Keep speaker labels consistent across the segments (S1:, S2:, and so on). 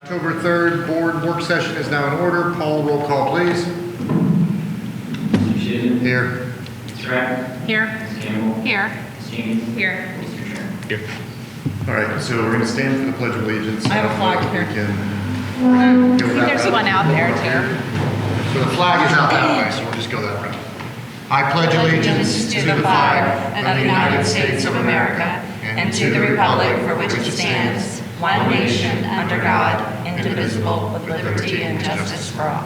S1: October 3rd board work session is now in order. Paul, roll call, please.
S2: Mr. Sheridan.
S1: Here.
S2: Mr. Rack.
S3: Here.
S2: Ms. Campbell.
S3: Here.
S2: Ms. James.
S3: Here.
S2: Mr. Sherman.
S4: Here.
S1: All right, so we're going to stand for the Pledge of Allegiance.
S3: I have a flag
S1: We
S3: here.
S1: can go that
S3: There's
S1: route.
S3: one out there too.
S1: So the flag is out that way, so we'll just go that route. I pledge allegiance to the flag of the United States of America and to the republic for which it stands, one nation, under God, indivisible, with liberty and justice for all.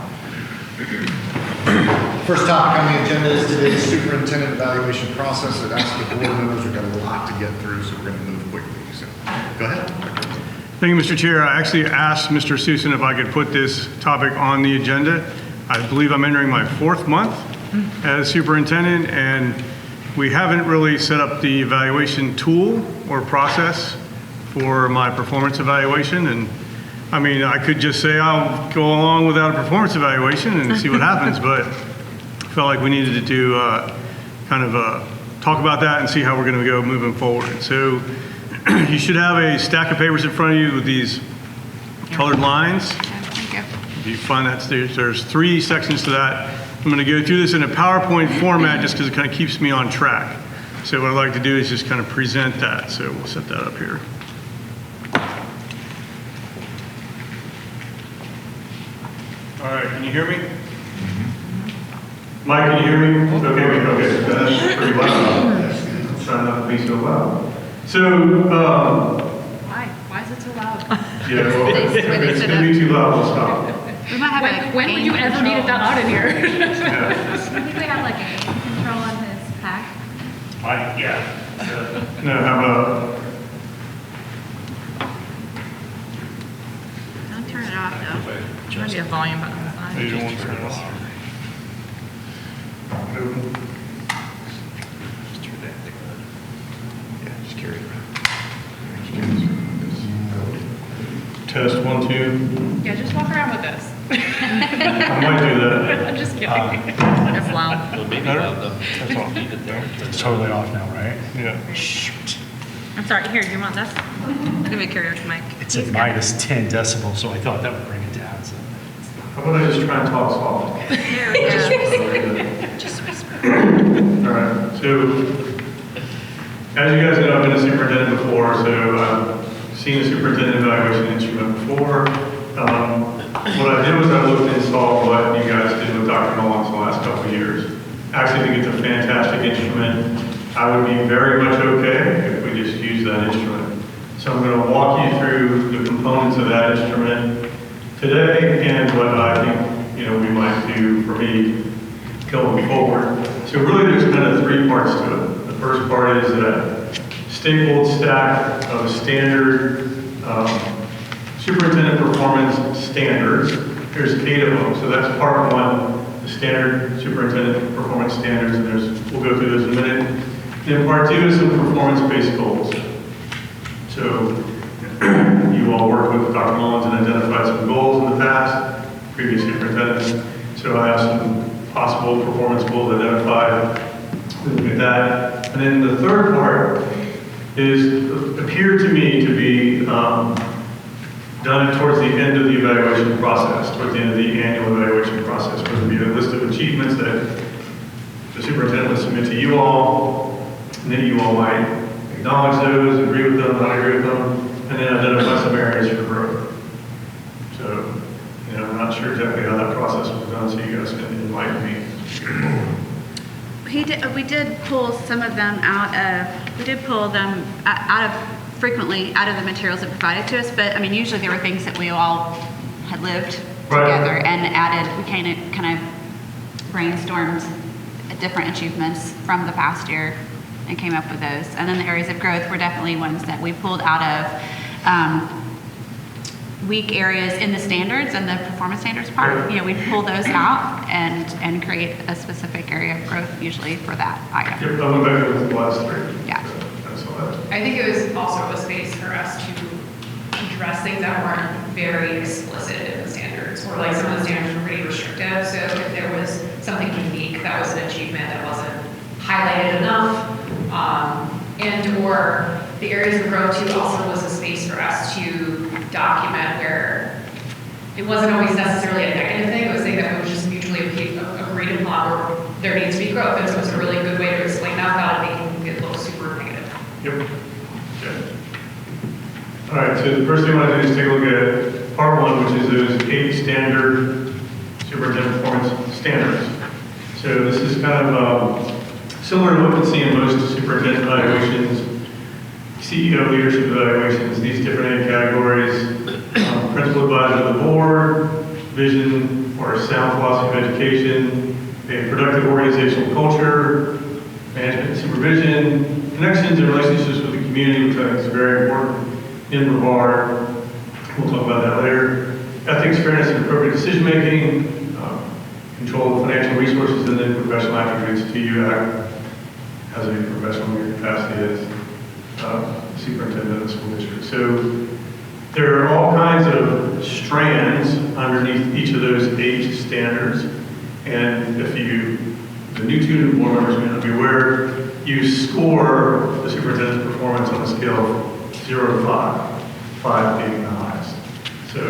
S1: First topic on the agenda is today's superintendent evaluation process. I'd ask the board members, we've got a lot to get through, so we're going to move quickly. So go ahead.
S4: Thank you, Mr. Chair. I actually asked Mr. Susan if I could put this topic on the agenda. I believe I'm entering my 4th month as superintendent, and we haven't really set up the evaluation tool or process for my performance evaluation. And I mean, I could just say I'll go along without a performance evaluation and see what happens, but I felt like we needed to do talk about that and see how we're going to go moving forward. So you should have a stack of papers in front of you with these colored lines.
S3: Thank you.
S4: If you find that there's 3 sections to that. I'm going to go through this in a PowerPoint format just because it kind of keeps me on track. So what I'd like to do is just kind of present that. So we'll set that up here. All right, can you hear me? Mike, can you hear me? Okay, that's pretty loud. Try not to be so loud. So,
S3: Why is it so loud?
S4: yeah, well, if it's going to be too loud, we'll stop.
S3: We might have
S5: When would you ever need it that loud in here?
S4: Yeah.
S5: I think we have like a control on his pack.
S4: No, how about,
S3: Don't turn it off though.
S5: There might be a volume button on the side.
S4: you don't want to turn it off.
S1: Yeah, just carry it around.
S4: Test 1, 2.
S5: Yeah, just walk around with this.
S4: I might do that.
S5: I'm just kidding.
S3: It's loud.
S4: That's all.
S6: It's totally off now, right?
S4: Yeah.
S6: Shoot.
S3: I'm sorry, here, you want this? Give me a karaoke mic.
S6: It's at minus 10 decibels, so I thought that would bring it down. So.
S4: How about I just try and talk soft?
S3: There we go. Just whisper.
S4: All right. So, as you guys know, I've been a superintendent before, so I've seen a superintendent evaluation instrument before. What I did was I looked and saw what you guys did with Dr. Mullins the last couple of years. Actually, I think it's a fantastic instrument. I would be very much okay if we just use that instrument. So I'm going to walk you through the components of that instrument today and what I think we might do for me going forward. So really there's kind of 3 parts to it. The first part is that stapled stack of standard superintendent performance standards. There's 8 of them, so that's part 1, the standard superintendent performance standards, and we'll go through those in a minute. Then part 2 is some performance-based goals. So you all worked with Dr. Mullins and identified some goals in the past, previous superintendents. So I have some possible performance goals identified. We'll look at that. And then the third part appeared to me to be done towards the end of the evaluation process, towards the end of the annual evaluation process, where there would be a list of achievements that the superintendent would submit to you all, and then you all might acknowledge those, agree with them, not agree with them, and then identify some areas for growth. So, I'm not sure exactly how that process was done, so you guys can enlighten me.
S7: We did pull some of them frequently out of the materials that provided to us, but I mean, usually there were things that we all had lived together and added. We kind of brainstormed different achievements from the past year and came up with those. And then the areas of growth were definitely ones that we pulled out of weak areas in the standards and the performance standards part. We pull those out and create a specific area of growth usually for that item.
S4: Yep, I went back to the last 3.
S7: Yeah.
S4: That's all that.
S5: I think it was also a space for us to address things that weren't very explicit in the standards, or like some of the standards were pretty restrictive. So if there was something unique that was an achievement that wasn't highlighted enough, and or the areas of growth too also was a space for us to document where it wasn't always necessarily a negative thing, it was saying that it was just mutually agreed upon, or there needs to be growth, and so it was a really good way to explain that without it making it look super negative.
S4: Yep. Okay. All right, so the first thing I want to do is take a look at part one, which is those 8 standard superintendent performance standards. So this is kind of similar to what we see in most superintendent evaluations, CEO leadership evaluations, these different 8 categories. Principal advisor of the board, vision or sound philosophy of education, a productive organizational culture, management and supervision, connections and relationships with the community, which I think is very important in regard. We'll talk about that later. Ethics, fairness, and appropriate decision-making, control of financial resources, and then professional attributes to you act as a professional in your capacity as superintendent of the school district. So there are all kinds of strands underneath each of those 8 standards. And if the new student board members may not be aware, you score the superintendent's performance on a scale of 0 to 5, 5 being the highest. So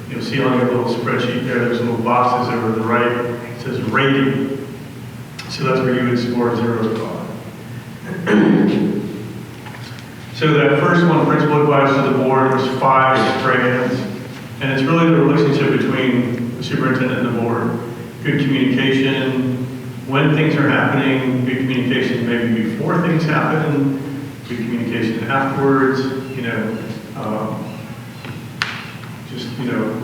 S4: you'll see on your little spreadsheet there's little boxes over to the right, it says rating. So that's where you would score 0 to 5. So that first one, principal advice to the board, was 5 strands. And it's really the relationship between the superintendent and the board. Good communication, when things are happening, good communication maybe before things happen, good communication afterwards,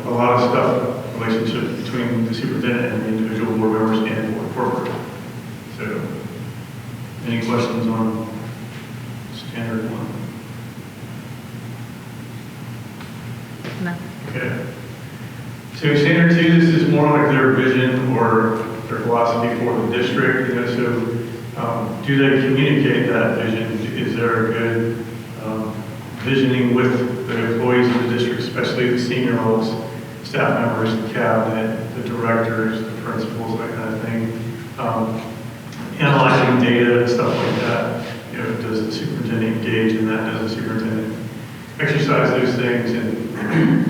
S4: a lot of stuff, relationship between the superintendent and the individual board members and board corporate. So, any questions on standard 1?
S3: No.
S4: Okay. So standard 2, this is more like their vision or their philosophy for the district. Do they communicate that vision? Is there a good visioning with the employees of the district, especially the senior levels, staff members, the cabinet, the directors, the principals, that kind of thing? Analyzing data and stuff like that. Does the superintendent engage in that? Does the superintendent exercise those things? And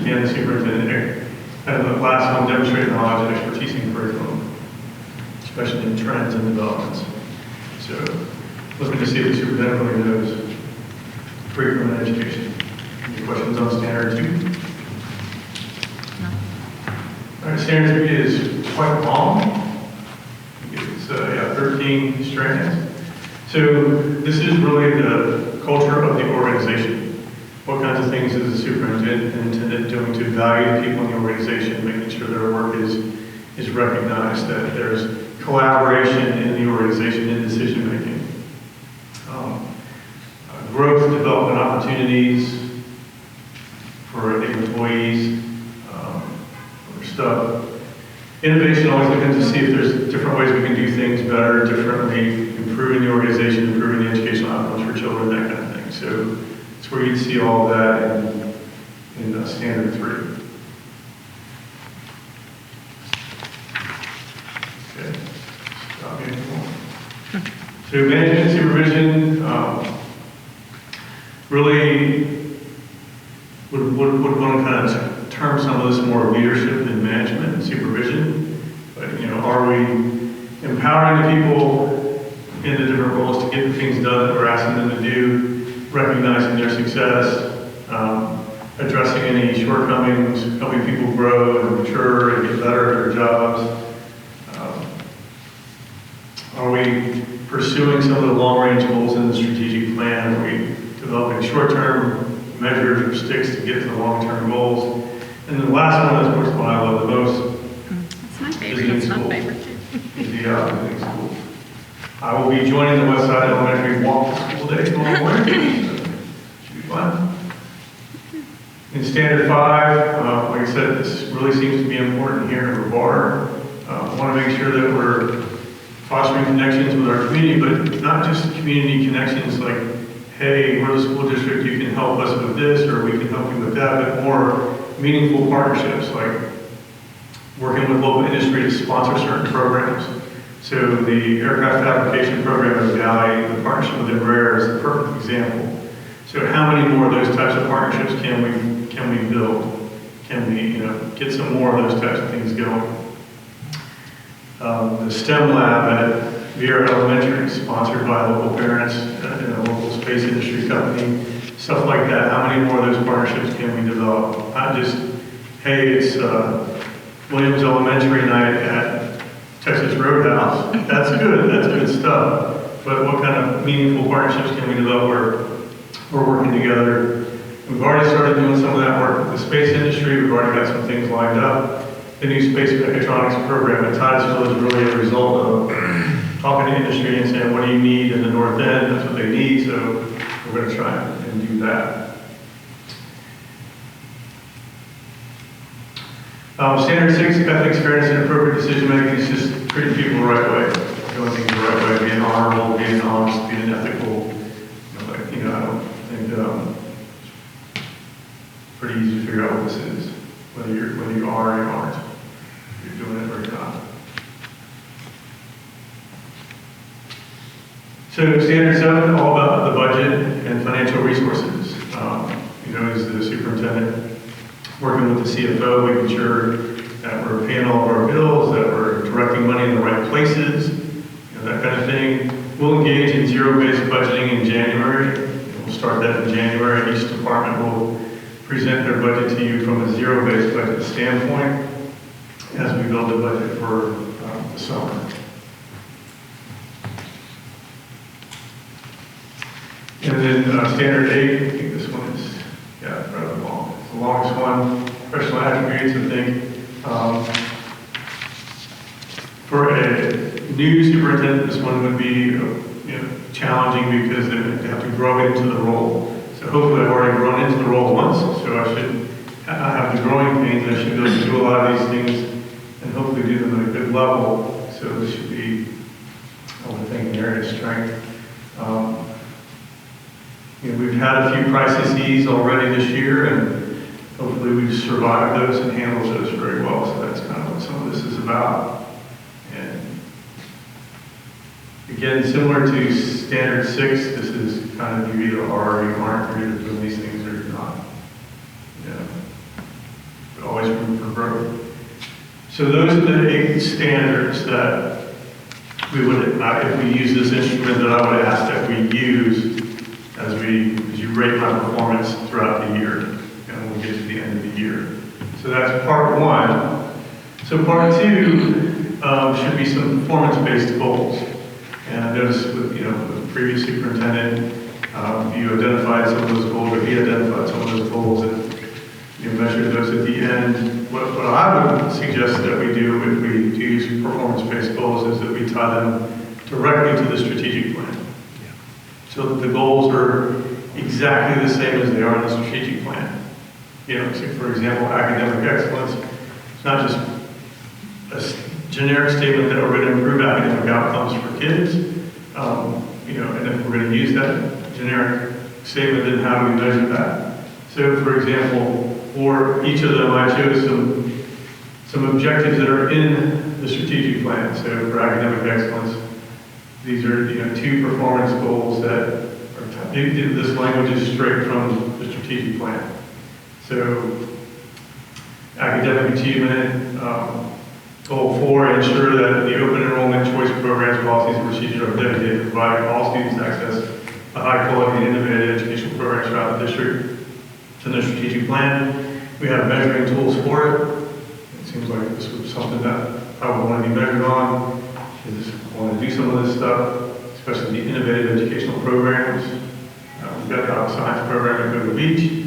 S4: can the superintendent, and the last one, demonstrate knowledge and expertise in curriculum, especially in trends and developments. So, looking to see if the superintendent really knows curriculum and education. Any questions on standard 2?
S3: No.
S4: All right, standard 3 is quite long. It's 13 strands. So this is really the culture of the organization. What kinds of things is the superintendent doing to value the people in the organization, making sure their work is recognized, that there's collaboration in the organization in decision making. Growth, development opportunities for the employees, or stuff. Innovation, always looking to see if there's different ways we can do things better, differently, improving the organization, improving the educational outcomes for children, that kind of thing. So it's where you'd see all that in standard 3. Okay. Stop me if you want. So management and supervision, really would want to kind of term some of this more leadership and management and supervision. But, are we empowering the people in the different roles to get the things done that we're asking them to do, recognizing their success, addressing any shortcomings, helping people grow and mature and get better at their jobs? Are we pursuing some of the long-range goals in the strategic plan? Are we developing short-term measures or sticks to get to the long-term goals? And the last one, of course, what I love the most,
S3: That's my favorite.
S4: visiting
S3: That's my
S4: schools.
S3: favorite too.
S4: Is the visiting schools. I will be joining the Westside Elementary Walk to School Day tomorrow morning. So should be fun. In standard 5, like I said, this really seems to be important here in Brevard. I want to make sure that we're fostering connections with our community, but not just community connections like, hey, we're the school district, you can help us with this, or we can help you with that, but more meaningful partnerships, like working with local industry to sponsor certain programs. So the aircraft fabrication program in Valley, the partnership with Embraer is a perfect example. So how many more of those types of partnerships can we build? can we, get some more of those types of things going? The STEM lab at Vieira Elementary, sponsored by local parents and a local space industry company, stuff like that. How many more of those partnerships can we develop? Not just, hey, it's Williams Elementary night at Texas Roadhouse. That's good stuff. But what kind of meaningful partnerships can we develop where we're working together? We've already started doing some of that work with the space industry. We've already got some things lined up. The new space mechatronics program at Titusville is really a result of talking to industry and saying, what do you need in the north end? That's what they need, so we're going to try and do that. Standard 6, ethics, fairness, and appropriate decision making is just treating people the right way, doing things the right way, being honorable, being honest, being ethical. I don't think it's pretty easy to figure out what this is, whether you are or you aren't, if you're doing it or you're not. So standard 7, all about the budget and financial resources. As the superintendent, working with the CFO, making sure that we're paying all of our bills, that we're directing money in the right places, that kind of thing. We'll engage in zero-based budgeting in January. We'll start that in January. Each department will present their budget to you from a zero-based budget standpoint as we build the budget for the summer. And then standard 8, I think this one is, rather long. It's the longest one. Professional attributes, I think. For a new superintendent, this one would be challenging because they have to grow into the role. So hopefully I've already grown into the role once, so I should have the growing pains. I should be able to do a lot of these things and hopefully do them at a good level. So this should be, I would think, an area of strength. We've had a few crises already this year, and hopefully we've survived those and handled those very well. So that's kind of what some of this is about. And again, similar to standard 6, this is kind of you either are or you aren't. You're either doing these things or you're not. But always room for growth. So those are the 8 standards that we would, if we use this instrument, that I would ask that we use as you rate my performance throughout the year, and we'll get to the end of the year. So that's part 1. So part 2 should be some performance-based goals. And I noticed with the previous superintendent, you identified some of those goals, or he identified some of those goals, and you measured those at the end. What I would suggest that we do if we do use performance-based goals is that we tie them directly to the strategic plan. So that the goals are exactly the same as they are in the strategic plan. So for example, academic excellence, it's not just a generic statement that we're going to improve academic outcomes for kids, and if we're going to use that generic statement, then how do we measure that? So for example, for each of them, I chose some objectives that are in the strategic plan. So for academic excellence, these are 2 performance goals that are, this language is straight from the strategic plan. So academic achievement, goal 4, ensure that the open enrollment choice programs, policies, and procedures are dedicated to providing all students access to high quality and innovative educational programs throughout the district. It's in the strategic plan. We have measuring tools for it. It seems like this was something that I would want to be measured on. I want to do some of this stuff, especially the innovative educational programs. We've got the science program at Go Beach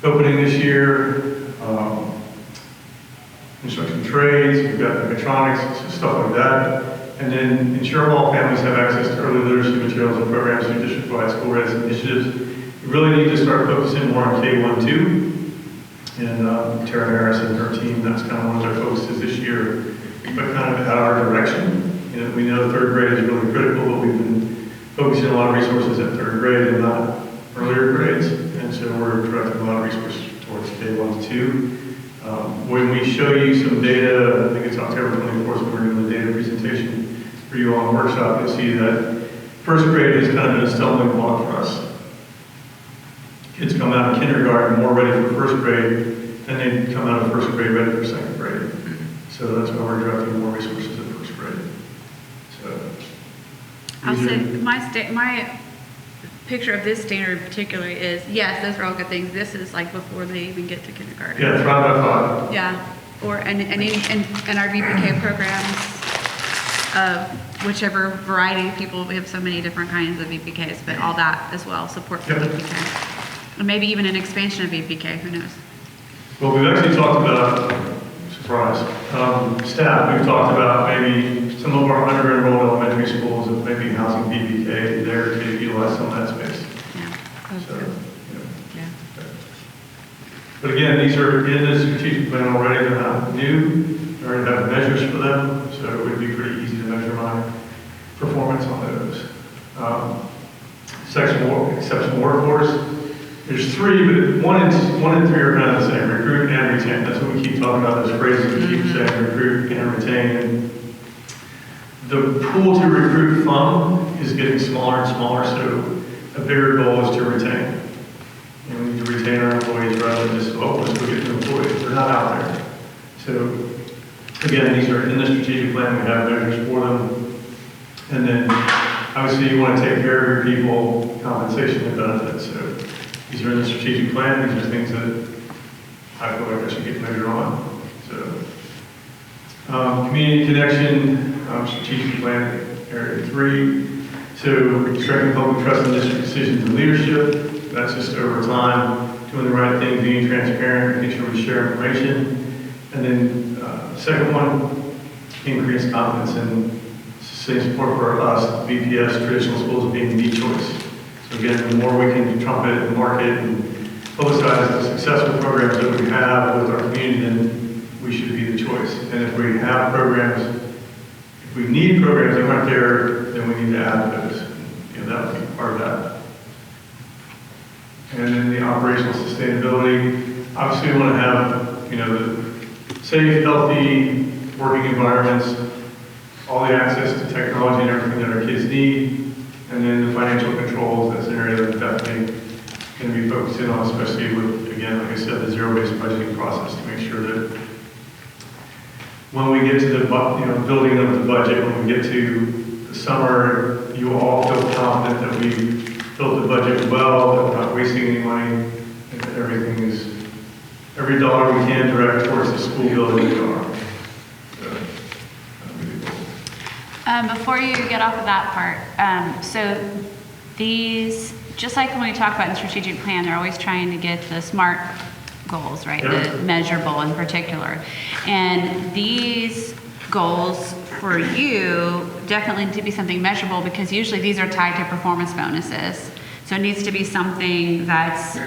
S4: opening this year. Construction trades, we've got mechatronics, stuff like that. And then ensure all families have access to early literacy materials and programs through district-wide school readiness initiatives. We really need to start focusing more on K-1-2. And Tara Harris and her team, that's kind of one of their focuses this year, but kind of at our direction. We know 3rd grade is really critical, but we've been focusing a lot of resources at 3rd grade and not earlier grades. And so we're directing a lot of resources towards K-1-2. When we show you some data, I think it's October 24th, when we're doing the data presentation for you all in the workshop, you'll see that 1st grade has kind of been a stumbling block for us. Kids come out of kindergarten more ready for 1st grade and they come out of first grade ready for second grade. So that's why we're directing more resources at first grade. So.
S7: I'll
S4: these
S7: say,
S4: are-
S7: my picture of this standard particularly is, yes, those are all good things. This is like before they even get to kindergarten.
S4: Yeah, 5 by 5.
S7: Yeah, or, and our VPK programs, whichever variety of people, we have so many different kinds of VPKs, but all that as well, support for
S4: Yep.
S7: VPK. Or maybe even an expansion of VPK, who knows?
S4: Well, we've actually talked about, surprise, staff, we've talked about maybe some of our under-enrolled elementary schools, and maybe housing VPK there to utilize some of that space.
S7: Yeah.
S4: So, you know.
S3: Yeah.
S4: But again, these are in the strategic plan already, they're not new, we already have measures for them, so it would be pretty easy to measure my performance on those. Exceptional workforce, there's 3, but 1 and 3 are kind of the same, recruit and retain. That's what we keep talking about, those phrases we keep saying, recruit and retain. The pool to recruit from is getting smaller and smaller, so a bigger goal is to retain. And we need to retain our employees rather than just, oh, let's go get new employees. They're not out there. So, again, these are in the strategic plan. We have measures for them. And then, obviously, you want to take care of your people, compensation and benefits. So, these are in the strategic plan. These are things that I feel like I should get measured on. So, community connection, strategic plan, area 3. So, strengthening public trust in district decisions and leadership. That's just over time, doing the right thing, being transparent, making sure we share information. And then, second one, increase confidence in sustained support for us, VPS, traditional schools being the choice. So again, the more we can trumpet and market and publicize the successful programs that we have with our community, then we should be the choice. And if we have programs, if we need programs that aren't there, then we need to add those. You know, that would be part of that. And then the operational sustainability. Obviously, we want to have, you know, the safe, healthy working environments, all the access to technology and everything that our kids need, and then the financial controls. That's an area that we're definitely going to be focusing on, especially with, again, like I said, the zero-based budgeting process to make sure that when we get to the building of the budget, when we get to the summer, you all feel confident that we built the budget well, that we're not wasting any money, and that everything is, every dollar we can direct towards the school building we are. So, that would be cool.
S7: Before you get off of that part, so these, just like when we talk about the strategic plan, they're always trying to get the SMART goals, right?
S4: Yeah.
S7: The measurable in particular. And these goals for you definitely need to be something measurable because usually these are tied to performance bonuses. So it needs to be something that's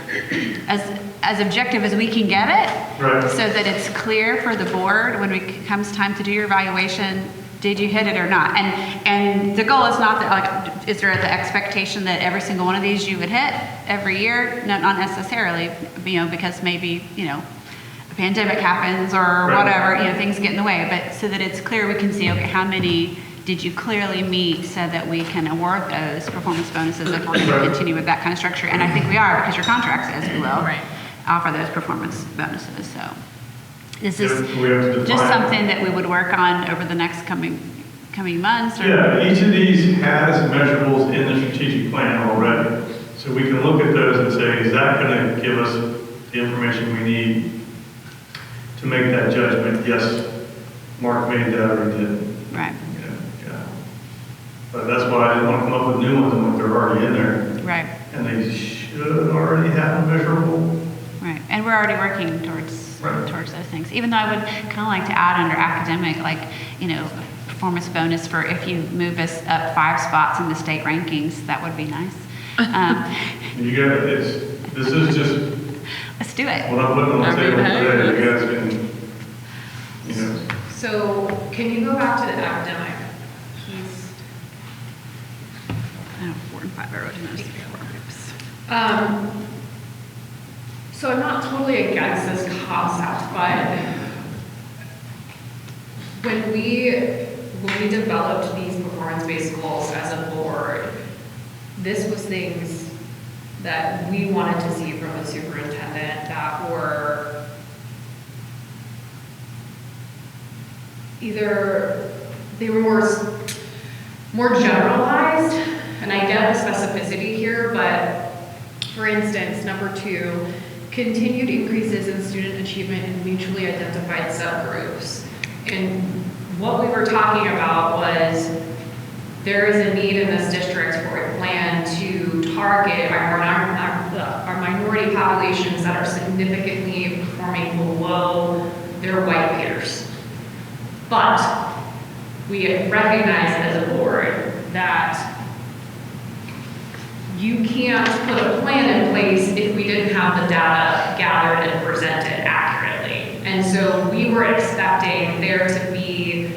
S7: as objective as we can get it,
S4: Right.
S7: so that it's clear for the board when it comes time to do your evaluation, did you hit it or not? And the goal is not that, like, is there the expectation that every single one of these you would hit every year? No, not necessarily, because maybe, a pandemic happens or
S4: Right.
S7: whatever, things get in the way, but so that it's clear we can see, okay, how many did you clearly meet so that we can award those performance bonuses if we're going to
S4: Right.
S7: continue with that kind of structure? And I think we are because your contract says we will
S3: Right.
S7: offer those performance bonuses, so. This
S4: Yeah,
S7: is
S4: we have to
S7: just
S4: define it.
S7: something that we would work on over the next coming months? Or?
S4: Yeah, each of these has measurables in the strategic plan already. So we can look at those and say, is that going to give us the information we need to make that judgment? Yes, Mark made that or he didn't.
S7: Right,
S4: Yeah. But that's why I didn't want to come up with new ones and they're already in there.
S7: right,
S4: And they should already have a measurable.
S7: right. And we're already working towards
S4: Right.
S7: those things. Even though I would kind of like to add under academic, performance bonus for if you move us up 5 spots in the state rankings, that would be nice.
S4: You got it. This is just
S7: Let's do it.
S4: what I'm putting on the
S3: I mean,
S4: table
S3: hey,
S4: today. You guys can,
S5: So can you go back to the academic piece?
S7: 4 and 5, I wrote in those 4 groups.
S5: So I'm not totally against this concept, but when we developed these performance-based goals as a board, this was things that we wanted to see from the superintendent that were they were more generalized, and I get the specificity here, but for instance, number 2, continued increases in student achievement in mutually identified subgroups. And what we were talking about was there is a need in this district for a plan to target our minority populations that are significantly performing below their white peers. But we recognize as a board that you can't put a plan in place if we didn't have the data gathered and presented accurately. And so we were expecting there to be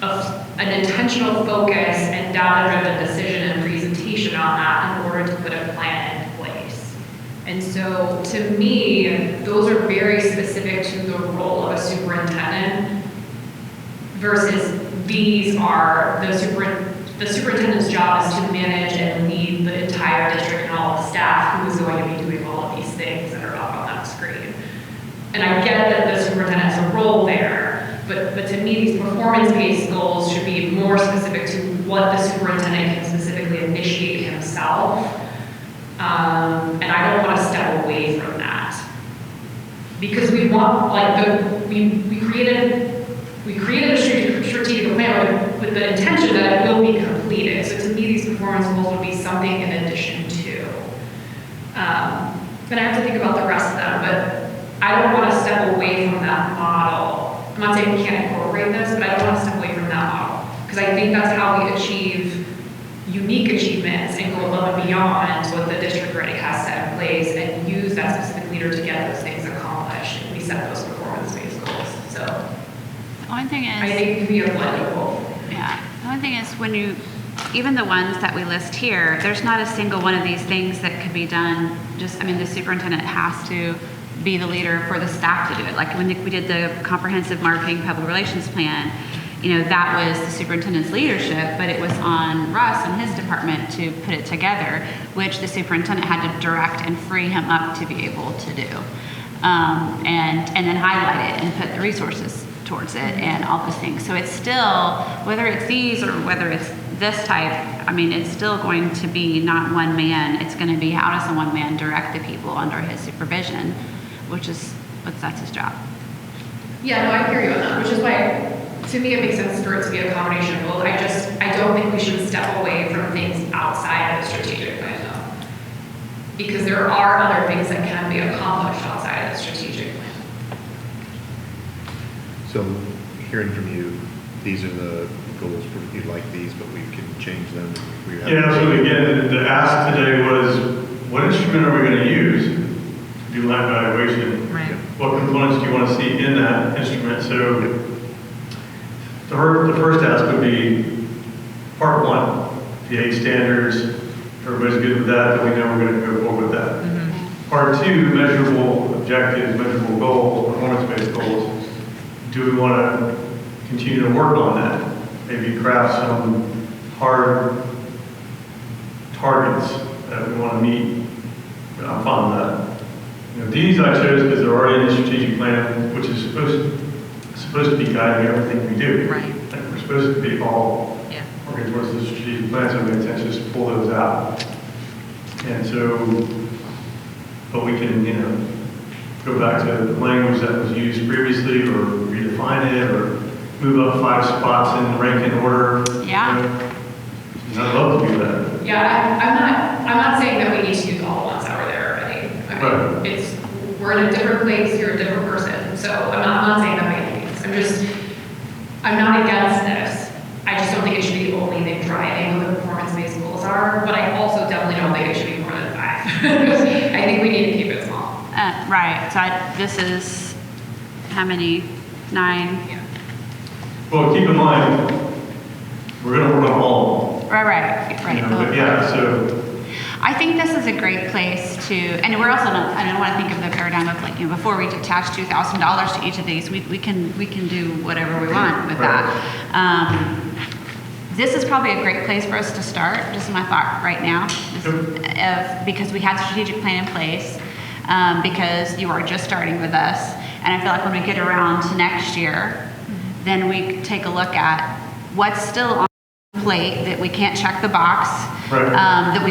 S5: an intentional focus and data-driven decision and presentation on that in order to put a plan in place. And so to me, those are very specific to the role of a superintendent versus these are the superintendent's job is to manage and lead the entire district and all of the staff who is going to be doing all of these things that are up on that screen. And I get that the superintendent has a role there, but to me, these performance-based goals should be more specific to what the superintendent can specifically initiate himself. And I don't want to step away from that. Because we want, we created a strategic plan with the intention that it will be completed. So to me, these performance goals would be something in addition to. But I have to think about the rest of them, but I don't want to step away from that model. I'm not saying we can't incorporate this, but I don't want to step away from that model. Because I think that's how we achieve unique achievements and go above and beyond what the district already has set in place and use that specific leader to get those things accomplished. And we set those performance-based goals. So
S7: The only thing is,
S5: I think it could be a blend of both.
S7: yeah, the only thing is when you, even the ones that we list here, there's not a single one of these things that could be done. Just, I mean, the superintendent has to be the leader for the staff to do it. Like when we did the comprehensive marketing public relations plan, you know, that was the superintendent's leadership, but it was on Russ and his department to put it together, which the superintendent had to direct and free him up to be able to do. And then highlight it and put the resources towards it and all those things. So it's still, whether it's these or whether it's this type, I mean, it's still going to be not one man. It's going to be how does the one man direct the people under his supervision, that's his job.
S5: Yeah, no, I hear you on that, which is why, to me, it makes sense for it to be a combination of both. I don't think we should step away from things outside of the strategic plan, though. Because there are other things that can be accomplished outside of the strategic plan.
S1: So hearing from you, these are the goals, you'd like these, but we can change them.
S4: Yeah, so again, the ask today was, what instrument are we going to use to do line evaluation?
S3: Right.
S4: What components do you want to see in that instrument? So the first ask would be part 1, the 8 standards. Everybody's good with that, then we know we're going to go forward with that.
S3: Mm-hmm.
S4: Part 2, measurable objectives, measurable goals, performance-based goals. Do we want to continue to work on that? Maybe craft some hard targets that we want to meet. I'm fine with that. You know, these I chose because they're already in the strategic plan, which is supposed to be guiding everything we do.
S3: Right.
S4: Like we're supposed to be all
S3: Yeah.
S4: working towards the strategic plan, so we intend to just pull those out. And so, but we can, you know, go back to the language that was used previously, or redefine it, or move up 5 spots in the ranking order.
S7: Yeah.
S4: You know? I'd love to do that.
S5: Yeah, I'm not saying that we need to use all the ones that were there already. I mean, we're in a different place, you're a different person, so I'm not saying that by any means. I'm not against this. I just don't think it should be the only thing driving what the performance-based goals are, but I also definitely don't think it should be more than 5. I think we need to keep it small.
S7: Right, so this is, how many? 9?
S5: Yeah.
S4: Well, keep in mind, we're going to work on all of them.
S7: Right.
S4: You know, but yeah, so
S7: I think this is a great place to, and we're also not, I don't want to think of the paradigm of like, you know, before we attach $2,000 to each of these, we can do whatever we want with that. This is probably a great place for us to start, just my thought right now, because we have the strategic plan in place, because you are just starting with us, and I feel like when we get around to next year, then we take a look at what's still on the plate that we can't check the box,
S4: Right.
S7: that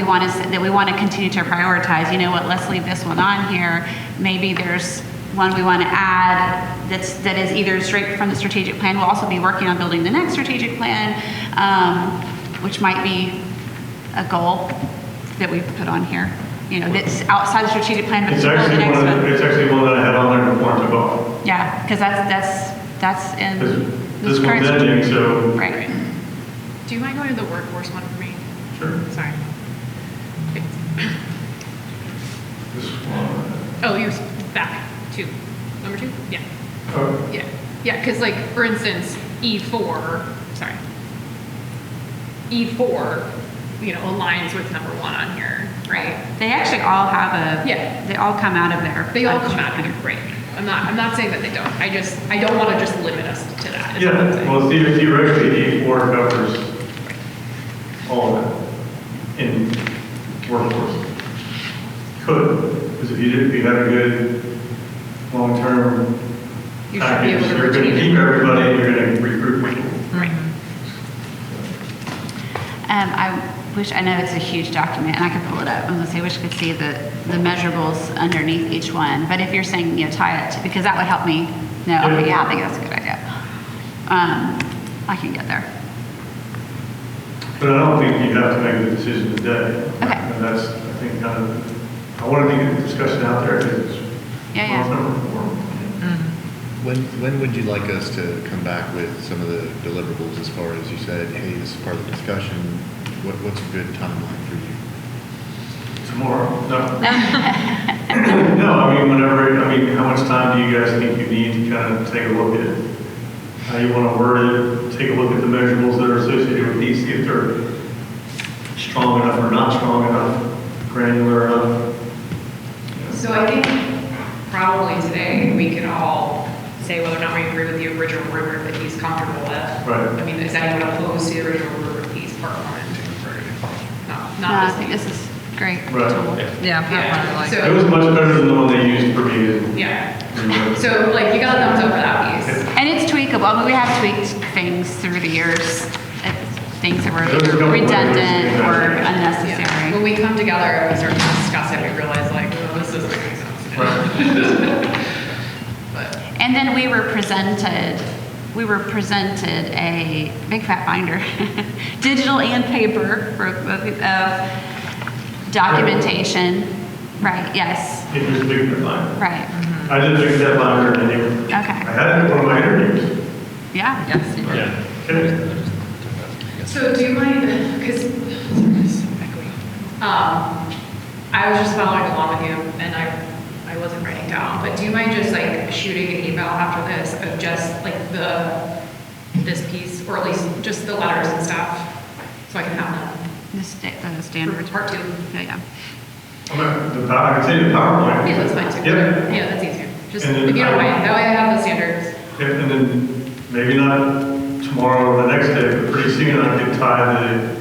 S7: we want to continue to prioritize. You know what? Let's leave this one on here. Maybe there's one we want to add that is either straight from the strategic plan. We'll also be working on building the next strategic plan, which might be a goal that we put on here. You know, that's outside the strategic plan, but
S4: It's
S7: still the
S4: actually
S7: next
S4: one,
S7: one.
S4: it's actually one that I had on there before I took off.
S7: Yeah, because that's in
S4: This one's
S7: current-
S4: ending, so.
S7: Right.
S5: Do you mind going to the workforce one for me?
S4: Sure.
S5: Sorry.
S4: This one.
S5: Oh, you're back to number 2? Yeah.
S4: Oh,
S5: Yeah. Yeah, because like, for instance, E4, sorry. E4, you know, aligns with number 1 on here, right?
S7: They actually all have a,
S5: Yeah.
S7: they all come out of there.
S5: They all come out of here, right? I'm not saying that they don't. I don't want to just limit us to that. is what I'm
S4: yeah,
S5: saying.
S4: well, theoretically, E4 covers all of it in workforce. Could, because if you had a good long-term
S5: You should be
S4: package,
S5: able to
S4: you're going to
S5: retain
S4: keep
S5: it.
S4: everybody, and you're going to recruit people.
S5: Right.
S7: I wish, I know it's a huge document and I could pull it up. I'm gonna say, I wish I could see the measurables underneath each one. But if you're saying, you know, tie it to, because that would help me know, okay, yeah, I think that's a good idea. I can get there.
S4: But I don't think you have to make the decision today.
S7: Okay.
S4: And that's, I think, kind of, I want to get the discussion out there, because it's
S7: Yeah.
S4: number 4.
S1: When would you like us to come back with some of the deliverables as far as you said, hey, this is part of the discussion? What's a good timeline for you?
S4: Tomorrow? No. No, I mean, how much time do you guys think you need to kind of take a look at how you want to word it, take a look at the measurables that are associated with these, see if they're strong enough or not strong enough, granular enough?
S5: So I think probably today we can all say whether or not we agree with the original rubric that he's comfortable with.
S4: Right.
S5: I mean, is anyone opposed to the original rubric piece, part 1?
S7: No, I
S5: Not
S7: think
S5: this
S7: this is great.
S4: Right.
S7: tool.
S3: Yeah,
S5: Yeah,
S3: part 1 I like.
S5: so-
S4: It was much better than the one they used for me.
S5: Yeah. So like you got a thumbs up for that piece.
S7: And it's tweakable. I mean, we have tweaked things through the years, things that were
S4: There was a
S7: either
S4: couple of
S7: redundant
S4: ways to do
S7: or
S4: that.
S5: Yeah. When
S7: unnecessary.
S5: we come together and we start to discuss it, we realize like, oh, this doesn't make sense.
S4: Right.
S5: But
S7: And then we were presented a big fat binder, digital and paper of documentation. Right, yes,
S4: It was a big deadline.
S7: right,
S4: I did a big deadline and anyway.
S7: okay,
S4: I had it in one of my interviews.
S7: yeah.
S3: Yes.
S6: Yeah.
S4: Okay.
S5: so do you mind, because, I was just following along with you and I wasn't writing down, but do you mind just like shooting an email after this of just like this piece, or at least just the letters and stuff, so I can have them
S7: The
S5: for
S7: standards.
S5: part 2?
S7: Yeah.
S4: I can send you the PowerPoint.
S5: Yeah, that's fine too.
S4: Yep.
S5: Yeah, that's easier. Just,
S4: And
S5: if
S4: then
S5: you don't
S4: I-
S5: mind, that way I have the standards.
S4: Yep, and then maybe not tomorrow or the next day, but pretty soon I could tie the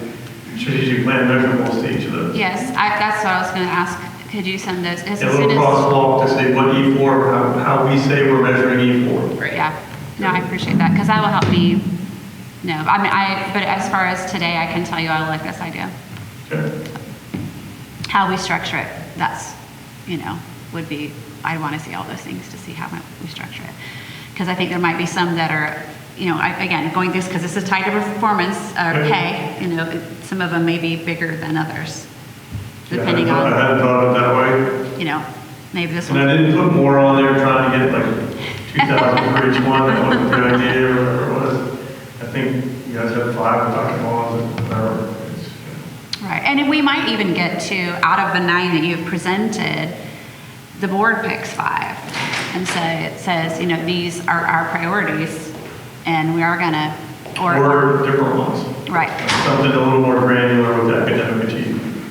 S4: strategic plan measurables to each of those.
S7: Yes, that's what I was gonna ask. Could you send those as
S4: And a
S7: soon
S4: little
S7: as?
S4: crosswalk to say what E4, how we say we're measuring E4.
S5: Right.
S7: Yeah, no, I appreciate that, because that will help me know. I mean, but as far as today, I can tell you I like this idea.
S4: Okay.
S7: How we structure it, that's, would be, I want to see all those things to see how we structure it. Because I think there might be some that are, again, going through, because this is tied to performance, pay, some of them may be bigger than others, depending
S4: Yeah, I
S7: on,
S4: hadn't thought of it that way.
S7: maybe this
S4: And I
S7: one.
S4: didn't put more on there trying to get like 2,000 for each one, that wasn't a good idea, or whatever it was. I think you guys have 5 documents, and whatever.
S7: Right, and we might even get to, out of the 9 that you've presented, the board picks 5 and says, these are our priorities and we are gonna,
S4: Or different ones.
S7: right,
S4: Something a little more granular with academic achievement.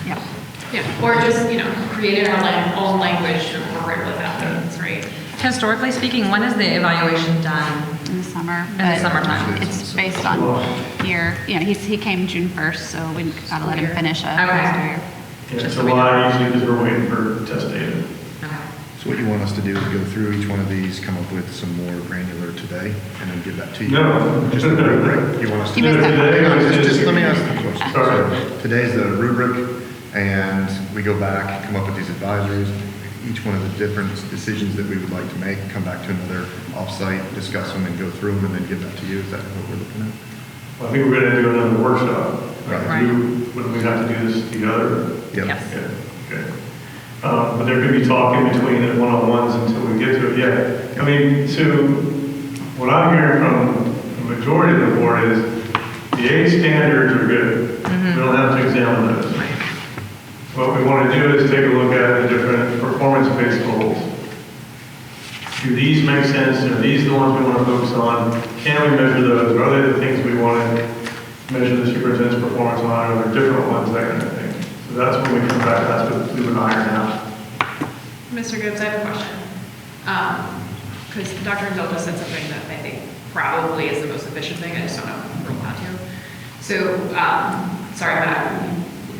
S7: yep.
S5: Yeah, or just, creating our own language to incorporate what that means, right?
S3: Historically speaking, when is the evaluation done?
S7: In the summer.
S3: In the
S7: but
S3: summertime.
S7: It's based on year, he came June 1st, so we gotta let him finish a
S3: Okay.
S7: school year.
S4: Yeah,
S3: Just so we
S4: July usually because we're waiting for test data.
S3: Okay.
S1: So what you want us to do is go through each one of these, come up with some more granular today, and then give that to you?
S4: No.
S1: Just the rubric? You want us to?
S7: You missed that part.
S1: Hang on, just let me ask the question.
S4: Sorry.
S1: So today's the rubric, and we go back, come up with these advisories, each one of the different decisions that we would like to make, come back to another offsite, discuss them and go through them, and then give that to you. Is that what we're looking at?
S4: Well, I think we're gonna do another workshop.
S1: Right.
S4: When we have to do this together.
S1: Yep.
S3: Yes.
S4: Yeah, okay. But there could be talk in between at one-on-ones until we get to it, yeah. I mean, so what I'm hearing from the majority of the board is the 8 standards are good. We don't have to examine those. What we want to do is take a look at the different performance-based goals. Do these make sense? Are these the ones we want to focus on? Can we measure those? Are they the things we want to measure the superintendent's performance on? Are there different ones, that kind of thing? So that's when we come back, that's what we would iron out.
S5: Mr. Gibbs, I have a question. Because Dr. Rendell just said something that I think probably is the most efficient thing, I just don't know if we're allowed to. So, sorry, Matt,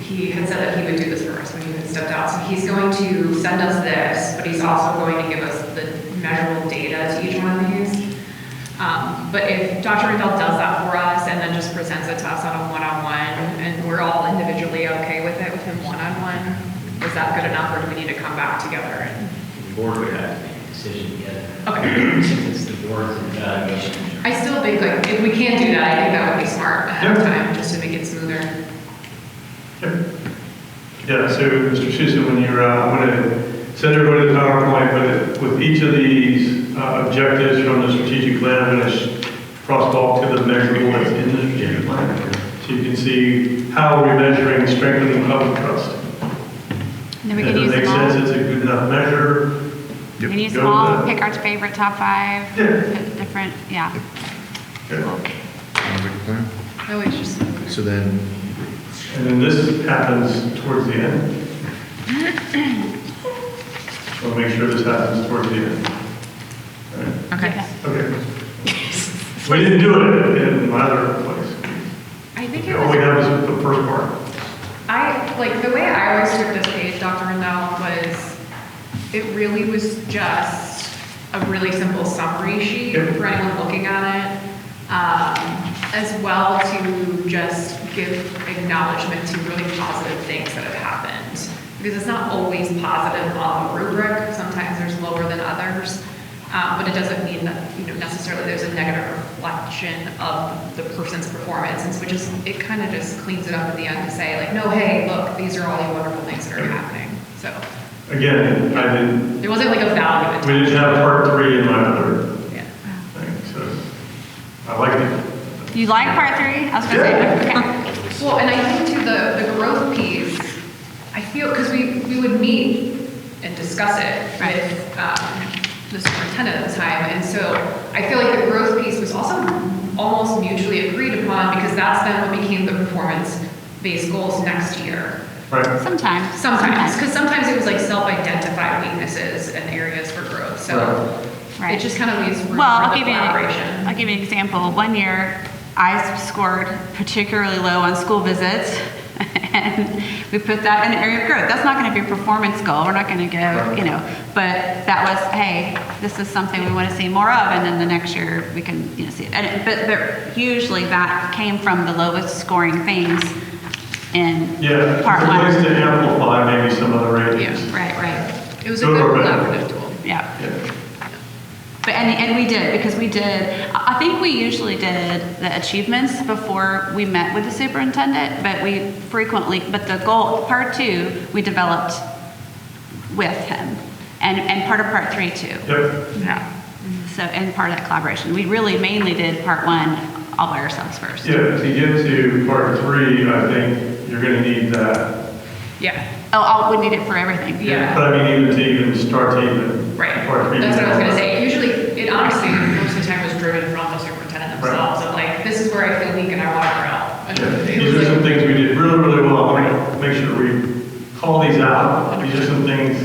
S5: he had said that he would do this for us when he had stepped out. So he's going to send us this, but he's also going to give us the measurable data to each one of these. But if Dr. Rendell does that for us and then just presents it to us on a one-on-one, and we're all individually okay with it, with him one-on-one, is that good enough, or do we need to come back together?
S2: The board would have to make a decision together.
S5: Okay.
S2: Since it's the board's evaluation.
S5: I still think, like, if we can't do that, I think that would be smart ahead of time, just to make it smoother.
S4: Yeah, so Mr. Susan, when you're, I'm going to send everybody the PowerPoint, but with each of these objectives from the strategic plan, I'm going to crosswalk to the measurable that's in the strategic plan. So you can see how we're measuring strengthening public trust.
S7: And then we
S4: Does
S7: can
S4: it
S7: use
S4: make
S7: them all.
S4: sense? It's a good enough measure.
S7: We can use
S4: Go
S7: them all,
S4: with that.
S7: pick our favorite top 5,
S4: Yeah.
S7: put different, yeah.
S4: Okay.
S1: Sounds like a plan.
S5: Oh, it's just.
S1: So then,
S4: And then this happens towards the end. We'll make sure this happens towards the end. All right.
S3: Okay.
S4: Okay. We didn't do it in my other place.
S5: I think it
S4: All we
S5: was,
S4: have is the first part.
S5: the way I always took this page, Dr. Rendell, was, it really was just a really simple summary sheet
S4: Yep.
S5: for anyone looking at it, as well to just give acknowledgement to really positive things that have happened. Because it's not always positive on the rubric, sometimes there's lower than others. But it doesn't mean that, necessarily there's a negative reflection of the person's performance. And so it kind of just cleans it up at the end to say, like, no, hey, look, these are all the wonderful things that are happening. So
S4: Again, I didn't,
S5: there wasn't like a value.
S4: we didn't have part 3 in my other
S5: Yeah.
S4: thing, so I like it.
S7: You like part 3? I was going to say, okay.
S5: Well, and I think too, the growth piece, I feel, because we would meet and discuss it
S7: Right.
S5: with the superintendent at the time, and so I feel like the growth piece was also almost mutually agreed upon, because that's then what became the performance-based goals next year.
S4: Right.
S5: Sometimes, because sometimes it was like self-identified weaknesses and areas for growth, so
S7: Right.
S5: it just kind of leaves room
S7: Well,
S5: for
S7: I'll
S5: the
S7: give you
S5: collaboration.
S7: I'll give you an example. One year, I scored particularly low on school visits, and we put that in the area of growth. That's not going to be a performance goal. We're not going to go, but that was, hey, this is something we want to see more of, and then the next year we can, see it. And but usually that came from the lowest scoring things in
S4: Yeah,
S7: part
S4: it's a place
S7: 1.
S4: to amplify maybe some other ratings.
S5: Yeah.
S7: Right.
S5: It was a
S4: Go
S5: good
S4: over it.
S5: collaborative tool.
S7: Yeah.
S4: Yeah.
S7: But, and we did, because we did, I think we usually did the achievements before we met with the superintendent, but but the goal, part 2, we developed with him, and part of part 3 too.
S4: Yep.
S7: Yeah. So, and part of that collaboration. We really mainly did part 1 all by ourselves first.
S4: Yeah, to get to part 3, I think you're going to need that.
S5: Yeah.
S7: Oh, we need it for everything.
S5: Yeah.
S4: But I mean, even start to even.
S5: Right.
S4: Part 3.
S5: That's what I was gonna say. Usually, it honestly, most of the time was driven from the superintendent themselves, of like, this is where I feel weak and I want to grow.
S4: Yeah,
S5: And it
S4: these
S5: was
S4: are some
S5: like-
S4: things we did really, really well. I want to make sure we call these out. These are some things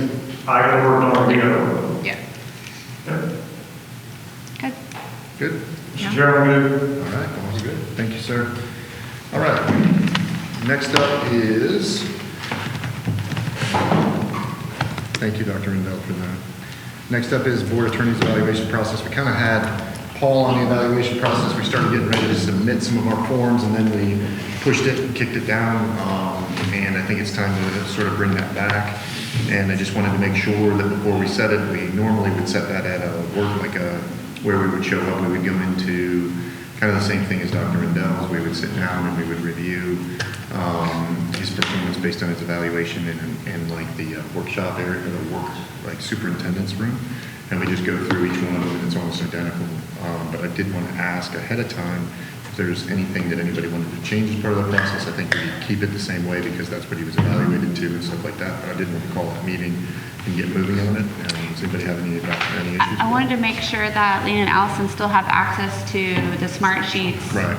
S4: I got to work on, we got to work on.
S5: Yeah.
S4: Yeah.
S7: Good.
S1: good?
S4: Mr. Chair, I'm good.
S1: All right, all good. Thank you, sir. All right. Next up is, thank you, Dr. Rendell, for that. Next up is board attorney's evaluation process. We kind of had Paul on the evaluation process. We started getting ready to submit some of our forms, and then we pushed it and kicked it down. And I think it's time to sort of bring that back. And I just wanted to make sure that before we set it, we normally would set that at a work, where we would show up, we would go into kind of the same thing as Dr. Rendell's. We would sit down and we would review his performance based on his evaluation in like the workshop area, or the work, like superintendent's room. And we just go through each one of them, and it's almost identical. But I did want to ask ahead of time if there's anything that anybody wanted to change as part of the process. I think we keep it the same way because that's what he was evaluated to and stuff like that. But I did want to call that meeting and get moving on it. Does anybody have any issues?
S7: I wanted to make sure that Lena and Allison still have access to the smart sheets.
S1: Right.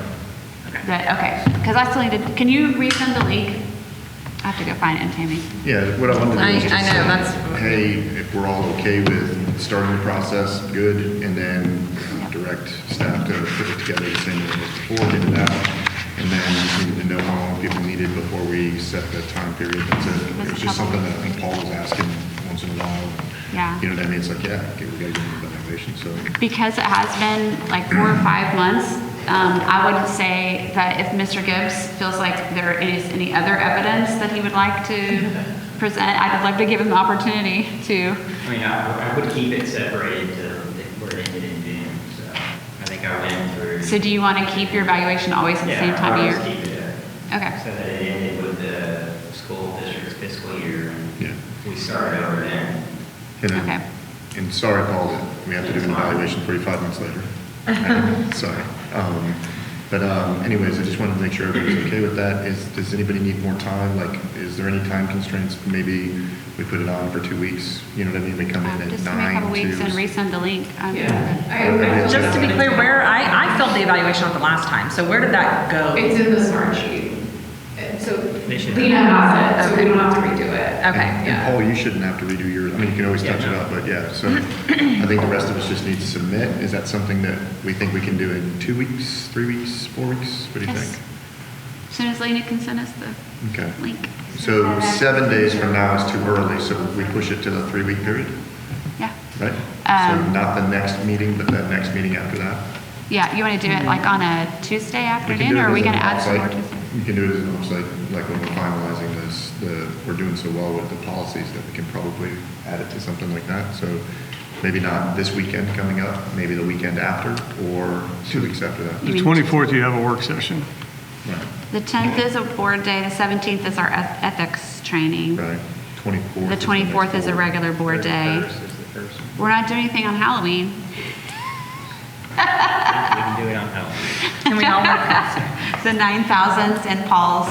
S7: Okay, because I still need to, can you resend the link? I have to go find it in Tammy.
S1: Yeah, what I wanted to do is just
S3: I know,
S1: say,
S3: that's-
S1: hey, if we're all okay with starting the process, good, and then direct staff to put it together the same way it was before, get it out, and then we just needed to know how long people needed before we set the time period. That's it. It was just something that I think Paul was asking once in a while.
S7: Yeah.
S1: You know what I mean? It's like, yeah, okay, we gotta get into the evaluation, so.
S7: Because it has been like 4 or 5 months, I would say that if Mr. Gibbs feels like there is any other evidence that he would like to present, I'd love to give him the opportunity to.
S2: I mean, I would keep it separated to where it ended in June, so I think I went through.
S7: So do you want to keep your evaluation always at the same time of
S2: I
S7: year?
S2: always keep it
S7: Okay.
S2: so that it ended with the school district's fiscal year,
S1: Yeah.
S2: and we started over then.
S1: And then-
S7: Okay.
S1: And sorry, Paul, that we have to do an evaluation 45 months later. Sorry. But anyways, I just wanted to make sure everybody's okay with that. Does anybody need more time? Like, is there any time constraints? Maybe we put it on for 2 weeks, you know what I mean? We come in at
S7: Just give me a
S1: 9
S7: couple weeks
S1: to-
S7: and resend the link.
S5: Yeah.
S3: Just to be clear, I filled the evaluation out the last time, so where did that go?
S5: It's in the smart sheet. And so
S2: They should
S5: Lena has it, so we don't have to redo it.
S3: Okay.
S1: And
S5: Yeah.
S1: Paul, you shouldn't have to redo yours. I mean, you can always touch it up, but yeah, so I think the rest of us just need to submit. Is that something that we think we can do in 2 weeks, 3 weeks, 4 weeks? What do you
S7: Yes.
S1: think?
S7: As soon as Lena can send us the
S1: Okay.
S7: link.
S1: So 7 days from now is too early, so we push it to the 3-week period,
S7: Yeah.
S1: right? So not the next meeting, but the next meeting after that?
S7: Yeah, you want to do it like on a Tuesday
S1: We can
S7: afternoon,
S1: do it
S7: or are we
S1: as
S7: going
S1: an
S7: to add some more
S1: offsite.
S7: Tuesday?
S1: You can do it as an offsite, like when we're finalizing this, we're doing so well with the policies that we can probably add it to something like that. So maybe not this weekend coming up, maybe the weekend after, or 2 weeks after that.
S7: You
S4: The
S7: mean-
S4: 24th, you have a work session.
S1: Right,
S7: The 10th is a board day, the 17th is our ethics training.
S1: right. 24th.
S7: The 24th is a regular board day.
S2: 31st is the first one.
S7: We're not doing anything on Halloween.
S2: We can do it on Halloween.
S3: Can we all work
S7: The 9,000s and Paul's.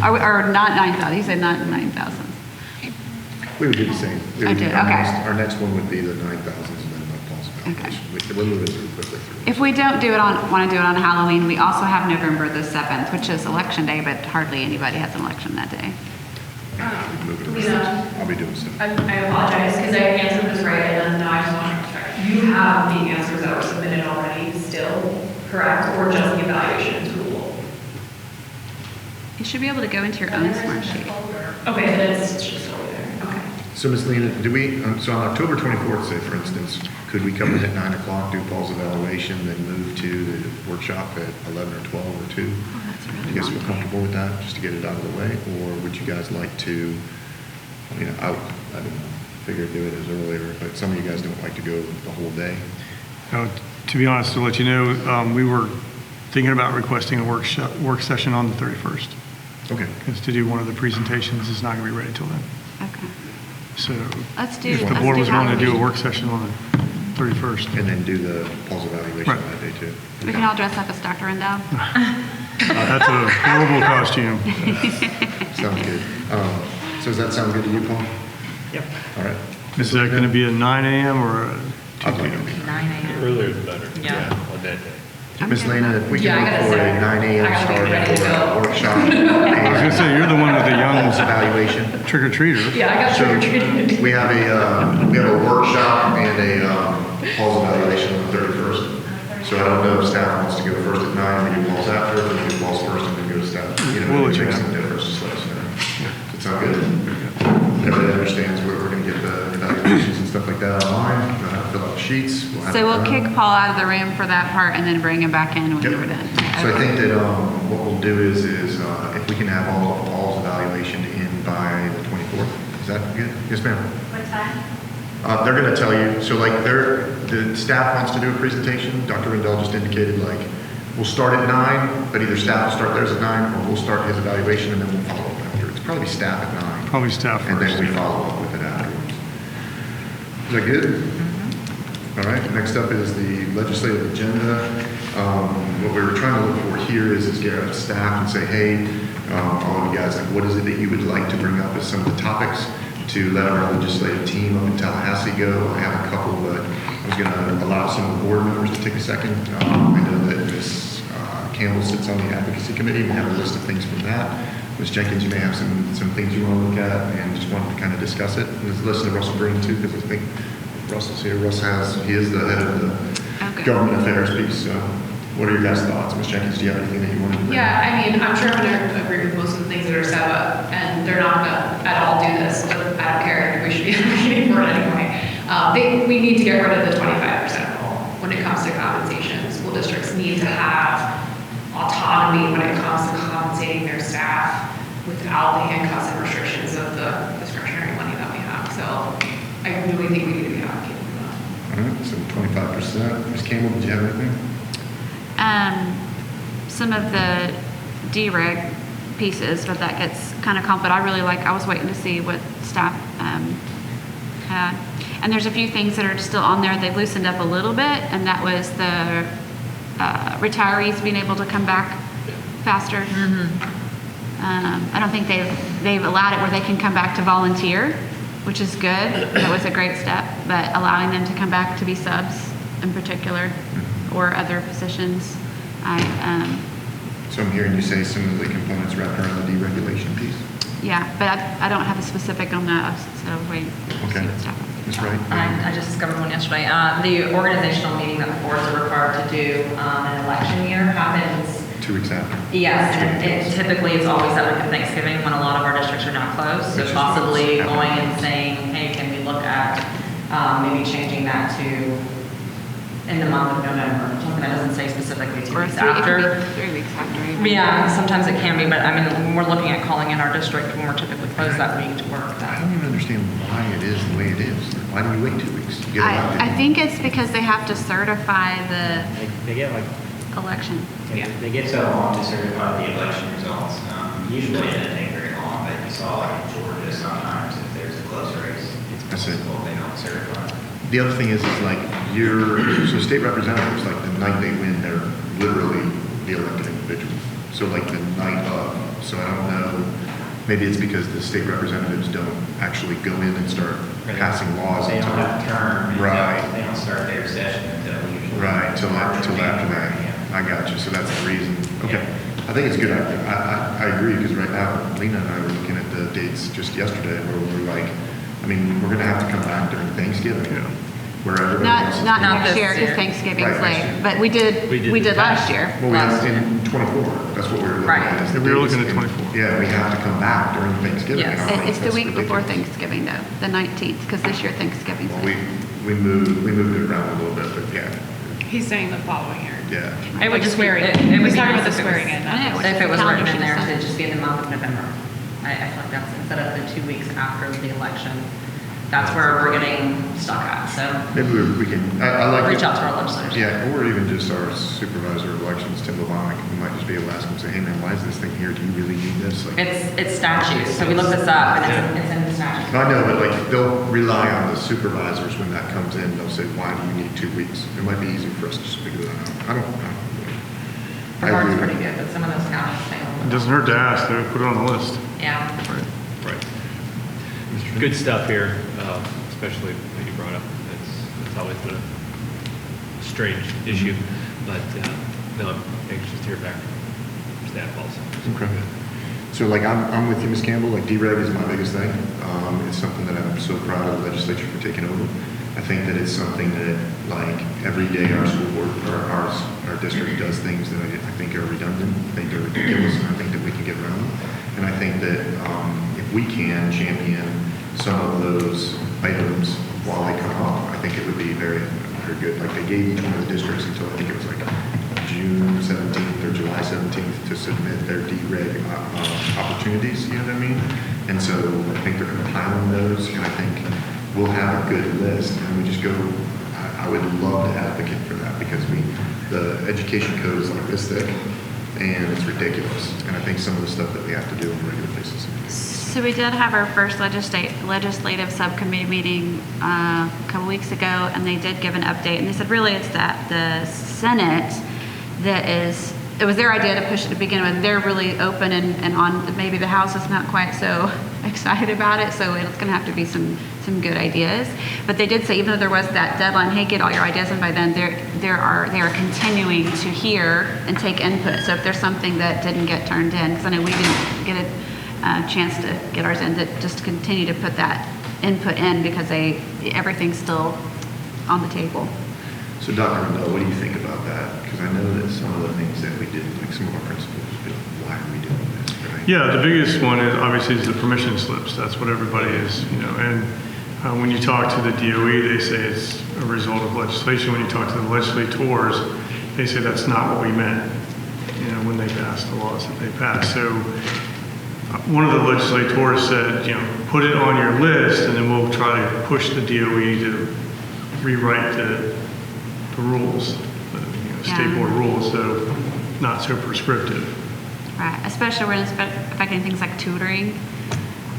S7: Or not 9,000, you said not 9,000.
S1: We would do the same. We would
S7: Okay,
S1: do our
S7: okay.
S1: Our next one would be the 9,000s and then the Paul's evaluation. We're moving through quickly through.
S7: If we don't want to do it on Halloween, we also have November the 7th, which is election day, but hardly anybody has an election that day.
S1: Moving
S5: Lisa.
S1: around. I'll be doing stuff.
S5: I apologize, because I answered this right, and then now I just want to check. You have the answers that were submitted already still, correct, or just the evaluation tool?
S7: You should be able to go into your own smart sheet.
S5: Okay, then it's just over there, okay.
S1: So Ms. Lena, do we, so on October 24th, say for instance, could we come in at 9 o'clock, do Paul's evaluation, then move to the workshop at 11 or 12 or 2?
S7: Oh, that's a
S1: You
S7: really
S1: guys
S7: long
S1: feel
S7: day.
S1: comfortable with that, just to get it out of the way? Or would you guys like to, I mean, I don't know, figure do it as earlier, but some of you guys don't like to go the whole day.
S4: To be honest, to let you know, we were thinking about requesting a work session on the 31st.
S1: Okay.
S4: Because to do one of the presentations is not going to be ready till then.
S7: Okay.
S4: So
S7: Let's do,
S4: if the
S7: let's
S4: board
S7: do
S4: was willing to do a
S7: Halloween.
S4: work session on the 31st.
S1: And then do the Paul's evaluation
S4: Right.
S1: that day too.
S7: We can all dress up as Dr. Rendell.
S4: That's a horrible costume.
S1: Sounds good. So does that sound good to you, Paul?
S2: Yep.
S1: All right.
S4: Is that going to be a 9 a.m. or a 2
S1: I'd like
S4: p.m.?
S1: it.
S3: 9 a.m.
S8: Earlier the better.
S3: Yeah.
S8: On that day.
S7: I'm
S1: Ms.
S7: good with
S1: Lena,
S7: that.
S1: if we
S5: Yeah, I
S1: can
S5: gotta
S1: look for
S5: say,
S1: a 9
S5: I
S1: a.m.
S5: gotta
S1: start
S5: be ready to
S1: for a
S5: go.
S1: workshop.
S4: I was going to say, you're the one with the
S1: Paul's
S4: young
S1: evaluation.
S4: trick-or-treater.
S5: Yeah, I got
S1: So
S5: trick-or-treating.
S1: we have a workshop and a Paul's evaluation on the 31st. So I don't know if staff wants to go first at 9, we do Paul's after, or we do Paul's first and then go to staff. You know,
S4: We'll
S1: it
S4: let you
S1: makes
S4: know.
S1: some difference, just let us know. Does it sound good? Everybody understands where we're going to get the evaluations and stuff like that? sheets. We'll have
S7: So
S1: it
S7: we'll
S1: done.
S7: kick Paul out of the room for that part and then bring him back in when
S1: Yep.
S7: we're done.
S1: So I think that what we'll do is if we can have all of Paul's evaluation in by the 24th, is that good? Yes, ma'am.
S7: What time?
S1: They're going to tell you, so like the staff wants to do a presentation. Dr. Rendell just indicated like, we'll start at 9, but either staff will start theirs at 9 or we'll start his evaluation and then we'll follow up after. It's probably staff at 9.
S4: Probably staff
S1: And then
S4: first.
S1: we follow up with it afterwards. Is that good? All right, next up is the legislative agenda. What we were trying to look for here is get our staff and say, hey, all of you guys, like, what is it that you would like to bring up as some of the topics to let our legislative team up in Tallahassee go? I have a couple that I was going to allow some of the board members to take a second. I know that Ms. Campbell sits on the advocacy committee. We have a list of things from that. Ms. Jenkins, you may have some things you want to look at and just wanted to kind of discuss it. And let's listen to Russell Green too, because I think Russell's here. He is the head of the
S7: Okay.
S1: government affairs piece. So what are your guys' thoughts? Ms. Jenkins, do you have anything that you want to bring?
S5: Yeah, I mean, I'm sure I'm gonna agree with most of the things that are said, but, and they're not gonna at all do this, but I don't care, we should be advocating for it anyway. We need to get rid of the 25% rule when it comes to compensation. School districts need to have autonomy when it comes to compensating their staff without the handcuffs and restrictions of the discretionary money that we have. So I really think we need to be advocating for that.
S1: All right, so 25%. Ms. Campbell, did you have anything?
S7: Some of the dereg pieces, but that gets kind of but I really I was waiting to see what staff had. And there's a few things that are still on there. They've loosened up a little bit, and that was the retirees being able to come back faster. I don't think they've allowed it where they can come back to volunteer, which is good. That was a great step, but allowing them to come back to be subs in particular or other positions.
S1: So I'm hearing you say some of the components wrapped around the deregulation piece.
S7: Yeah, but I don't have a specific on that, so wait.
S1: Okay.
S7: See what staff has.
S1: Ms. Wright?
S3: I just discovered one yesterday. The organizational meeting that the boards are required to do an election year happens.
S1: 2 weeks after.
S3: Yes, and typically it's always that week of Thanksgiving when a lot of our districts are now closed. So
S1: Which is
S3: possibly
S1: what's
S3: going
S1: happening.
S3: and saying, hey, can we look at maybe changing that to in the month of November? Something that doesn't say specifically 2
S7: Or
S3: weeks
S7: it could
S3: after.
S7: be 3 weeks after. even.
S3: Yeah, sometimes it can be, but I mean, when we're looking at calling in our district when we're typically closed that week to work.
S1: I don't even understand why it is the way it is. Why do you wait 2 weeks? You get allowed to.
S7: I think it's because they have to certify the
S2: They get like,
S7: election.
S2: they get so long to certify the election results. Usually it doesn't take very long, but you saw like in Georgia sometimes if there's a close race, it's
S1: That's it.
S2: possible they don't certify.
S1: The other thing is like so state representatives, like the night they win, they're literally the elected individual. So like the night of, so I don't know, maybe it's because the state representatives don't actually go in and start passing laws
S2: They don't
S1: until.
S2: have a term. and
S1: Right.
S2: They don't start their session until usually.
S1: Right, till after that.
S2: Yeah.
S1: I got you, so that's the reason. Okay,
S2: Yeah.
S1: I think it's good. I agree, because right now, Lena and I were looking at the dates just yesterday, where we're like, I mean, we're gonna have to come back during Thanksgiving, where everybody else is.
S7: Not
S3: Not
S7: next
S3: this
S7: year, because
S3: year.
S7: Thanksgiving's
S1: Right, next
S7: late,
S1: year.
S7: but we did last year.
S1: Well, we have in 24, that's what we were looking
S3: Right.
S1: at. is the
S4: Yeah, we were
S1: dates.
S4: looking at
S1: And,
S4: 24.
S1: Yeah, we have to come back during Thanksgiving.
S3: Yes.
S1: and I think
S7: It's the
S1: that's
S7: week before
S1: ridiculous.
S7: Thanksgiving though, the 19th, because this year Thanksgiving's
S1: Well,
S7: late.
S1: we moved it around a little bit, but yeah,
S5: He's saying the following year.
S1: yeah.
S3: It would
S5: Like
S3: just be,
S5: swearing.
S3: it would
S5: He's
S3: be
S5: talking
S3: nice
S5: about the
S3: if it was-
S5: swearing in.
S7: I know,
S3: If it was
S7: calendar
S3: written in
S7: should
S3: there
S7: have
S3: to
S7: said.
S3: just be in the month of November. I feel like that's instead of the 2 weeks after the election. That's where we're getting stuck at. So
S1: Maybe we can, I like.
S3: reach out to our legislators.
S1: Yeah, or even just our supervisor of elections, Tim Levonick, we might just be able to ask him, say, hey man, why is this thing here? Do you really need this? Like,
S3: It's statute. So we looked this up and it's in the statute.
S1: I know, but like, they'll rely on the supervisors when that comes in, they'll say, why do you need 2 weeks? It might be easier for us to just figure that out. I don't know.
S3: Brevard's pretty good, but some of those counties say.
S4: It doesn't hurt to ask, they put it on the list.
S3: Yeah.
S1: Right.
S6: Good stuff here, especially that you brought up. It's always been a strange issue, but no, I'm anxious to hear back from staff also.
S1: Okay. So like, I'm with you, Ms. Campbell, like dereg is my biggest thing. It's something that I'm so proud of the legislature for taking over. I think that it's something that, like, every day our school board, or our district does things that I think are redundant, I think they're ridiculous, and I think that we can get around them. And I think that if we can champion some of those items while they come up, I think it would be very very good. Like they gave each one of the districts until I think it was like June 17th or July 17th to submit their dereg opportunities, you know what I mean? And so I think they're compiling those, and I think we'll have a good list, and we just go, I would love to advocate for that, because the education code is like this thick, and it's ridiculous. And I think some of the stuff that we have to do on a regular basis.
S7: So we did have our first legislative subcommittee meeting a couple weeks ago, and they did give an update, and they said really it's that the Senate it was their idea to push it to begin with. They're really open and on, maybe the House is not quite so excited about it, so it's going to have to be some good ideas. But they did say, even though there was that deadline, hey, get all your ideas in by then, they are continuing to hear and take input. So if there's something that didn't get turned in, because I know we didn't get a chance to get ours in, that just continue to put that input in, because everything's still on the table.
S1: So Dr. Rendell, what do you think about that? Because I know that some of the things that we did, like some of our principals, would be like, why are we doing this? Right?
S4: Yeah, the biggest one is obviously the permission slips. That's what everybody is, and when you talk to the DOE, they say it's a result of legislation. When you talk to the legislators, they say that's not what we meant, when they passed the laws that they passed. So one of the legislators said, put it on your list, and then we'll try to push the DOE to rewrite the rules, state board rules, so not so prescriptive.
S7: Right, especially when it's affecting things like tutoring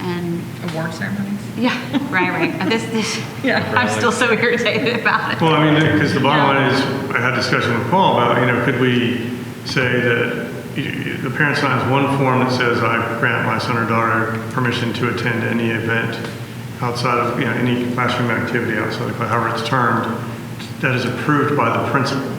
S7: and
S3: Award ceremonies?
S7: yeah, right. This
S3: Yeah.
S7: I'm still so irritated about it.
S4: Well, I mean, because the bottom line is, I had a discussion with Paul about, could we say that the parent signs one form that says, I grant my son or daughter permission to attend any event outside of, any classroom activity outside of, however it's termed, that is approved by the principal.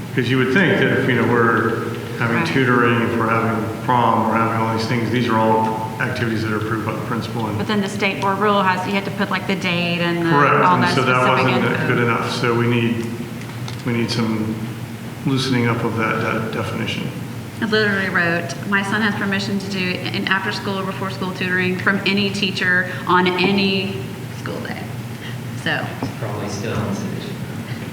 S4: Because you would think that if, we're having tutoring, if we're having prom, we're having all these things, these are all activities that are approved by the principal.
S7: But then the state board rule has, you have to put like the date and
S4: Correct,
S7: all
S4: and
S7: that
S4: so that
S7: specific
S4: wasn't
S7: info.
S4: good enough. So we need some loosening up of that definition.
S7: I literally wrote, my son has permission to do an after school or before school tutoring from any teacher on any school day. So,
S2: Probably still insufficient.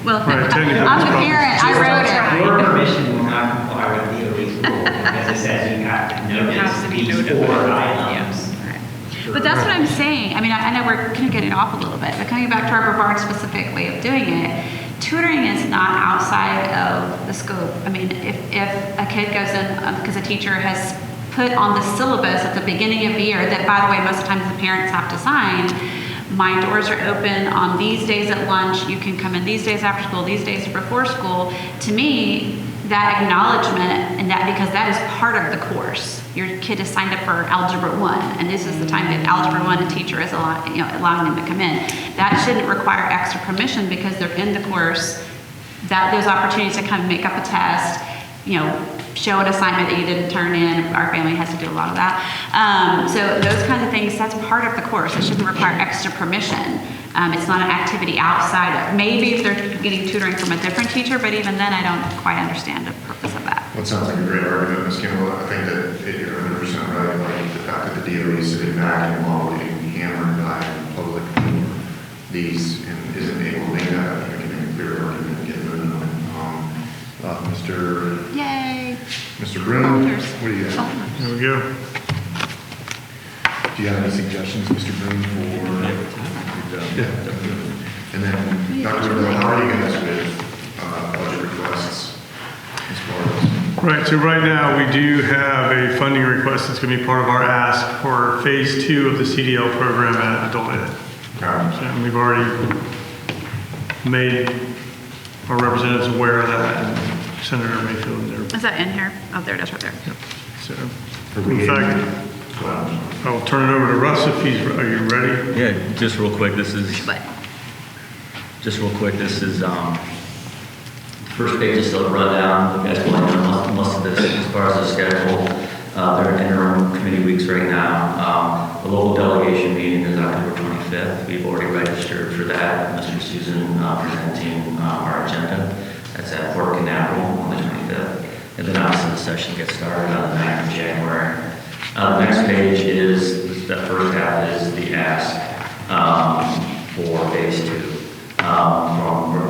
S7: well,
S4: Right, technically,
S7: I'm
S4: it's
S7: the
S4: probably-
S7: parent, I wrote it.
S2: Your permission will not comply with DOE's rule, because it says you have to
S5: has to be
S2: notice these
S5: notified,
S2: 4
S5: yeah.
S2: items.
S7: But that's what I'm saying. I mean, I know we're kind of getting off a little bit, but coming back to our Brevard specific way of doing it, tutoring is not outside of the scope. I mean, if a kid goes in, because a teacher has put on the syllabus at the beginning of the year, that by the way, most of the times the parents have to sign, my doors are open on these days at lunch, you can come in these days after school, these days before school. To me, that acknowledgement, and that, because that is part of the course. Your kid is signed up for Algebra 1, and this is the time that Algebra 1 a teacher is allowing them to come in. That shouldn't require extra permission because they're in the course. That those opportunities to kind of make up a test, show an assignment that you didn't turn in. Our family has to do a lot of that. So those kinds of things, that's part of the course. It shouldn't require extra permission. It's not an activity outside of. Maybe if they're getting tutoring from a different teacher, but even then I don't quite understand the purpose of that.
S1: Well, it sounds like a great argument, Ms. Kimball. I think that you're 100% right. Like the fact that the DOE is sitting back and while being hammered by the public for these and isn't able to make that, I think it can make a clear argument and get moving on it. Mr. Broom,
S7: Walters.
S1: what do you have?
S4: There we go.
S1: Do you have any suggestions, Mr. Broom, for? And then, Dr. Rendell, how are you guys with budget requests as far as?
S4: Right, so right now we do have a funding request that's going to be part of our ask for phase 2 of the CDL program at Adult Ed. And we've already made our representatives aware of that, and Senator Mayfield and their.
S7: Is that in here? Oh, there it is right there.
S4: So, in fact, I'll turn it over to Russ if are you ready?
S8: Yeah, just real quick, this is,
S7: But
S8: first page is still a rundown. You guys will know most of this as far as the schedule. They're in interim committee weeks right now. The local delegation meeting is October 25th. We've already registered for that. Mr. Susan presenting our agenda. That's at Fort Canaveral on the 25th. And then obviously the session gets started on the 9th of January. The next page is, that first half is the ask for phase 2. From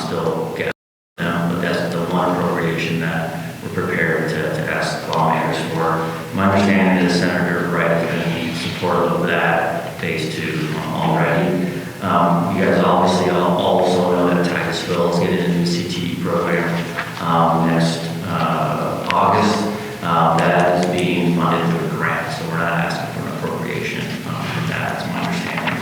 S8: still get them, but that's the one appropriation that we're prepared to ask lawmakers for. My understanding is Senator Wright is going to be supportive of that phase 2 already. You guys obviously also know that Titusville is getting a new CTE program next August. That is being funded through a grant, so we're not asking for an appropriation for that. That's my understanding.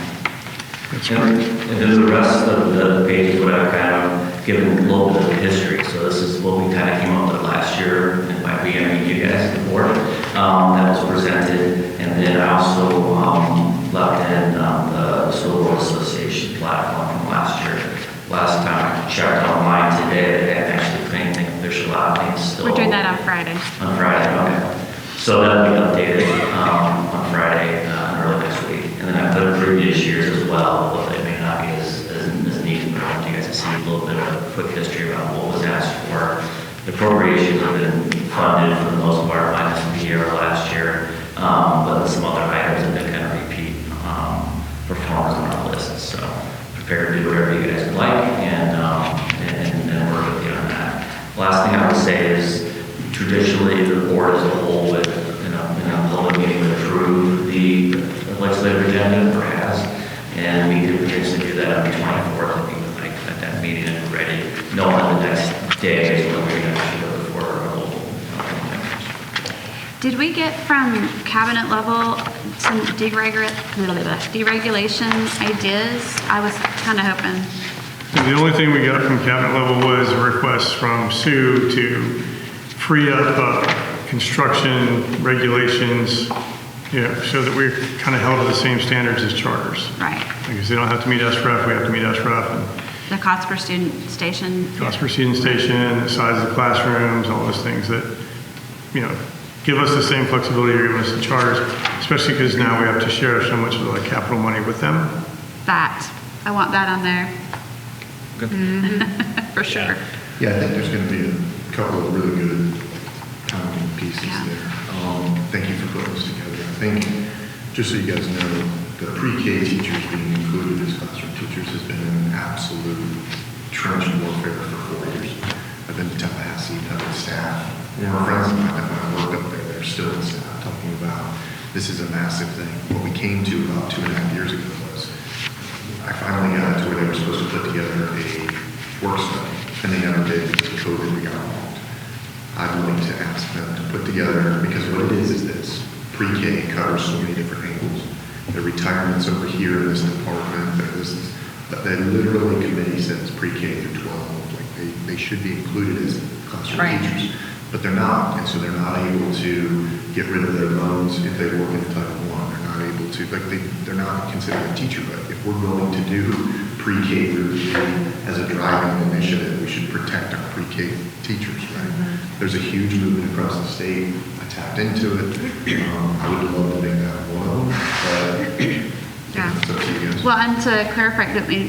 S8: And then the rest of the pages would have kind of given a little bit of history. So this is what we kind of came up with last year, and by we, I mean you guys, the board, that was presented. And then I also left in the School Board Association platform from last year. Last time I checked online today, they hadn't actually put anything official out. I think it's still.
S7: We're doing that on Friday.
S8: On Friday, okay. So that'll be updated on Friday, early next week. And then I put in previous years as well, but they may not be as neat, but I want you guys to see a little bit of a quick history about what was asked for. The appropriations have been funded for the most part, minus the year last year, but some other items have been kind of repeat performers on our list. So prepared to do whatever you guys would like, and work with you on that. Last thing I would say is, traditionally, the board as a whole would, in a public meeting, would approve the legislative agenda, or has, and we could potentially do that on the 24th if you would like, at that meeting and ready, knowing the next day is when we're going to actually go before our local members.
S7: Did we get from cabinet level some deregulation ideas? I was kind of hoping.
S4: The only thing we got from cabinet level was a request from Sue to free up construction regulations, so that we're kind of held to the same standards as charters.
S7: Right.
S4: Because they don't have to meet SREF, we have to meet SREF. And
S7: The cost per student station.
S4: cost per student station, the size of the classrooms, all those things that, give us the same flexibility you're giving us the charters, especially because now we have to share so much of the capital money with them.
S7: That. I want that on there.
S6: Good.
S7: For sure.
S1: Yeah, I think there's going to be a couple of really good timing pieces
S7: Yeah.
S1: there. Thank you for putting this together. I think, just so you guys know, the pre-K teachers being included as classroom teachers has been an absolute trench warfare for 4 years. I've been to Tallahassee, met with staff. More friends of mine that when I worked up there, they're still in staff talking about this is a massive thing. What we came to about 2.5 years ago was I finally got to where they were supposed to put together a work study, and they never did because of COVID. We got involved. I'd like to ask them to put together, because what it is this pre-K covers so many different angles. The retirements over here in this department, that literally committee says pre-K through 12, like they should be included as classroom
S3: Right.
S1: teachers, but they're not, and so they're not able to get rid of their loans if they work in Title I. They're not able to, they're not considered a teacher, but if we're going to do pre-K through 3 as a driving initiative, we should protect our pre-K teachers, right? There's a huge movement across the state. I tapped into it. I would love to make that one of them, but
S7: Yeah.
S1: it's up to you guys.
S7: Well, and to clarify,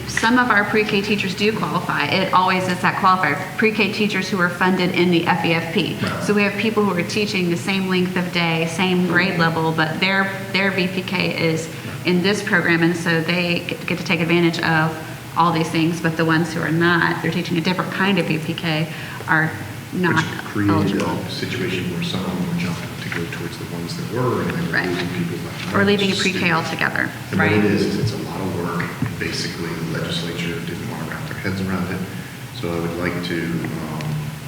S7: some of our pre-K teachers do qualify. It always is that qualifier. Pre-K teachers who are funded in the FEFP. So we have people who are teaching the same length of day, same grade level, but their VPK is in this program, and so they get to take advantage of all these things. But the ones who are not, they're teaching a different kind of VPK, are not
S1: Which created
S7: eligible.
S1: a situation where some of them were jumping to go towards the ones that were, and they were
S7: Right.
S1: losing people left. and
S7: Or
S1: right.
S7: leaving a
S1: It's
S7: pre-K
S1: stupid.
S7: altogether.
S1: And what it is it's a lot of work. Basically, the legislature didn't want to wrap their heads around it. So I would like to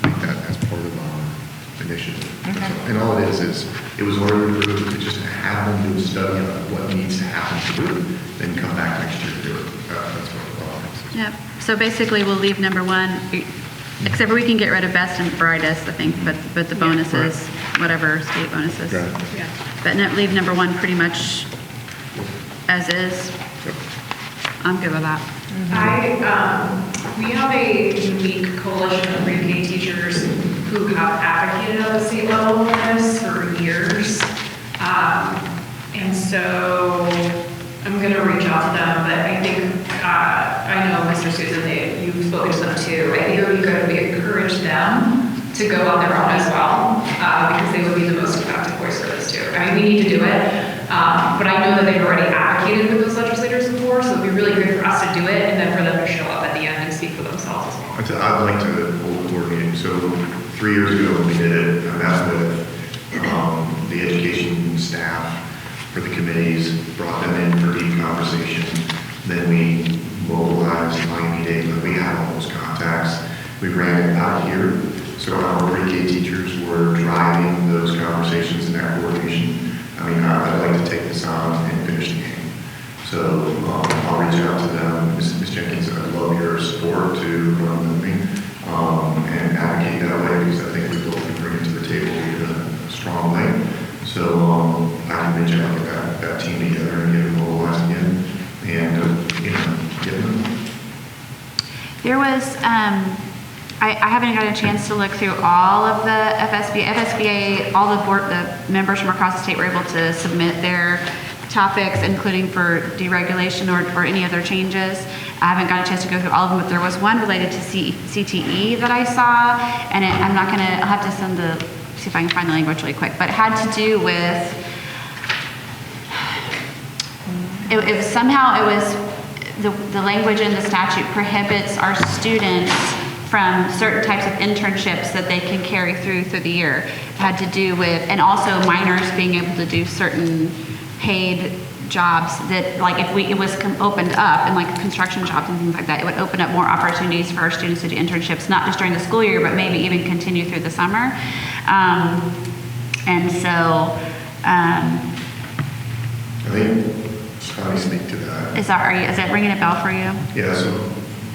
S1: make that as part of our initiative. That's all. And all it is it was already approved to just have them do a study on what needs to happen to do it, then come back next year to do it. That's what the law is.
S7: Yep. So basically, we'll leave number 1, except for we can get rid of best and brightest, I think, but the bonuses, whatever state bonuses.
S1: Right.
S5: Yeah.
S7: But leave number 1 pretty much as is.
S1: Yep.
S7: I'm good with that.
S5: We have a unique coalition of pre-K teachers who have advocated at the state level for this for years. And so I'm going to reach out to them, but I think, I know Mr. Susan, you've spoken to them too. I think it would be good if we encourage them to go on their own as well, because they would be the most effective voice for this too. I mean, we need to do it, but I know that they've already advocated with those legislators before, so it'd be really good for us to do it and then for them to show up at the end and speak for themselves
S2: thoughts as well.
S1: I'd like to hold a board meeting. So 3 years ago when we did it, I met with the education staff for the committees, brought them in for deep conversation. Then we mobilized Miami Dade, but we had all those contacts. We ran it out here. So our pre-K teachers were driving those conversations and that coordination. I mean, I'd like to take this on and finish the game. So I'll reach out to them. Ms. Jenkins, I'd love your support to run with me and advocate that way because I think we both can bring it to the table in a strong way. So I can reach out and get that team together and get them mobilized again and get them.
S7: There was, I haven't got a chance to look through all of the FSBA, all the board, the members from across the state were able to submit their topics, including for deregulation or any other changes. I haven't got a chance to go through all of them, but there was one related to CTE that I saw, and I'll have to see if I can find the language really quick, but it had to do with, the language in the statute prohibits our students from certain types of internships that they can carry through the year. It had to do with, and also minors being able to do certain paid jobs that, like if it was opened up, and like construction jobs and things like that, it would open up more opportunities for our students to do internships, not just during the school year, but maybe even continue through the summer. And so,
S1: I think Scotty speak to that.
S7: is that ringing a bell for you?
S1: Yeah, so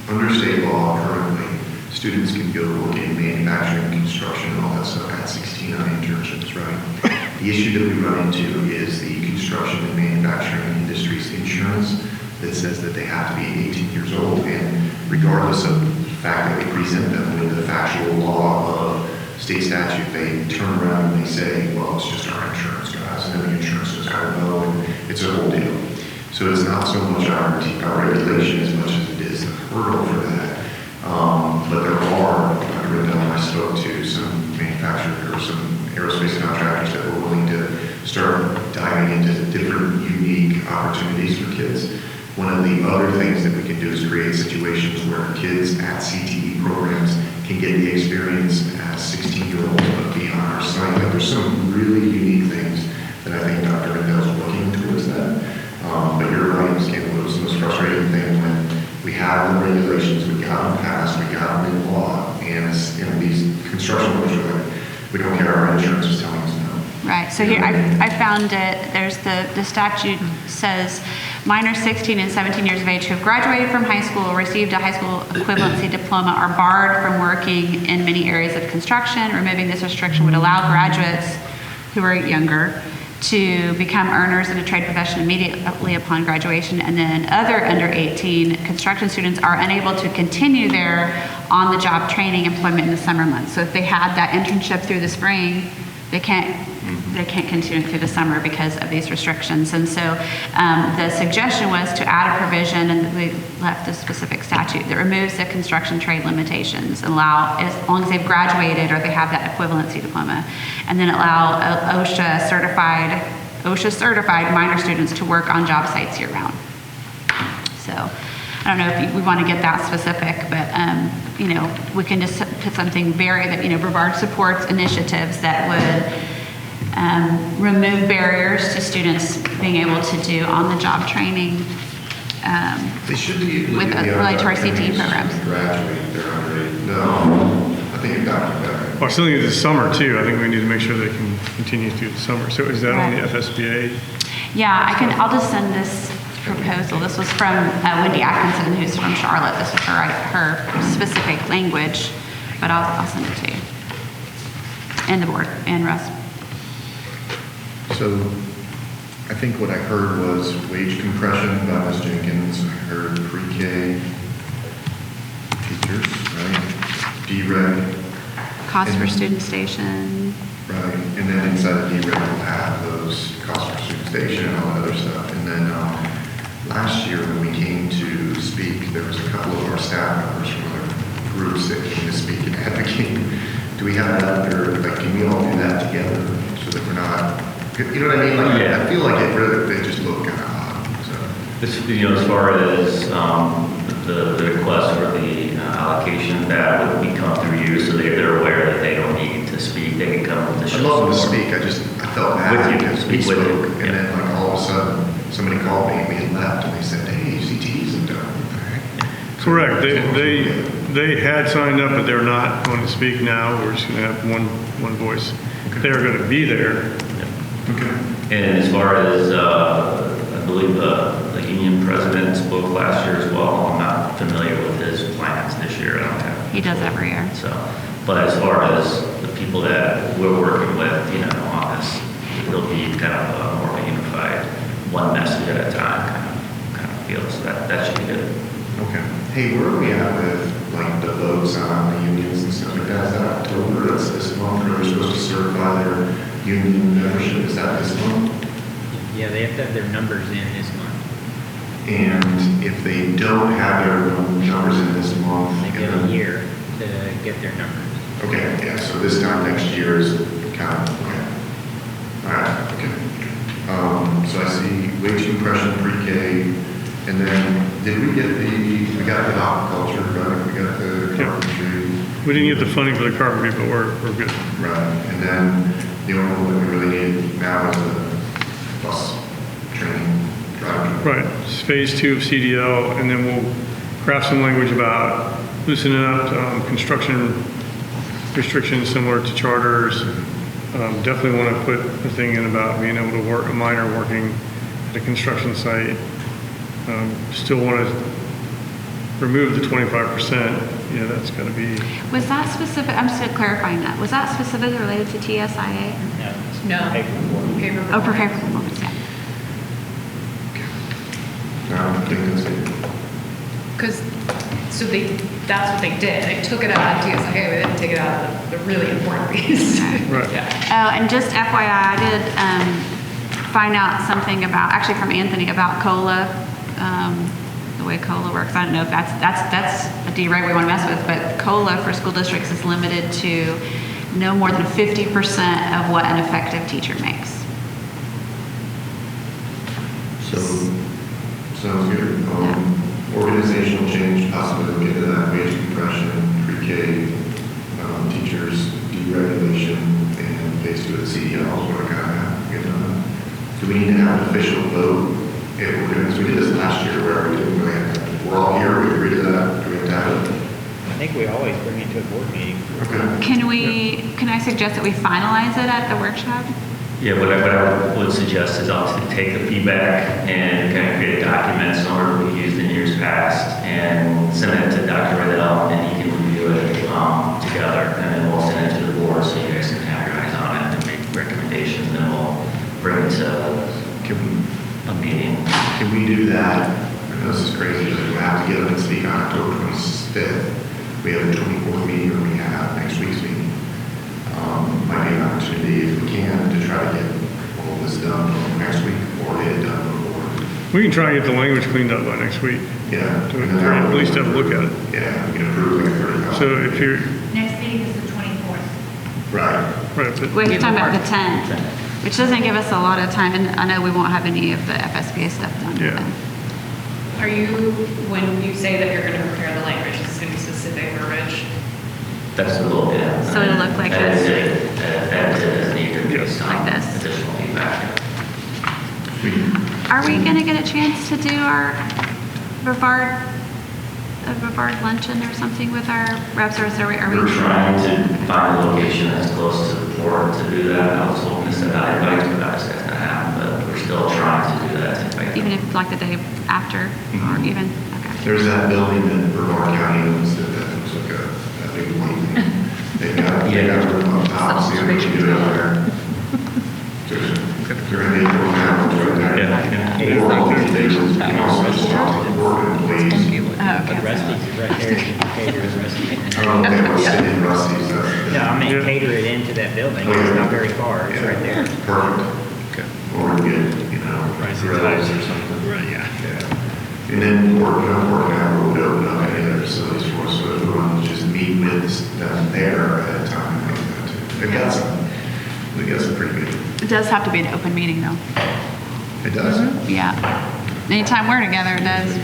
S1: under state law currently, students can go work in manufacturing, construction, and all that stuff at 16 on internships, right? The issue that we run into is the construction and manufacturing industry's insurance that says that they have to be 18 years old, and regardless of the fact that we present them with the factual law of state statute, they turn around and they say, well, it's just our insurance, guys, and then the insurance is out of know, and it's a whole deal. So it's not so much our regulation as much as it is the hurdle for that. But there are, Dr. Rendell and I spoke to some manufacturers or some aerospace contractors that were willing to start diving into different unique opportunities for kids. One of the other things that we can do is create situations where kids at CTE programs can get the experience as 16-year-olds but be on our site. Like there's some really unique things that I think Dr. Rendell's working towards that. But you're right, Ms. Campbell, it was the most frustrating thing when we have the regulations, we got them passed, we got them in law, and these construction workers are like, we don't care, our insurance is telling us no.
S7: Right, so here, I found it, there's the statute says, minors 16 and 17 years of age who have graduated from high school or received a high school equivalency diploma are barred from working in many areas of construction. Removing this restriction would allow graduates who are younger to become earners in a trade profession immediately upon graduation, and then other under 18 construction students are unable to continue their on-the-job training employment in the summer months. So if they had that internship through the spring, they can't continue through the summer because of these restrictions. And so the suggestion was to add a provision, and we left the specific statute that removes the construction trade limitations and allow, as long as they've graduated or they have that equivalency diploma, and then allow OSHA certified minor students to work on job sites year round. So I don't know if we want to get that specific, but we can just put something Brevard supports initiatives that would remove barriers to students being able to do on-the-job training
S1: They should be able to
S7: with
S1: do the
S7: related to our
S1: other
S7: CTE programs.
S1: Graduate, they're underage. No, I think you're Dr. Becker.
S4: Well, still need the summer too. I think we need to make sure they can continue through the summer. So is that on the
S7: Right.
S4: FSBA?
S7: Yeah, I'll just send this proposal. This was from Wendy Atkinson, who's from Charlotte. This was her specific language, but I'll send it to you. And the board, and Russ.
S1: So I think what I heard was wage compression by Ms. Jenkins. I heard pre-K teachers, right? DREG.
S7: Cost per
S1: And-
S7: student station.
S1: Right, and then inside of DREG we'll have those cost per student station and all that other stuff. And then last year when we came to speak, there was a couple of our staff members from other groups that came to speak and advocate. Do we have that, or like, can we all do that together so that we're not, you know what I mean? Like,
S8: Yeah.
S1: I feel like they just look kind of odd, so.
S8: As far as the request for the allocation that would come through you, so they're aware that they don't need to speak, they can come to
S1: I'd
S8: show
S1: love to
S8: support.
S1: speak, I felt bad
S8: With you,
S1: because we
S8: speak with
S1: spoke,
S8: you,
S1: and
S8: yeah.
S1: then like all of a sudden, somebody called me, we had left, and they said, hey, CTE's in town. What the heck?
S4: Correct. They had signed up, but they're not going to speak now. We're just going to have one voice. They're going to be there.
S1: Okay.
S8: And as far as, I believe, the union president spoke last year as well, I'm not familiar with his plans this year, I don't have.
S7: He does every year.
S8: So, but as far as the people that we're working with, on this, it'll be kind of a more of a unified, one message at a time kind of feel, so that should be good.
S1: Okay. Hey, where are we at with like the votes on the unions and stuff like that? Is that October? That's this month? Or are they supposed to certify their union membership? Is that this month?
S9: Yeah, they have to have their numbers in this month.
S1: And if they don't have their numbers in this month,
S9: They get a year to get their numbers.
S1: okay, yeah, so this time next year is kind of, okay. All right, okay. So I see wage compression pre-K, and then did we got the aquaculture, right? We got the
S4: Yeah.
S1: carpentry,
S4: We didn't get the funding for the carpentry, but we're good.
S1: right? And then the only one that we really need now is the bus training, driving.
S4: Right. It's phase 2 of CDL, and then we'll craft some language about loosening up construction restrictions similar to charters. Definitely want to put a thing in about being able to work, a minor working at a construction site. Still want to remove the 25%. Yeah, that's got to be,
S7: Was that specific, I'm still clarifying that, was that specifically related to TSIA?
S9: No.
S5: No.
S9: Paperwork.
S7: Oh, for fair performance, yeah.
S1: I think that's it.
S5: Because, so that's what they did. They took it out of TSA, but they didn't take it out of the really important piece.
S4: right.
S5: Yeah.
S7: Oh, and just FYI, I did find out something about, actually from Anthony, about COLA, the way COLA works. I don't know if that's a dereg we want to mess with, but COLA for school districts is limited to no more than 50% of what an effective teacher makes.
S1: So, sounds good. Organizational change, possibly look into that, wage compression, pre-K, teachers, deregulation, and phase 2 of the CDL is what I kind of have to get done. Do we need to have an official vote if we're doing this? We did this last year where we didn't really have to, we're all here, we agreed to that, do we have to have it?
S9: I think we always bring it to a board meeting.
S1: Okay.
S7: Can I suggest that we finalize it at the workshop?
S8: Yeah, what I would suggest is obviously take the feedback and kind of create a document similar to what we used in years past and send it to Dr. Riddell and he can review it together and then we'll send it to the board so you guys can have your eyes on it and make recommendations and then we'll bring it to a meeting.
S1: Can we do that? I know this is crazy, but we have to get up and speak on October 25th. We have the 24th meeting, or we have next week's meeting. Might be an opportunity, if we can, to try to get all this done next week or get it done before.
S4: We can try and get the language cleaned up by next week.
S1: Yeah.
S4: To at least have a look at it.
S1: Yeah, we can approve like 30.
S4: So if you're,
S10: Next meeting is the 24th.
S1: Right.
S4: right, but
S7: We're talking about the 10th, which doesn't give us a lot of time, and I know we won't have any of the FSBA stuff done.
S4: Yeah.
S5: Are you, when you say that you're going to prepare the language, is this going to be specific verbiage?
S8: That's a little bit.
S7: So it'll look like this.
S8: That is needed based on
S7: Like this.
S8: additional feedback.
S7: Are we going to get a chance to do our Brevard luncheon or something with our reps, or are we?
S8: We're trying to find a location that's close to the port to do that. I was hoping to send out invites, but that's not gonna happen, but we're still trying to do that.
S7: Even if like the day after, or even, okay.
S1: There's that building in Brevard County owns that looks like a big white. They got room on top, see what you do out there. They're gonna be more cameras right there.
S8: Yeah.
S1: More organizations, you can also just talk to the board employees.
S7: Oh,
S9: But
S7: okay.
S9: Rusty's is right there, you can cater it, Rusty.
S1: I don't know if they want to sit in Rusty's.
S9: No, I mean,
S4: Yeah.
S9: cater it into that building, it's not very far, it's right there.
S1: Perfect. Or get,
S6: Rice
S1: grills
S6: and
S1: or something.
S6: Right, yeah.
S1: Yeah. And then Port Canaveral would open up any other facilities for us, so if we want to just meet with them there at a time like that too. They've got some pretty good.
S7: It does have to be an open meeting though.
S1: It does?
S7: Yeah. Anytime we're together, it does.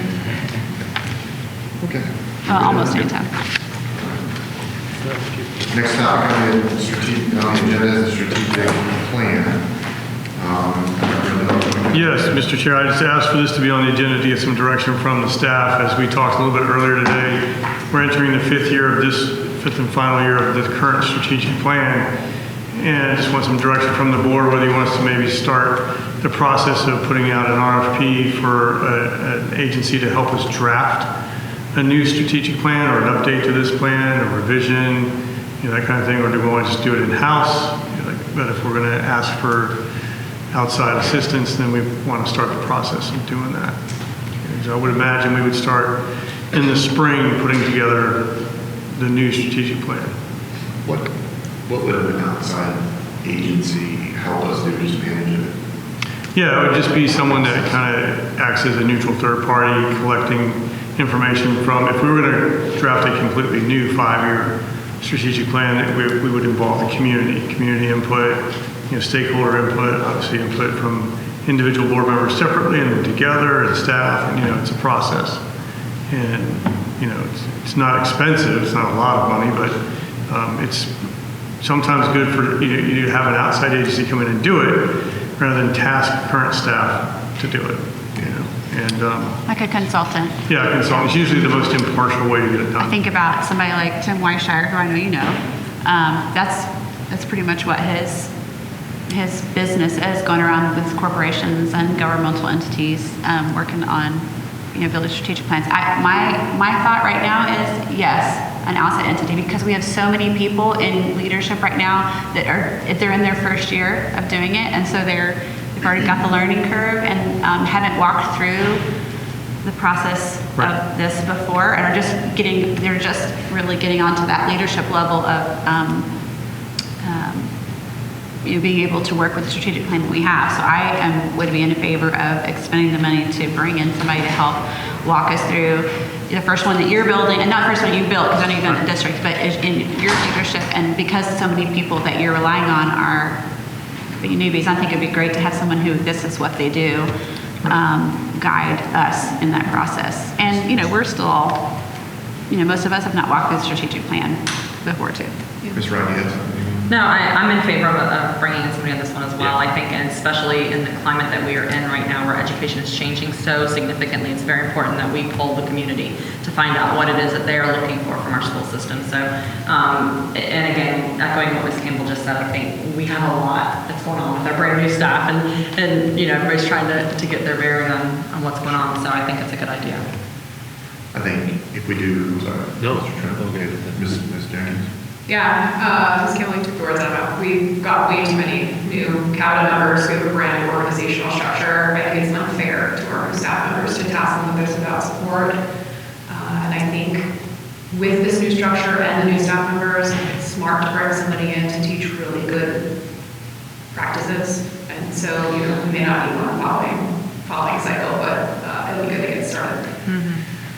S1: Okay.
S7: Well, almost anytime.
S1: Next topic on the agenda is the strategic plan.
S4: Yes, Mr. Chair, I just asked for this to be on the agenda to get some direction from the staff. As we talked a little bit earlier today, we're entering the fifth and final year of the current strategic plan. And I just want some direction from the board, whether you want us to maybe start the process of putting out an RFP for an agency to help us draft a new strategic plan or an update to this plan, a revision, that kind of thing, or do we want to just do it in-house? But if we're going to ask for outside assistance, then we want to start the process of doing that. So I would imagine we would start in the spring putting together the new strategic plan.
S1: What would an outside agency help us do, just manage it?
S4: Yeah, it would just be someone that kind of acts as a neutral third party, collecting information from, if we were going to draft a completely new 5-year strategic plan, that we would involve the community input, stakeholder input, obviously input from individual board members separately and then together and staff, and it's a process. And it's not expensive, it's not a lot of money, but it's sometimes good for you to have an outside agency come in and do it rather than task current staff to do it. And
S7: Like a consultant.
S4: yeah, a consultant is usually the most impartial way to get it done.
S7: I think about somebody like Tim Weisshire, who I know you know. That's pretty much what his business is, going around with corporations and governmental entities, working on village strategic plans. My thought right now is yes, an outside entity, because we have so many people in leadership right now that they're in their first year of doing it, and so they've already got the learning curve and haven't walked through the process of this before, and they're just really getting onto that leadership level of being able to work with the strategic plan that we have. So I would be in favor of expending the money to bring in somebody to help walk us through the first one that you're building, and not the first one you built, because I know you've done it in districts, but in your leadership, and because so many people that you're relying on are newbies, I think it'd be great to have someone who, this is what they do, guide us in that process. And, we're still all, most of us have not walked through the strategic plan before too.
S1: Ms. Ryan, you had something?
S3: No, I'm in favor of bringing in somebody on this one as well. I think, and especially in the climate that we are in right now, where education is changing so significantly, it's very important that we poll the community to find out what it is that they are looking for from our school system. So, and again, echoing what Ms. Campbell just said, I think we have a lot that's going on with our brand new staff, and everybody's trying to get their bearing on what's going on. So I think it's a good idea.
S1: I think if we do,
S6: No,
S1: Mr. Trent, okay, Ms. Jenkins.
S5: Yeah, Ms. Campbell took the words out of my mouth. We've got way too many new cabinet members. We have a brand new organizational structure. I think it's unfair to our staff members to task them with this without support. And I think with this new structure and the new staff members, it's smart to bring somebody in to teach really good practices. And so, we may not be one following cycle, but it'll be good to get started.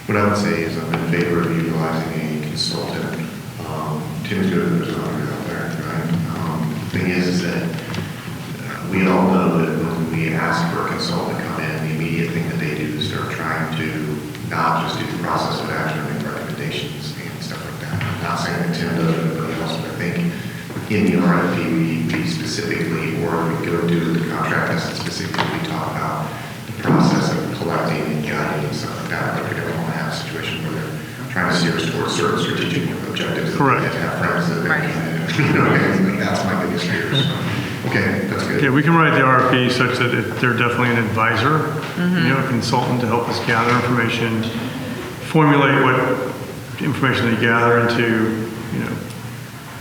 S1: What I would say is I'm in favor of utilizing a consultant. Tim's good, there's others out there, right? The thing is that we all know that when we ask for a consultant to come in, the immediate thing that they do is start trying to not just do the process, but actually make recommendations and stuff like that. I'm not saying that Tim does or anybody else, but I think in the RFP, we specifically, or we go do the contract and specifically talk about the process of collecting and guiding and stuff like that. Like we don't want to have a situation where they're trying to steer us towards certain strategic objectives.
S4: Correct.
S1: And have friends that
S3: Right.
S1: that's my biggest fear. So, okay, that's good.
S4: Yeah, we can write the RFP such that they're definitely an advisor, a consultant to help us gather information, formulate what information they gather into,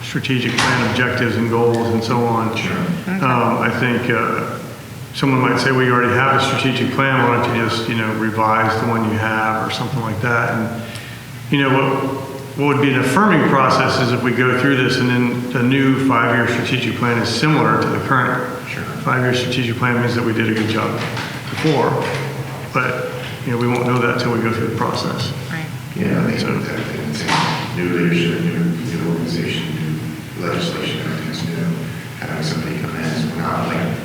S4: strategic plan objectives and goals and so on.
S1: Sure.
S4: I think someone might say, well, you already have a strategic plan, why don't you just, revise the one you have or something like that. And, what would be an affirming process is if we go through this and then the new 5-year strategic plan is similar to the current 5-year strategic plan, means that we did a good job before. But, we won't know that until we go through the process.
S3: Right.
S1: Yeah, I think so. New leadership, new organization, new legislation, everything's new. Having somebody come in, so we're not like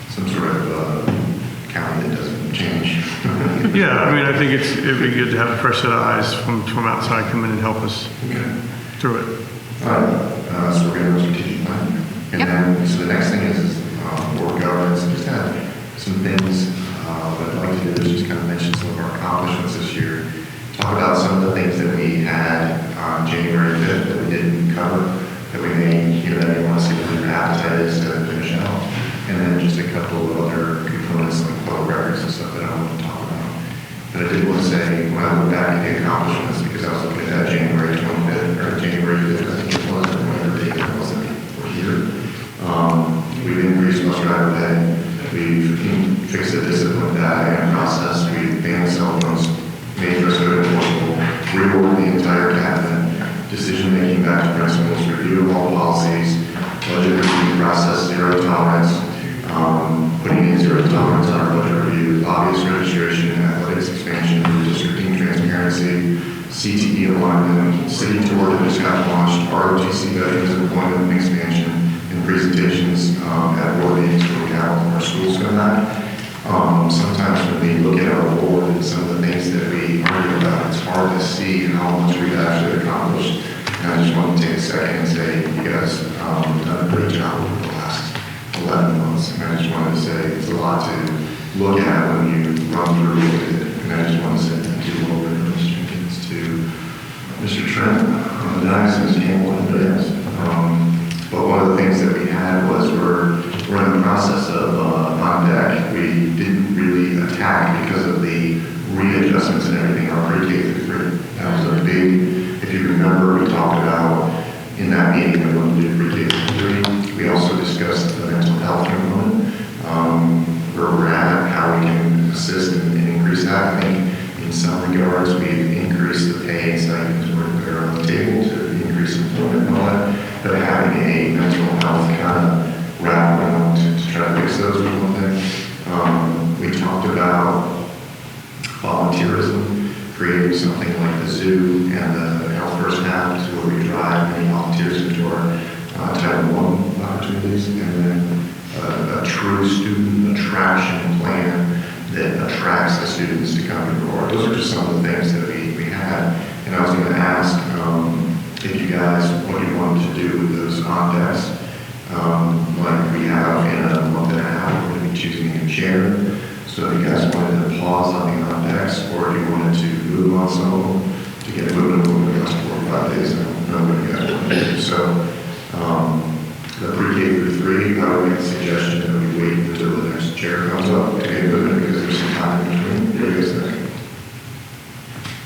S1: some sort of county that doesn't change.
S4: Yeah, I think it'd be good to have a fresh set of eyes from outside come in and help us through it.
S1: All right, so we're going to strategic plan. And
S7: Yep.
S1: then, so the next thing is board governance. I just have some things that I'd like to do is just kind of mention some of our accomplishments this year. Talk about some of the things that we had on January 5th that we didn't cover, that we may, that you want to see what your appetite is to finish out. And then just a couple of other components like public records and stuff that I want to talk about. But I did want to say, when I look back at the accomplishments, because I was looking at that January 25th, or January 5th, I think it was, or whatever date it was that we're here. We've increased bus driver pay. We've fixed the discipline data and process. We've banned cell phones, made dress code enforceable, reworked the entire cabinet, decision-making back to principals, review of all policies, budget review process, zero tolerance, putting in zero tolerance on our budget review, lobbyist registration, athletics expansion, redistricting transparency, CTE alignment, city tour that just got launched, ROTC veterans employment expansion, and presentations at board meetings where we have our schools come back. Sometimes when we look at our board and some of the things that we argue about, it's hard to see how much we've actually accomplished. And I just want to take a second and say you guys have done a great job over the last 11 months. And I just wanted to say it's a lot to look at when you run through it. And I just want to say thank you a little bit for Mr. Jenkins to Mr. Trent, the Dice, Ms. Campbell, and Diaz. But one of the things that we had was we're in the process of on deck. We didn't really attack because of the readjustments and everything on pre-K through 3. That was a big, if you remember, we talked about in that meeting we wanted to do pre-K through 3. We also discussed the mental health component, where we're at, how we can assist and increase that. I think in some regards we've increased the pay and stipends where on the table to increase employment and all that. But having a mental health kind of wrap around to try to fix those was one thing. We talked about volunteerism, creating something like the zoo and the health first half where we drive many volunteers into our Title I opportunities, and then a true student attraction plan that attracts the students to come to board. Those are just some of the things that we had. And I was going to ask if you guys, what you wanted to do with those on-decks. Like we have in a month and a half, we're going to be choosing a new chair. So if you guys wanted to pause on the on-decks, or if you wanted to move on some of them to get moving over the last 4 or 5 days, I don't know what you guys want to do. So the pre-K through 3, I would make a suggestion that we wait until the next chair comes up to get moving because there's some time in between. What do you guys think?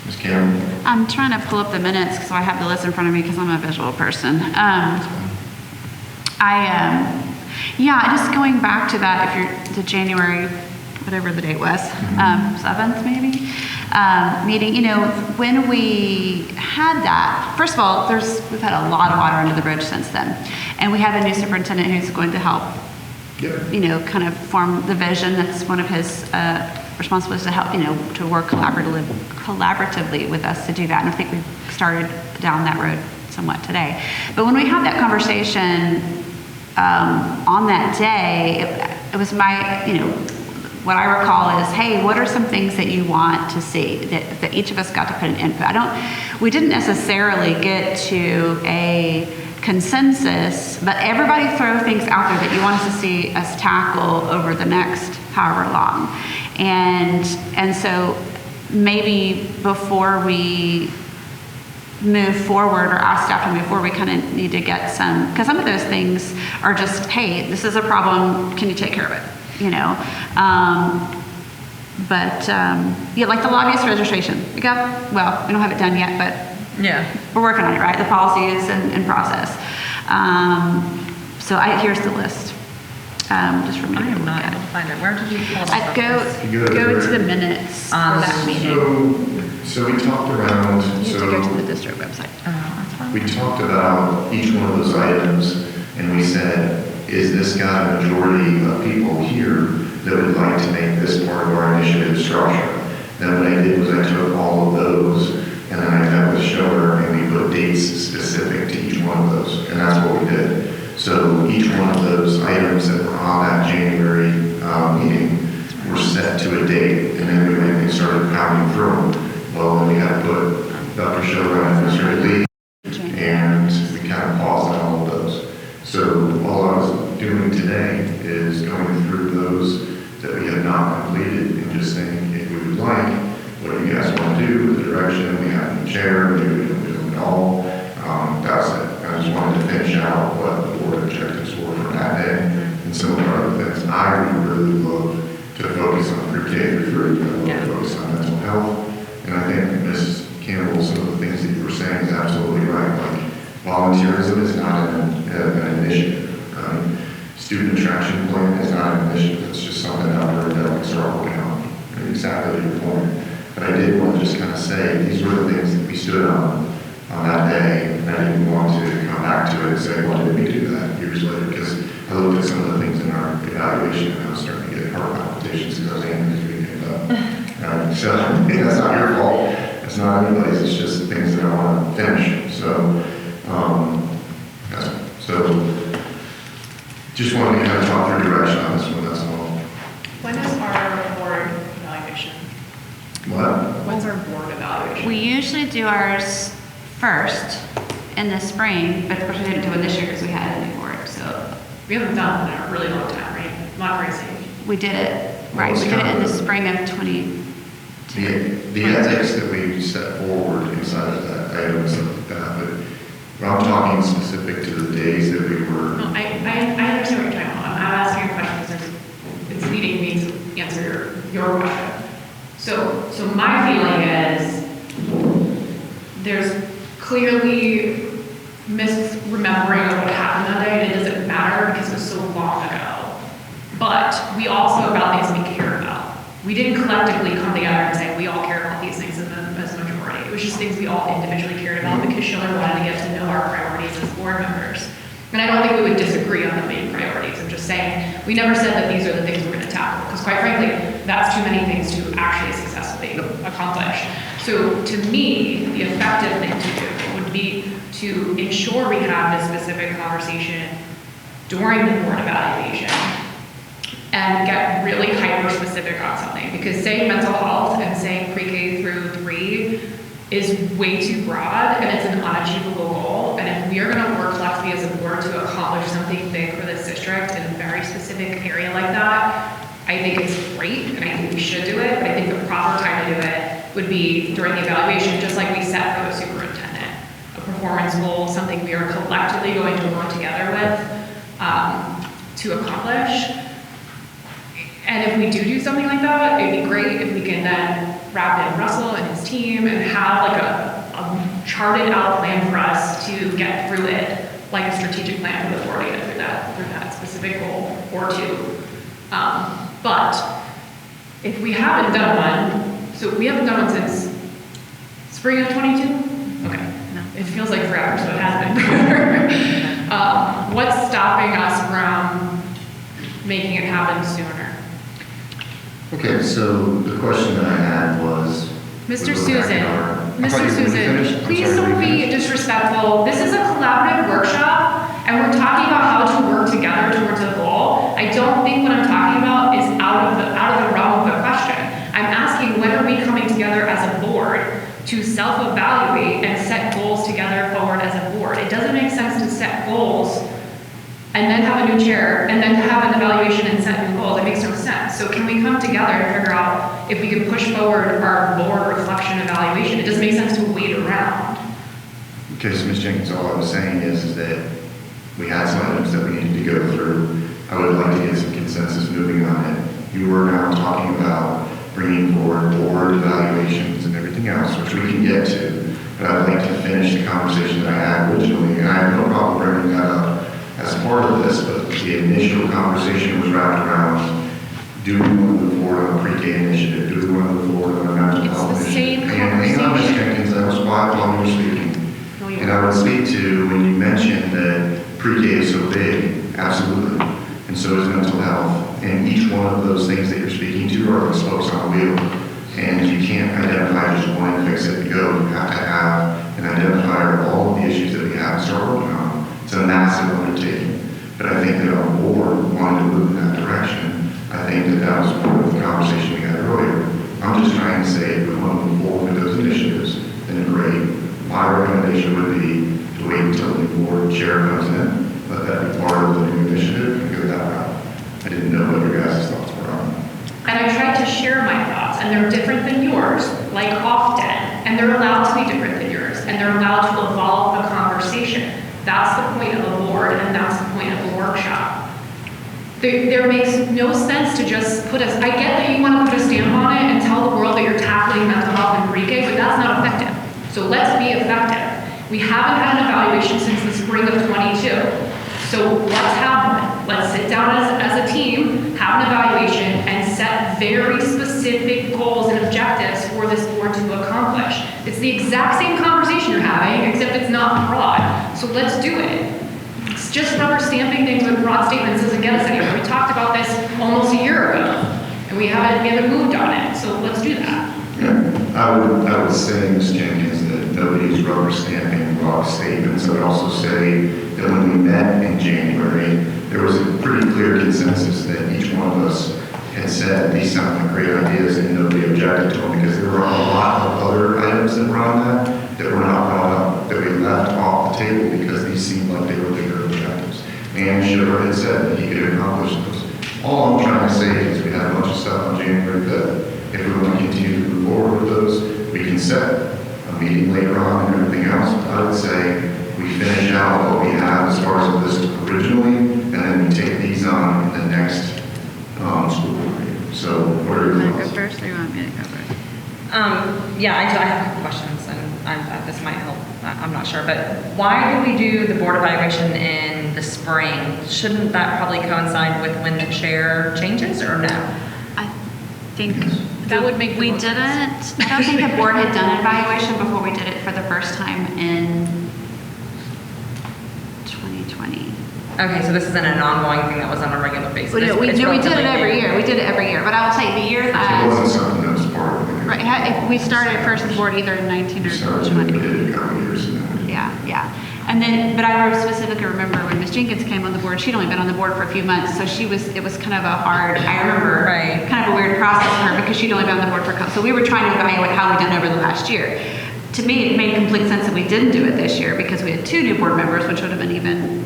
S1: Ms. Cameron?
S7: I'm trying to pull up the minutes so I have the list in front of me because I'm a visual person. Just going back to that, if you're the January, whatever the date was, 7th maybe, meeting, when we had that, first of all, we've had a lot of water under the bridge since then. And we have a new superintendent who's going to help, kind of form the vision. That's one of his responsibilities to help, to work collaboratively with us to do that. And I think we've started down that road somewhat today. But when we had that conversation on that day, it was my, what I recall is, hey, what are some things that you want to see that each of us got to put an input? We didn't necessarily get to a consensus, but everybody throw things out there that you want us to see us tackle over the next however long. And so maybe before we move forward or ask staff to move forward, we kind of need to get some, because some of those things are just, hey, this is a problem, can you take care of it? Like the lobbyist registration. We don't have it done yet, but
S3: Yeah.
S7: we're working on it, right? The policy is in process. Here's the list. Just for me
S3: I
S7: to
S3: am
S7: look
S3: not
S7: at.
S3: able to find it. Where did you pull it
S7: I
S3: up?
S7: go to the minutes for that meeting.
S1: So we talked around,
S7: You have to go to the district website.
S3: That's fine.
S1: we talked about each one of those items, and we said, is this got a majority of people here that would like to make this part of our initiative structure? Then what I did was I took all of those, and then I met with Shower, and we put dates specific to each one of those, and that's what we did. So each one of those items that were on that January meeting were set to a date, and then we went and started pounding through them. Well, then we had to put Dr. Shower and Mr. Lee, and we kind of
S11: doing today is going through those that we have not completed and just saying, if we would like, what do you guys want to do with the direction? We have a new chair, maybe we don't do it all. That's it. I just wanted to finish out what the board objectives were for that day. And some of the other things, I would really love to focus on pre-K through 3. I love to focus on mental health. And I think Ms. Campbell, some of the things that you were saying is absolutely right. Like, volunteerism is not an initiative. Student attraction plan is not an initiative. It's just something out there that we can start working on. Exactly your point. But I did want to just kind of say, these were the things that we stood on that day. And I didn't want to come back to it and say, why did we do that years later? Because I looked at some of the things in our evaluation and I was starting to get heart palpitations because I was angry as we ended up. So that's not your fault. It's not anybody's. It's just things that I want to finish. So, just wanted to kind of talk through direction on this one, that's all.
S5: When is our board evaluation?
S11: What?
S5: When's our board evaluation?
S7: We usually do ours first in the spring, but of course we didn't do it this year because we had a new board, so.
S5: We haven't done it in a really long time, right? Not crazy.
S7: We did it, right, we did it in the spring of 20.
S11: The ethics that we set forward inside of that item and stuff like that, but I'm talking specific to the days that we were.
S5: No, I understand what you're talking about. I'm asking a question because it's leading me to answer your question. So my feeling is there's clearly misremembering of what happened that day, and it doesn't matter because it was so long ago. But we also about things we care about. We didn't collectively come together and say we all care about these things as a majority. It was just things we all individually cared about because Schiller wanted to get to know our priorities as board members. And I don't think we would disagree on the main priorities. I'm just saying, we never said that these are the things we're going to tackle, because quite frankly, that's too many things to actually successfully accomplish. So to me, the effective thing to do would be to ensure we have this specific conversation during the board evaluation and get really hyper-specific on something. Because saying mental health and saying pre-K through 3 is way too broad, and it's an unachievable goal. And if we are gonna work collectively as a board to accomplish something big for this district in a very specific area like that, I think it's great, and I think we should do it, but I think the proper time to do it would be during the evaluation, just like we set for the superintendent. A performance goal, something we are collectively going to work together with to accomplish. And if we do something like that, it'd be great if we can then wrap in Russell and his team and have like a charted out plan for us to get through it, like a strategic plan for the board to get through that specific goal or two. But if we haven't done one, so we haven't done one since spring of 22? Okay, no, it feels like forever, so it has been forever. What's stopping us from making it happen sooner?
S11: Okay, so the question that I had was.
S5: Mr.
S11: was going
S5: Susan,
S11: back to
S5: Mr. Susan, please don't be disrespectful. This is a collaborative workshop, and we're talking about how to work together towards a goal. I don't think what I'm talking about is out of the realm of the question. I'm asking, when are we coming together as a board to self-evaluate and set goals together forward as a board? It doesn't make sense to set goals and then have a new chair, and then to have an evaluation and set new goals. It makes no sense. So can we come together and figure out if we can push forward our board reflection evaluation? It doesn't make sense to wait around.
S11: Okay, so Ms. Jenkins, all I was saying is that we had some items that we needed to go through. I would like to get some consensus moving on it. You are now talking about bringing forward board evaluations and everything else, which we can get to, but I'd like to finish the conversation that I had originally, and I have no problem bringing that up as part of this, but the initial conversation was wrapped around, do we want to move forward on a pre-K initiative? Do we want to move forward on a mental health
S5: It's the
S11: initiative?
S5: same
S11: And hang on, Ms. Jenkins, I was quiet while you were speaking.
S5: No, you
S11: And I would speak to when you mentioned that pre-K is so big, absolutely, and so is mental health. And each one of those things that you're speaking to are the spokes on a wheel. And you can't identify just one and fix it and go. You have to have an identifier of all of the issues that we have and start working on. It's a massive undertaking, but I think that our board wanted to move in that direction. I think that was part of the conversation we had earlier. I'm just trying to say if we want to move forward with those initiatives, then great. My recommendation would be to wait until the board chair comes in, let that be part of the new initiative, and go
S5: they're allowed to be different than yours, and they're allowed to evolve the conversation. That's the point of a board, and that's the point of a workshop. There makes no sense to just put us, I get that you want to put a stamp on it and tell the world that you're tackling mental health in pre-K, but that's not effective. So let's be effective. We haven't had an evaluation since the spring of '22. So let's have one. Let's sit down as a team, have an evaluation, and set very specific goals and objectives for this board to accomplish. It's the exact same conversation you're having, except it's not broad. So let's do it. It's just rubber stamping things with broad statements doesn't get us anywhere. We talked about this almost a year ago, and we haven't moved on it. So let's do that.
S11: Yeah, I would say, Ms. Jenkins, that nobody's rubber stamping broad statements. I would also say that when we met in January, there was a pretty clear consensus that each one of us had said these sound like great ideas, and nobody objected to them, because there were a lot of other items that were on that were not brought up, that we left off the table because these seemed like they were bigger objectives. And Sugar had said that he could accomplish those. All I'm trying to say is we had a bunch of stuff on January 5th. If we want to continue to move forward with those, we can set a meeting later on and everything else. But I would say we finish out what we have as far as the list originally, and then we take these on in the next school board meeting. So what are your
S7: You want to
S11: thoughts?
S7: go first, or you want me to go first?
S3: Yeah, I have a couple questions, and this might help. I'm not sure, but why do we do the board evaluation in the spring? Shouldn't that probably coincide with when the chair changes, or no?
S7: I think
S5: That would make the
S7: we
S5: most
S7: didn't.
S5: sense.
S7: I don't think the board had done an evaluation before we did it for the first time in 2020.
S3: Okay, so this isn't an ongoing thing that was on a regular basis.
S7: We did
S3: It's
S7: it
S3: relatively
S7: every
S3: new.
S7: year. We did it every year. But I will tell you, the year
S11: It
S7: that
S11: wasn't something that was part of it.
S7: right, if we started first as board either in 19
S11: We
S7: or
S11: started, we
S7: 20.
S11: did it a couple years and then we did.
S7: Yeah. And then, but I specifically remember when Ms. Jenkins came on the board, she'd only been on the board for a few months, so it was kind of a hard, I remember,
S3: Right.
S7: kind of a weird process for her because she'd only been on the board for a couple, so we were trying to evaluate how we done over the last year. To me, it made complete sense that we didn't do it this year because we had 2 new board members, which would have been even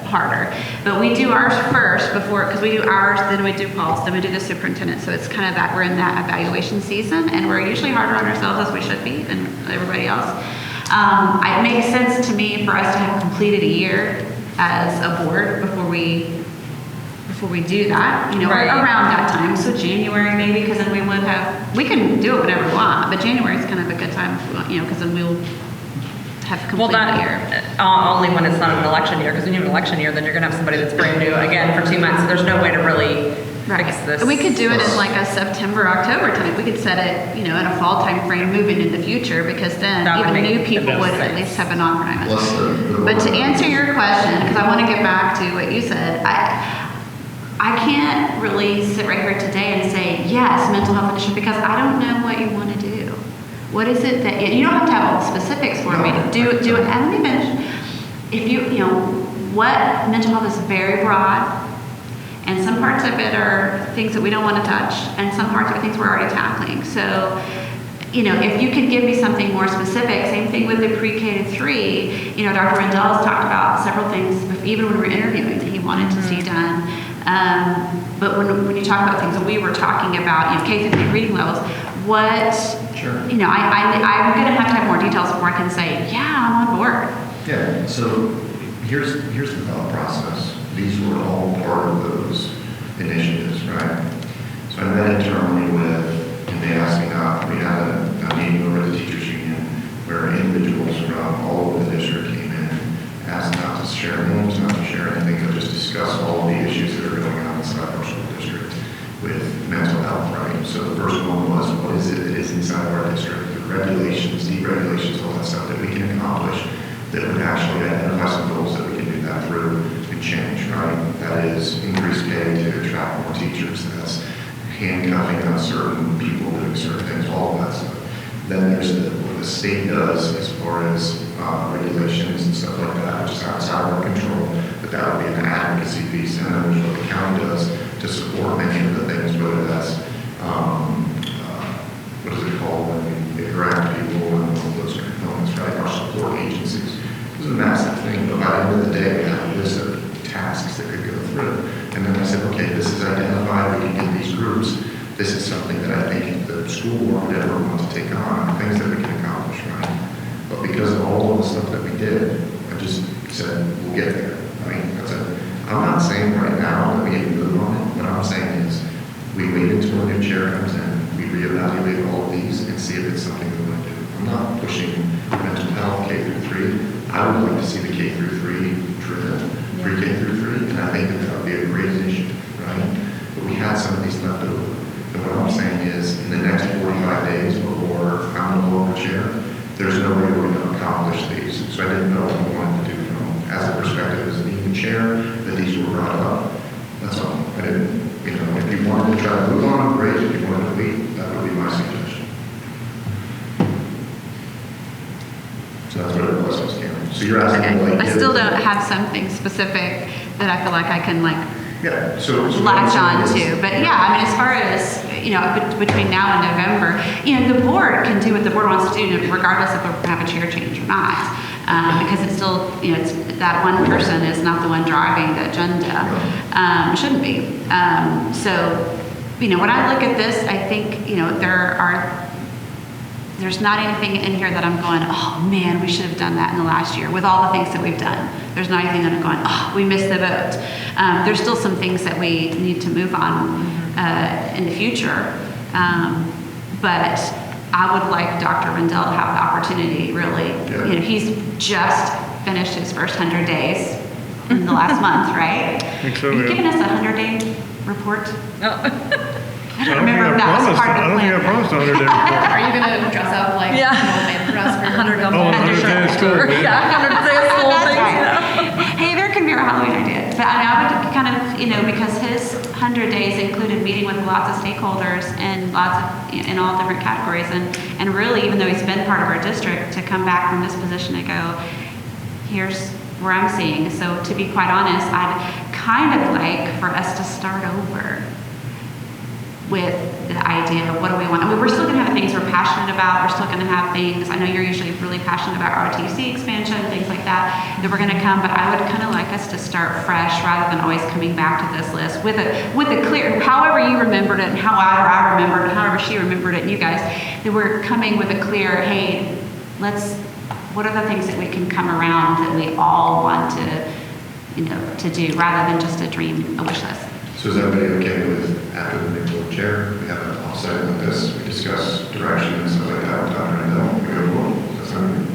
S7: harder. But we do ours first before, because we do ours, then we do Paul's, then we do the superintendent, so it's kind of that, we're in that evaluation season, and we're usually harder on ourselves as we should be, and everybody else. It makes sense to me for us to have completed a year as a board before we do that,
S3: Right.
S7: around that time. So January maybe, because then we can do it whenever we want, but January is kind of a good time, because then we'll have
S3: Well,
S7: completed the year.
S3: only when it's not an election year, because when you have an election year, then you're gonna have somebody that's brand new again for 2 months. There's no way to really fix this.
S7: And we could do it in like a September, October time. We could set it, in a fall time frame moving in the future, because then
S3: That would
S7: even
S3: make
S7: new people
S3: the
S7: would
S3: best
S7: at
S3: sense.
S7: least have an on-premise.
S11: Plus the
S7: But to answer your question, because I want to get back to what you said, I can't really sit right here today and say, yes, mental health initiative, because I don't know what you want to do. What is it that, you don't have to have all the specifics for me to do it. I don't even, if what mental health is very broad, and some parts of it are things that we don't want to touch, and some parts are things we're already tackling. So, if you could give me something more specific, same thing with the pre-K to 3, Dr. Rendell has talked about several things, even when we were interviewing, that he wanted to see done. But when you talk about things that we were talking about, K through 3 reading levels, what,
S11: Sure.
S7: I'm going to have more details before I can say, yeah, I'm on board.
S11: Yeah, so here's the thought process. These were all part of those initiatives, right? So I met internally with, and they asked me not, we had a meeting over at the teachers union where individuals from all over the district came in, asked not to share names, not to share anything, but just discuss all of the issues that are going on inside our school district with mental health, right? So the first one was, what is it that is inside our district? The regulations, deregulations, all that stuff that we can accomplish that would actually identify some goals that we can do that through and change, right? That is increased pay to attract more teachers. That's handcuffing on certain people doing certain things, all of that stuff. Then there's what the state does as far as regulations and stuff like that, which is outside of our control, but that would be an advocacy piece. And then there's what the county does to support many of the things, whether that's, what is it called, when we grant people and all those components, right? Our support agencies. It was a massive thing, but by the end of the day, we had a list of tasks that could go through. And then I said, okay, this is identified, we can get these groups. This is something that I think the school board would ever want to take on, things that we can accomplish the stuff that we did. I just said, we'll get there. I mean, that's it. I'm not saying right now that we need to move on it. What I'm saying is, we wait until a new chair comes in, we reevaluate all of these and see if it's something we want to do. I'm not pushing mental health K through 3. I would like to see the K through 3 driven, pre-K through 3, and I think that would be a great initiative, right? But we had some of these left over. And what I'm saying is, in the next 45 days before I'm no longer chair, there's no way we're going to accomplish these. So I didn't know what we wanted to do from, as a perspective as being the chair, that these were brought up. That's all. I didn't, if you wanted to try to move on, great. If you wanted to wait, that would be my suggestion. So that's what it was, Karen. So you're asking,
S7: Okay.
S11: like,
S7: I still don't have something specific that I feel like I can
S11: yeah, so
S7: latch on
S11: is-
S7: to. But yeah, I mean, as far as, between now and November, the board can do what the board wants to do regardless if we have a chair change or not. Because it's still, it's, that one person is not the one driving the agenda. Shouldn't be. So, when I look at this, I think, there's not anything in here that I'm going, oh man, we should have done that in the last year with all the things that we've done. There's not anything that I'm going, oh, we missed the boat. There's still some things that we need to move on in the future. But I would like Dr. Rendell to have the opportunity, really.
S11: Yeah.
S7: He's just finished his first 100 days in the last month, right?
S4: think so,
S7: Are you
S4: yeah.
S7: giving us a 100-day report? I don't
S4: I don't think
S7: remember
S4: I
S7: if that was
S4: promised,
S7: part of
S4: I
S7: the
S4: don't think I
S7: plan.
S4: promised 100 days before.
S5: Are you gonna dress up like
S3: Yeah.
S5: an old man for us for
S3: 100
S5: your-
S3: of
S4: Oh, 100 day of school.
S3: Yeah, 100 day of school
S7: That's
S3: things.
S7: right. Hey, there can be a Halloween idea. But I would kind of, because his 100 days included meeting with lots of stakeholders and lots of, in all different categories. And really, even though he's been part of our district, to come back from this position and go, here's where I'm seeing. So to be quite honest, I'd kind of like for us to start over with the idea of what do we want. I mean, we're still going to have things we're passionate about. We're still going to have things, I know you're usually really passionate about ROTC expansion, things like that we're going to come, but I would kind of like us to start fresh rather than always coming back to this list with a clear, however you remembered it and however I remembered it, however she remembered it, and you guys, that we're coming with a clear, hey, what are the things that we can come around that we all want to do rather than just a dream, a wish list.
S11: So is everybody okay with, after the new board chair, we have an offsite like this, we discuss direction and stuff like that with Dr. Rendell, we go forward? That's not good.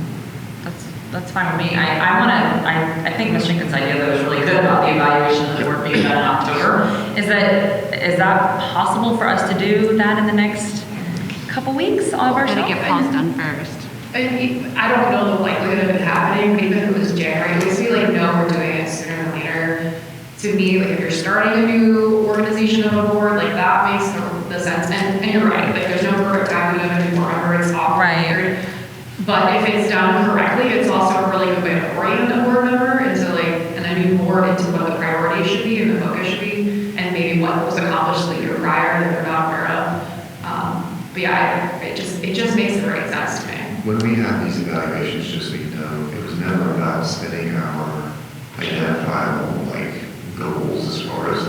S3: That's fine with me. I think Ms. Jenkins' idea that was really good about the evaluation of the work being done in October. Is that possible for us to do that in the next couple weeks, all of our
S7: Gotta
S3: stuff?
S7: get Paul's done first.
S5: I don't know the likelihood of it happening, but even if it was January, at least we know we're doing it sooner than later. To me, if you're starting a new organization of a board, that makes the sense. And you're right, there's no perfect time to have a new board member, it's awful weird. But if it's done correctly, it's also a really good way to orient a board member into and a new board into what the priorities should be and the focus should be, and maybe what was accomplished the year prior that they're not aware of. But yeah, it just makes the right sense to me.
S11: When we had these evaluations, just so you know, it was never about setting our identifiable, goals as far as,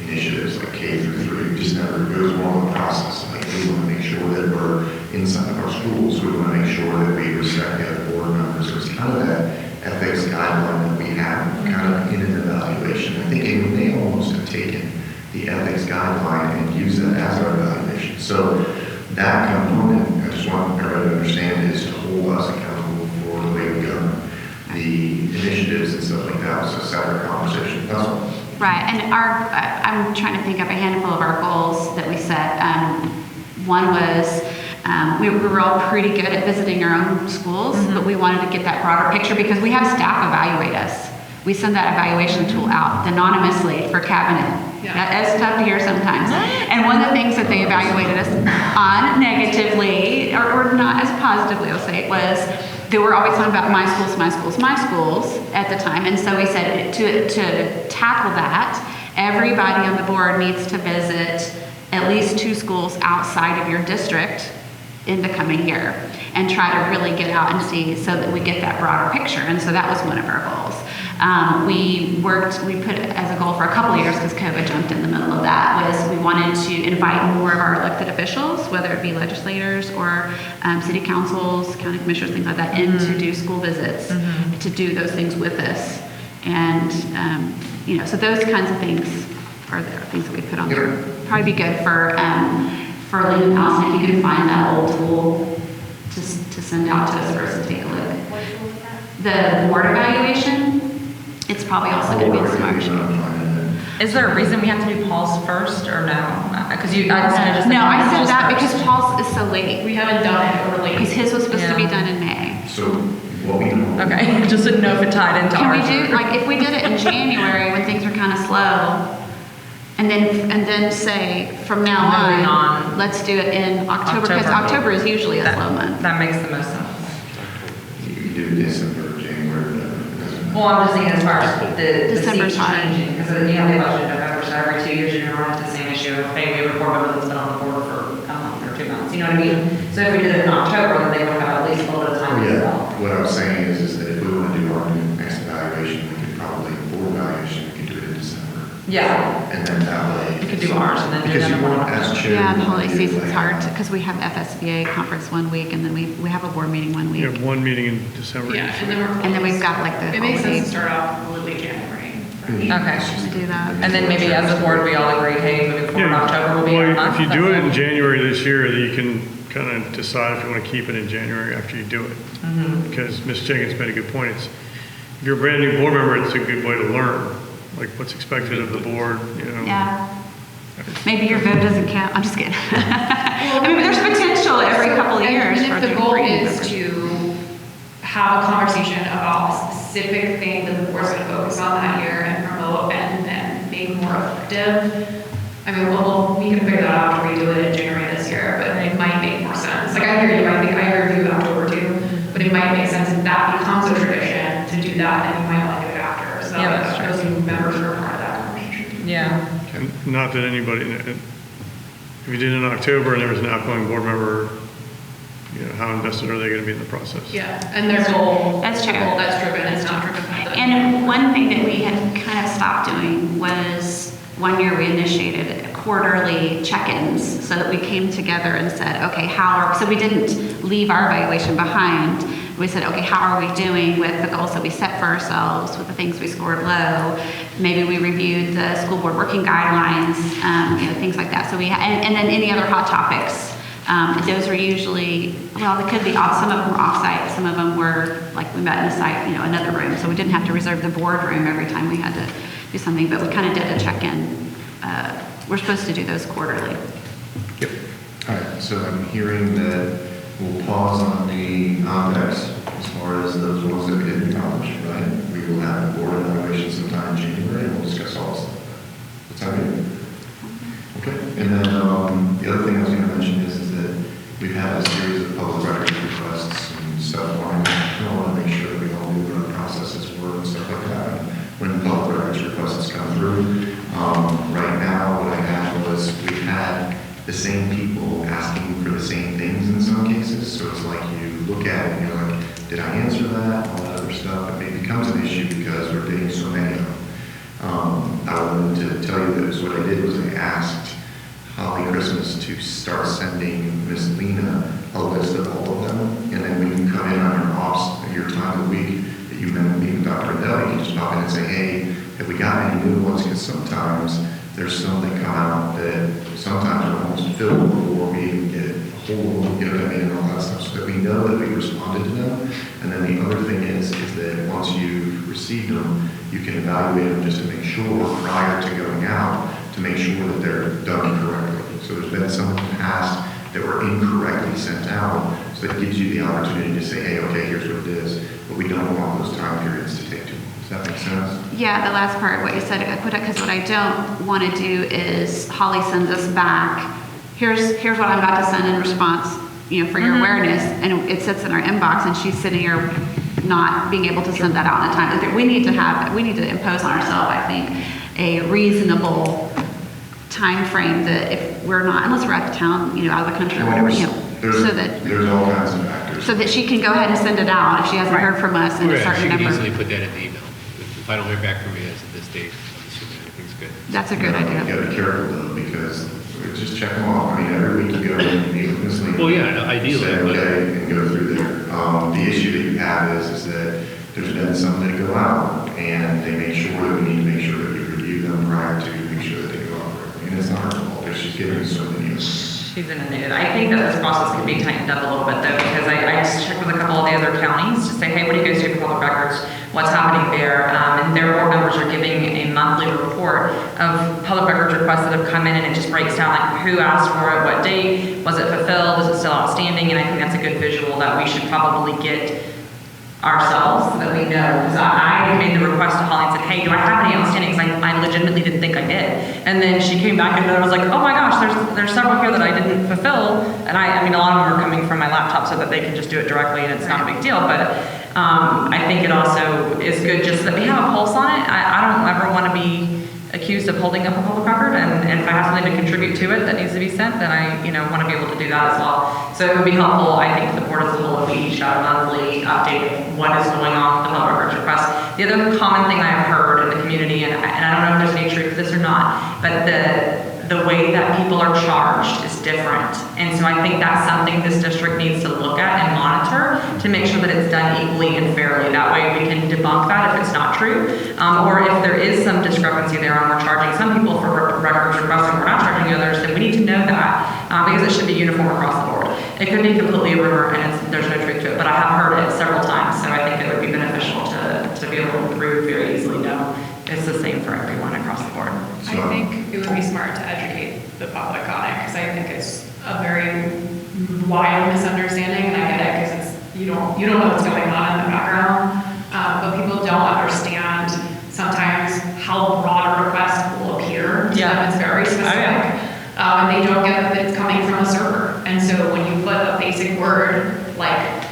S11: initiatives, K through 3. We just never, it was more of a process. We want to make sure that we're inside of our schools. We want to make sure that we respect the other board members. So it's kind of that ethics guideline that we have kind of in an evaluation. I think we may almost have taken the ethics guideline and used that as our evaluation. So that component, I just want everybody to understand, is to hold us accountable for the way we govern. The initiatives and stuff like that was a separate conversation. That's all.
S7: Right, and I'm trying to think of a handful of our goals that we set. One was, we were all pretty good at visiting our own schools, but we wanted to get that broader picture because we have staff evaluate us. We send that evaluation tool out anonymously for cabinet.
S5: Yeah.
S7: That is tough to hear sometimes. And one of the things that they evaluated us on negatively, or not as positively, I'll say, was they were always talking about my schools at the time. And so we said to tackle that, everybody on the board needs to visit at least 2 schools outside of your district in the coming year and try to really get out and see so that we get that broader picture. And so that was one of our goals. We put it as a goal for a couple of years because COVID jumped in the middle of that, was we wanted to invite more of our elected officials, whether it be legislators or city councils, county commissioners, things like that, in to do school visits, to do those things with us. And, so those kinds of things are the things that we put on there. Probably be good for Lincoln House, if you can find that old tool to send out to us for us to take a look.
S10: What tool is that?
S7: The board evaluation, it's probably also going to be in Smart.
S3: Is there a reason we have to do Paul's first or no? Because I kind of just.
S7: No, I said
S3: Paul's
S7: that
S3: first.
S7: because Paul's is so late.
S5: We haven't done it overly.
S7: Because his was supposed to be
S3: Yeah.
S7: done in May.
S11: So what we do.
S3: Okay, just didn't know if it tied into
S7: Can we
S3: ours.
S7: do, like, if we did it in January when things are kind of slow, and then say, from now
S3: Moving
S7: on,
S3: on.
S7: let's do it in October, because
S3: October.
S7: October is usually a slow month.
S3: That makes the most sense.
S11: You can do December, January, whatever. It doesn't matter.
S3: Well, I'm just thinking as far as the
S7: December's
S3: seats
S7: fine.
S3: changing, because you have the election in November, so every 2 years you're gonna run into the same issue. Hey, we have a board member that's been on the board for a month or 2 months, you know what I mean? So if we did it in October, then they would have at least a little bit of time
S11: Oh,
S3: as
S11: yeah,
S3: well.
S11: what I was saying is that if we want to do our next evaluation, we could probably, board evaluation, we could do it in December.
S3: Yeah,
S11: And then that way.
S3: we could do ours and then do
S11: Because you
S3: another
S11: want,
S3: one.
S11: as chair.
S7: Yeah, and the
S11: you want
S7: holiday
S11: to do
S7: season's
S11: like-
S7: hard, because we have FSBA conference one week, and then we have a board meeting one
S4: You
S7: week.
S4: have one meeting in December.
S5: Yeah,
S4: usually.
S5: and then
S7: we've got, like, the
S5: It makes sense
S7: holiday-
S5: to start off late January.
S3: Okay.
S7: Should we do that?
S3: And then maybe as a board, we all agree, hey, moving forward,
S4: Yeah,
S3: October will be our
S4: well,
S3: month.
S4: if you do
S3: that's
S4: it in
S3: all.
S4: January this year, you can kind of decide if you want to keep it in January after you do it.
S3: Mm-hmm.
S4: Because Ms. Jenkins made a good point. If you're a brand new board member, it's a good way to learn, like what's expected of the board,
S7: Yeah. Maybe your vote doesn't count. I'm just kidding. I mean, there's potential every couple of years.
S5: And
S7: for
S5: if the
S7: there
S5: goal
S7: to be
S5: is
S7: members.
S5: to have a conversation about a specific thing that the board's gonna focus on that year and promote and make more effective, I mean, we can figure that out after we do it in January this year, but it might make more sense. Like, I hear you, I think I agree with you October too, but it might make sense if that becomes a tradition to do that, then you might want to do it after. So
S3: Yeah,
S5: that
S3: that's true.
S5: those new members are part of that conversation.
S3: Yeah,
S4: And not that anybody, if you did it in October and there was an outgoing board member, how invested are they going to be in the process?
S5: Yeah, and their goal.
S7: That's true.
S5: Goal that's driven, it's not driven by the.
S7: And one thing that we had kind of stopped doing was, one year we initiated quarterly check-ins so that we came together and said, okay, so we didn't leave our evaluation behind. We said, okay, how are we doing with the goals that we set for ourselves, with the things we scored low? Maybe we reviewed the school board working guidelines, things like that. So and then any other hot topics. Those are usually, they could be some of them were off-site, some of them were, like, we met in a site, another room. So we didn't have to reserve the board room every time we had to do something, but we kind of did a check-in. We're supposed to do those quarterly.
S11: Yep. All right, so I'm hearing that we'll pause on the OpEx as far as those ones that we didn't accomplish, right? We will have a board evaluation sometime in January, and we'll discuss all this stuff. What's that good? Okay, and then the other thing I was going to mention is that we've had a series of public records requests and stuff on it. I want to make sure that we all do what our processes work and stuff like that. And when public records requests come through, right now what I had was we had the same people asking for the same things in some cases. So it's like you look at it and you're like, did I answer that? All that other stuff. It becomes an issue because we're getting so many of them. I wanted to tell you this. What I did was I asked Holly Christmas to start sending Miss Lena a list of all of them, and then when you come in on your time of the week that you've been meeting with Dr. Adele, you can just pop in and say, hey, have we got any new ones? Because sometimes there's some that come out that sometimes are almost filled before we even get a whole, and all that stuff, so that we know that we responded to them. And then the other thing is that once you've received them, you can evaluate them just to make sure prior to going out, to make sure that they're done correctly. So there's been some in the past that were incorrectly sent out, so that gives you the opportunity to say, hey, okay, here's what it is, but we don't want those time periods to take too long. Does that make sense?
S7: Yeah, the last part, what you said, I put it, because what I don't want to do is Holly sends us back, here's what I'm about to send in response, for your awareness, and it sits in our inbox, and she's sitting here not being able to send that out in time. We need to impose on ourselves, I think, a reasonable time frame that if we're not, unless we're out of town, out of the country or whatever, So that-
S11: There's all kinds of factors.
S7: So that she can go ahead and send it out if she hasn't heard from us in a
S6: Right,
S7: certain
S6: she could
S7: number.
S6: easily put that in the email. If I don't hear back from you as of this date, I'm assuming everything's good.
S7: That's a good
S11: You
S7: idea.
S11: gotta be careful though, because we just check them off. I mean, every week you go and you meet with Ms. Lee.
S6: Well, yeah, no, ideally,
S11: Say,
S6: but-
S11: okay, and go through there. The issue that you have is that there's been some that go out and they make sure that we need to make sure that we review them prior to make sure that they go out correctly. And it's not her fault, but she's getting so many of them.
S3: She's inundated. I think that this process could be tightened up a little bit though, because I just checked with a couple of the other counties to say, hey, what do you guys do for public records? What's happening there? And their board members are giving a monthly report of public records requests that have come in, and it just breaks down like who asked for it, what date, was it fulfilled, is it still outstanding? And I think that's a good visual that we should probably get ourselves so that we know. Because I made the request to Holly and said, hey, do I have any outstanding? Because I legitimately didn't think I did. And then she came back and I was like, oh my gosh, there's several here that I didn't fulfill. And I mean, a lot of them are coming from my laptop so that they can just do it directly and it's not a big deal. But I think it also is good just that we have a pulse on it. I don't ever want to be accused of holding up a public record, and if I have something to contribute to it that needs to be sent, then I, want to be able to do that as well. So it would be helpful, I think, the board as a whole, if we each got a monthly update of what is going on with the public records request. The other common thing I've heard in the community, and I don't know if there's any truth to this or not, but the way that people are charged is different. And so I think that's something this district needs to look at and monitor to make sure that it's done equally and fairly. That way we can debunk that if it's not true. Or if there is some discrepancy there and we're charging some people for records requests and we're not charging others, then we need to know that because it should be uniform across the board. It could be completely a rumor and there's no truth to it, but I have heard it several times, so I think it would be beneficial to be able to prove very easily, no, it's the same for everyone across the board.
S5: I think it would be smart to educate the public on it, because I think it's a very wild misunderstanding, and I get it, because you don't know what's going on in the background, but people don't understand sometimes how broad a request will appear.
S3: Yeah.
S5: It's very specific. And they don't get that it's coming from a server. And so when you put a basic word like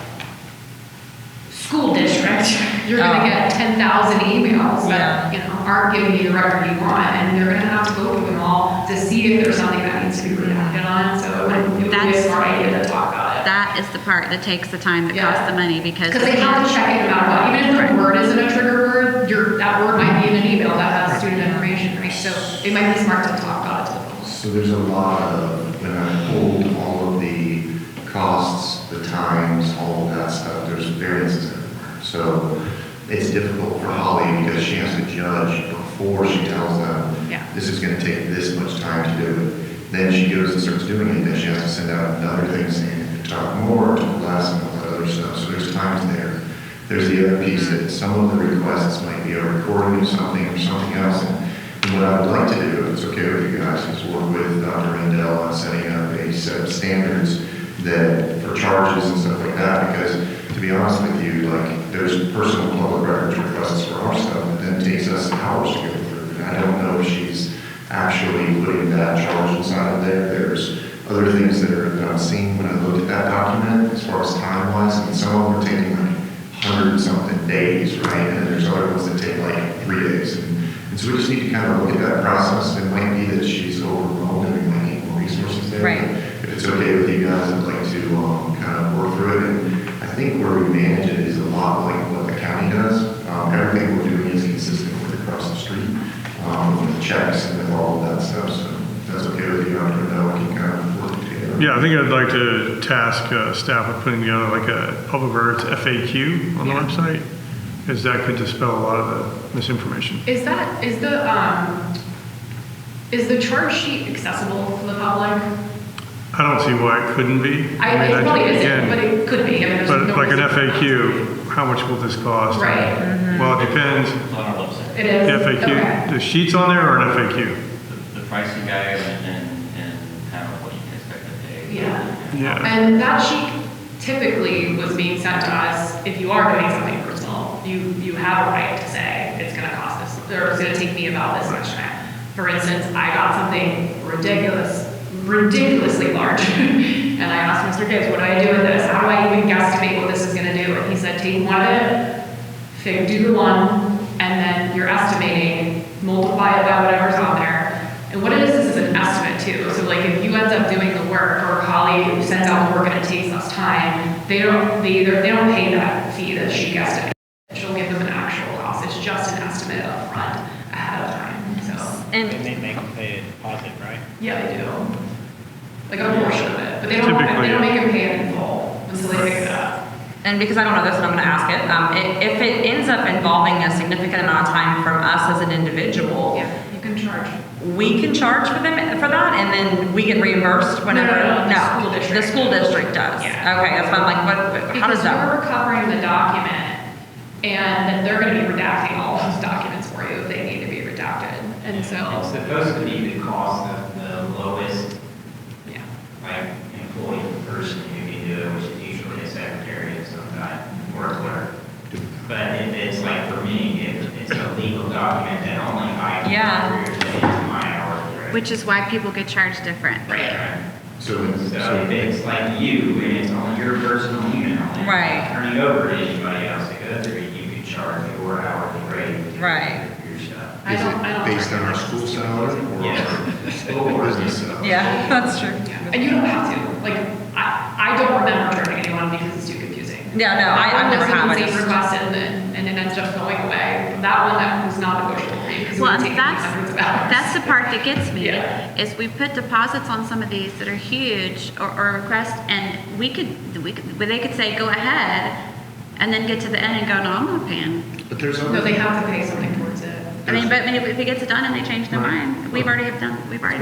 S5: school district, you're gonna get 10,000 emails that, aren't giving you the record you want, and you're gonna have to go through them all to see if there's something that needs to be redacted on, so it would be a smart idea to talk about it.
S7: That is the part that takes the time, that costs the money, because.
S5: Because they have to check it no matter what, even if the word isn't a trigger word, that word might be in an email that has student information, right? So it might be smart to talk about it to the public.
S11: So there's a lot of, when I pulled all of the costs, the times, all of that stuff, there's variances everywhere. So it's difficult for Holly because she has to judge before she tells them, this is gonna take this much time to do it. Then she goes and starts doing it, then she has to send out another thing saying, talk more, talk less, and all that other stuff. So there's times there. There's the other piece that some of the requests might be a recording of something or something else. And what I would like to do, if it's okay with you guys, is work with Dr. Rendell on setting up a set of standards that for charges and stuff like that, because to be honest with you, like there's personal public records requests for our stuff that then takes us hours to go through. And I don't know if she's actually putting that charge inside of there. There's other things that I'm seeing when I look at that document as far as time-wise, and some of them are taking like 100-something days, right? And then there's other ones that take like 3 days. And so we just need to kind of look at that process. It might be that she's overwhelmed and we might need more resources there.
S3: Right.
S11: If it's okay with you guys, I'd like to kind of work through it. And I think where we manage it is a lot like what the county does. Everything we're doing is consistent with across the street, with the checks and with all of that stuff. So if that's okay with you, Dr. Bell, we can kind of work together.
S4: Yeah, I think I'd like to task staff with putting together like a public records FAQ on the website, because that could dispel a lot of the misinformation.
S5: Is the charge sheet accessible to the public?
S4: I don't see why it couldn't be.
S5: It probably isn't,
S4: again,
S5: but it could be. I mean, there's
S4: but
S5: no
S4: like an
S5: reason-
S4: FAQ, how much will this cost?
S5: Right.
S4: Well, it depends.
S8: It's on our website.
S5: It is?
S4: The FAQ,
S5: Okay.
S4: the sheets on there or an FAQ?
S8: The pricing guide and kind of what you can expect to pay.
S5: Yeah.
S4: Yeah.
S5: And that sheet typically was being sent to us, if you are doing something personal, you have a right to say, it's gonna cost this, or it's gonna take me about this much time. For instance, I got something ridiculously large, and I asked Mr. Gibbs, what do I do with this? How do I even guesstimate what this is gonna do? And he said, take one of it, do the one, and then you're estimating, multiply it by whatever's on there. And what it is an estimate too. So like if you end up doing the work or Holly sends out the work and it takes us time, they don't pay that fee that she gets to pay. She'll give them an actual cost. It's just an estimate up front ahead of time, so.
S9: And they make them pay a deposit, right?
S5: Yeah, they do. Like a portion of it, but they don't
S4: Typically.
S5: make them pay it in full until they pick it up.
S3: And because I don't know this, and I'm gonna ask it, if it ends up involving a significant amount of time from us as an individual,
S5: Yeah, you can charge.
S3: we can charge for them, for that, and then we get reimbursed whenever?
S5: No, the school district.
S3: The school district does?
S5: Yeah.
S3: Okay, that's why I'm like, how does
S5: Because
S3: that
S5: you're
S3: work?
S5: recovering the document, and then they're gonna be redacting all those documents for you if they need to be redacted. And
S2: It's
S5: so,
S2: supposed to be the cost of the lowest,
S5: yeah.
S2: like, employee person who can do it, which is usually a secretary of some kind, or a clerk. But if it's like for me, if it's a legal document that only I can
S3: Yeah.
S2: do it's my hourly rate.
S7: Which is why people get charged different.
S2: Right.
S11: So,
S2: So if it's like you, and it's on your personal email, and
S3: Right.
S2: not turning over to anybody else to go through, you can charge your hourly rate.
S3: Right.
S2: for your stuff.
S5: I
S11: is
S5: don't
S11: it based
S5: charge
S11: on our
S5: much.
S11: school salary or
S2: Yeah.
S11: our business salary?
S3: Yeah, that's true.
S5: Yeah, and you don't have to, like, I don't remember charging anyone because it's too confusing.
S3: Yeah, no, I've never had, I
S5: Same
S3: just-
S5: request and it ended up going away. That one, that was not negotiable for me because it
S7: Well,
S5: would take me hundreds of hours.
S7: that's the part that gets me,
S5: Yeah.
S7: is we put deposits on some of these that are huge or requests, and they could say, go ahead, and then get to the end and go, no, I'm not paying.
S11: But there's
S5: No,
S11: other.
S5: they have to pay something towards it.
S7: I mean, but if it gets done and they change their mind, we've already done the work.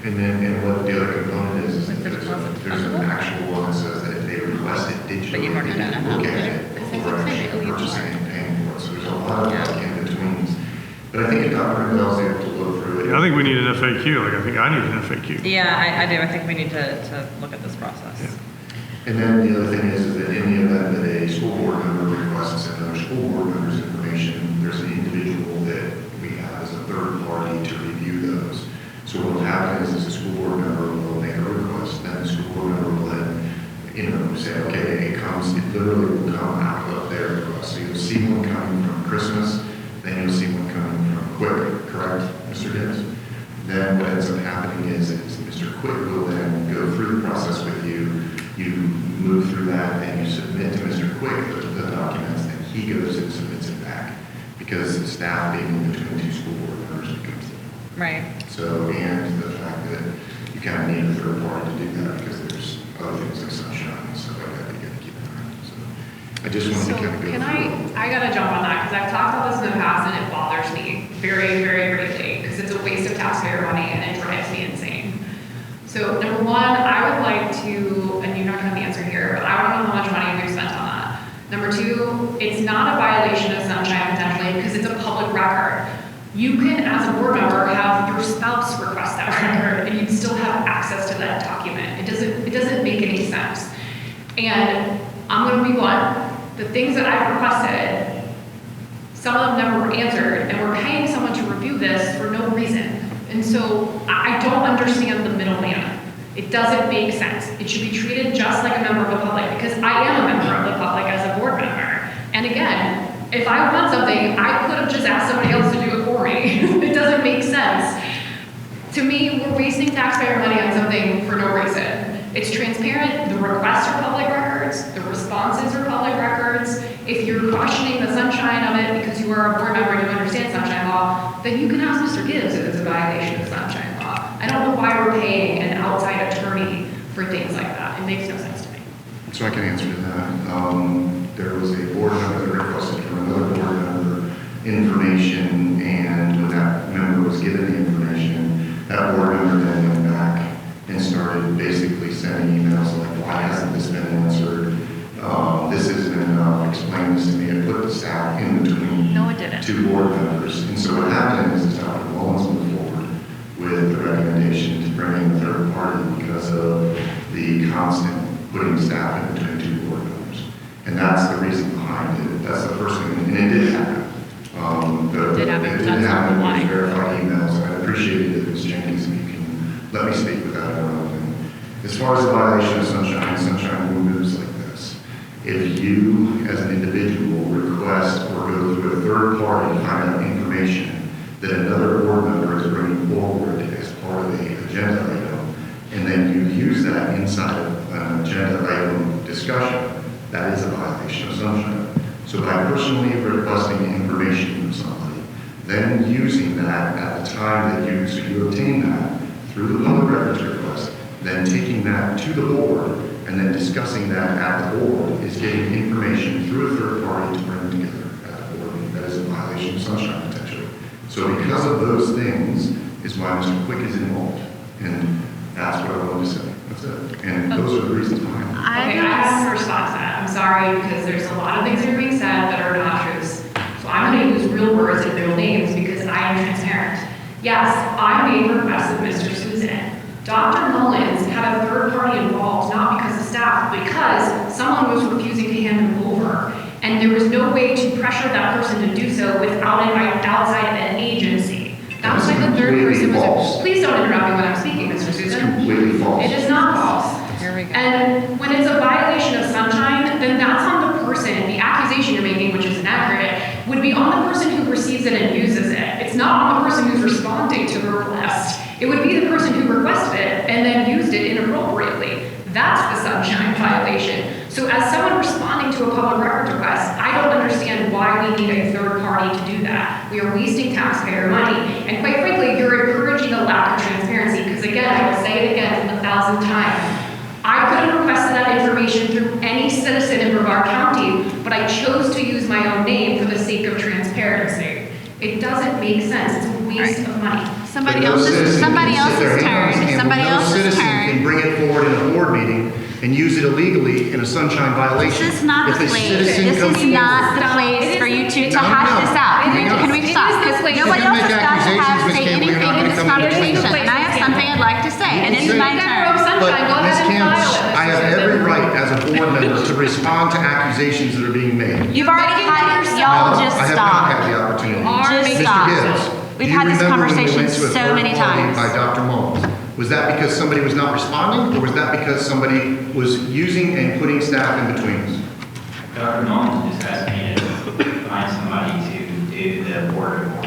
S11: And then, and what the other component is that there's an actual one that says that if they request it digitally.
S3: But you've already done it.
S11: Look at it before actually purchasing and paying for it, so there's a lot of like in-betweens. But I think if Dr. Bell's able to look through it.
S4: I think we need an FAQ, like I think I need an FAQ.
S3: Yeah, I do. I think we need to look at this process.
S11: And then the other thing is that in the event that a school board member requests another school board member's information, there's an individual that we have as a third party to review those. So what will happen is the school board member will make a request, then the school board member will then, say, okay, it literally will come out of their request. So you'll see one coming from Christmas, then you'll see one coming from Quick, correct, Mr. Gibbs? Then what ends up happening is Mr. Quick will then go through the process with you. You move through that and you submit to Mr. Quick the documents, and he goes and submits it back because the staff being in between two school board members becomes difficult.
S3: Right.
S11: So, and the fact that you kind of need a third party to do that because there's other things like sunshine and stuff like that that you got to keep in mind. So I just wanted
S5: So
S11: to kind of go
S5: can
S11: through.
S5: I gotta jump on that because I've talked about this in the past and it bothers me very, very greatly because it's a waste of taxpayer money and it drives me insane. So number one, I would like to, and you're not gonna have the answer here, but I want to know how much money we've spent on that. Number two, it's not a violation of sunshine potentially because it's a public record. You can, as a board member, have your spouse request that record and you'd still have access to that document. It doesn't make any sense. And I'm gonna be blunt, the things that I've requested, some of them never were answered, and we're paying someone to review this for no reason. And so I don't understand the middleman. It doesn't make sense. It should be treated just like a member of the public, because I am a member of the public as a board member. And again, if I want something, I could have just asked somebody else to do it for me. It doesn't make sense. To me, we're wasting taxpayer money on something for no reason. It's transparent, the requests are public records, the responses are public records. If you're questioning the sunshine of it because you are a board member and you understand sunshine law, then you can ask Mr. Gibbs if it's a violation of sunshine law. I don't know why we're paying an outside attorney for things like that. It makes no sense to me.
S11: So I can answer to that. There was a board member that requested from another board member information, and when that member was given the information, that board member then went back and started basically sending emails like, why hasn't this been answered? This isn't enough, explain this to me, and put the staff in between
S7: No, it didn't.
S11: two board members. And so what happened is Dr. Mullins moved forward with the recommendation to bring in a third party because of the constant putting staff in between two board members. And that's the reason behind it. That's the first thing, and it did happen.
S7: It did happen,
S11: It did
S7: that's
S11: happen
S7: why.
S11: with verified emails, and I appreciated it, Ms. Jenkins, if you can let me speak without interrupting. As far as the violation of sunshine rule moves like this. If you, as an individual, request or go through a third party to find out information that another board member is bringing forward as part of an agenda item, and then you use that inside of an agenda item discussion, that is a violation of sunshine. So by personally requesting information from somebody, then using that at the time that you obtain that through the public records request, then taking that to the board and then discussing that at the board is getting information through a third party to bring together at the board meeting. That is a violation of sunshine potentially. So because of those things is why Mr. Quick is involved. And that's what I wanted to say. That's it. And those are the reasons behind it.
S5: Okay, I have to respond to that. I'm sorry, because there's a lot of things that are being said that are not truths. So I'm going to use real words and real names because I am transparent. Yes, I made requests of Mr. Susan. Dr. Mullins had a third party involved, not because of staff, but because someone was refusing to hand him over. And there was no way to pressure that person to do so without it outside of an agency. That was like the third person was. Please don't interrupt me when I'm speaking, Mr.
S11: It's
S5: Susan.
S11: completely false.
S5: It is not false.
S3: Here we go.
S5: And when it's a violation of sunshine, then that's on the person. The accusation you're making, which is inaccurate, would be on the person who receives it and uses it. It's not on the person who's responding to the request. It would be the person who requested it and then used it inappropriately. That's the sunshine violation. So as someone responding to a public records request, I don't understand why we need a third party to do that. We are wasting taxpayer money. And quite frankly, you're encouraging a lack of transparency because again, I will say it again 1,000 times. I could have requested that information through any citizen in Brevard County, but I chose to use my own name for the sake of transparency. It doesn't make sense. It's a waste of money.
S7: Somebody else's turn. Somebody else's
S1: Can
S7: turn.
S1: bring it forward in a board meeting and use it illegally in a sunshine violation.
S7: This is not
S1: If
S7: the
S1: a
S7: place.
S1: citizen
S7: This
S1: comes
S7: is not the
S5: Stop.
S7: place for you to
S1: No,
S7: hash
S1: no.
S7: this out.
S1: Hang on.
S7: Can we stop? Because nobody
S1: You can
S7: else
S1: make
S7: has got to
S1: accusations,
S7: have
S1: Ms.
S7: say
S1: Campbell, you're
S7: anything
S1: not
S7: in
S1: gonna
S7: this
S1: come into
S7: conversation.
S1: this.
S7: And I have something I'd like to say, and it's
S1: You
S7: my
S1: can.
S7: turn.
S1: But
S5: Sunshine, go
S1: Ms.
S5: ahead and
S1: Campbell,
S5: file it, Mr.
S1: I have
S5: Susan.
S1: every right as a board member to respond to accusations that are being made.
S7: You've already had, y'all just
S1: I have not had
S7: stop.
S1: the opportunity.
S7: Just
S1: Mr.
S7: stop.
S1: Gibbs,
S7: We've
S1: do you
S7: had this
S1: remember when we
S7: conversation
S1: went to a
S7: so
S1: third
S7: many
S1: party
S7: times.
S1: by Dr. Mullins? Was that because somebody was not responding, or was that because somebody was using and putting staff in between us?
S2: Dr. Mullins just asked me to find somebody to do the board report.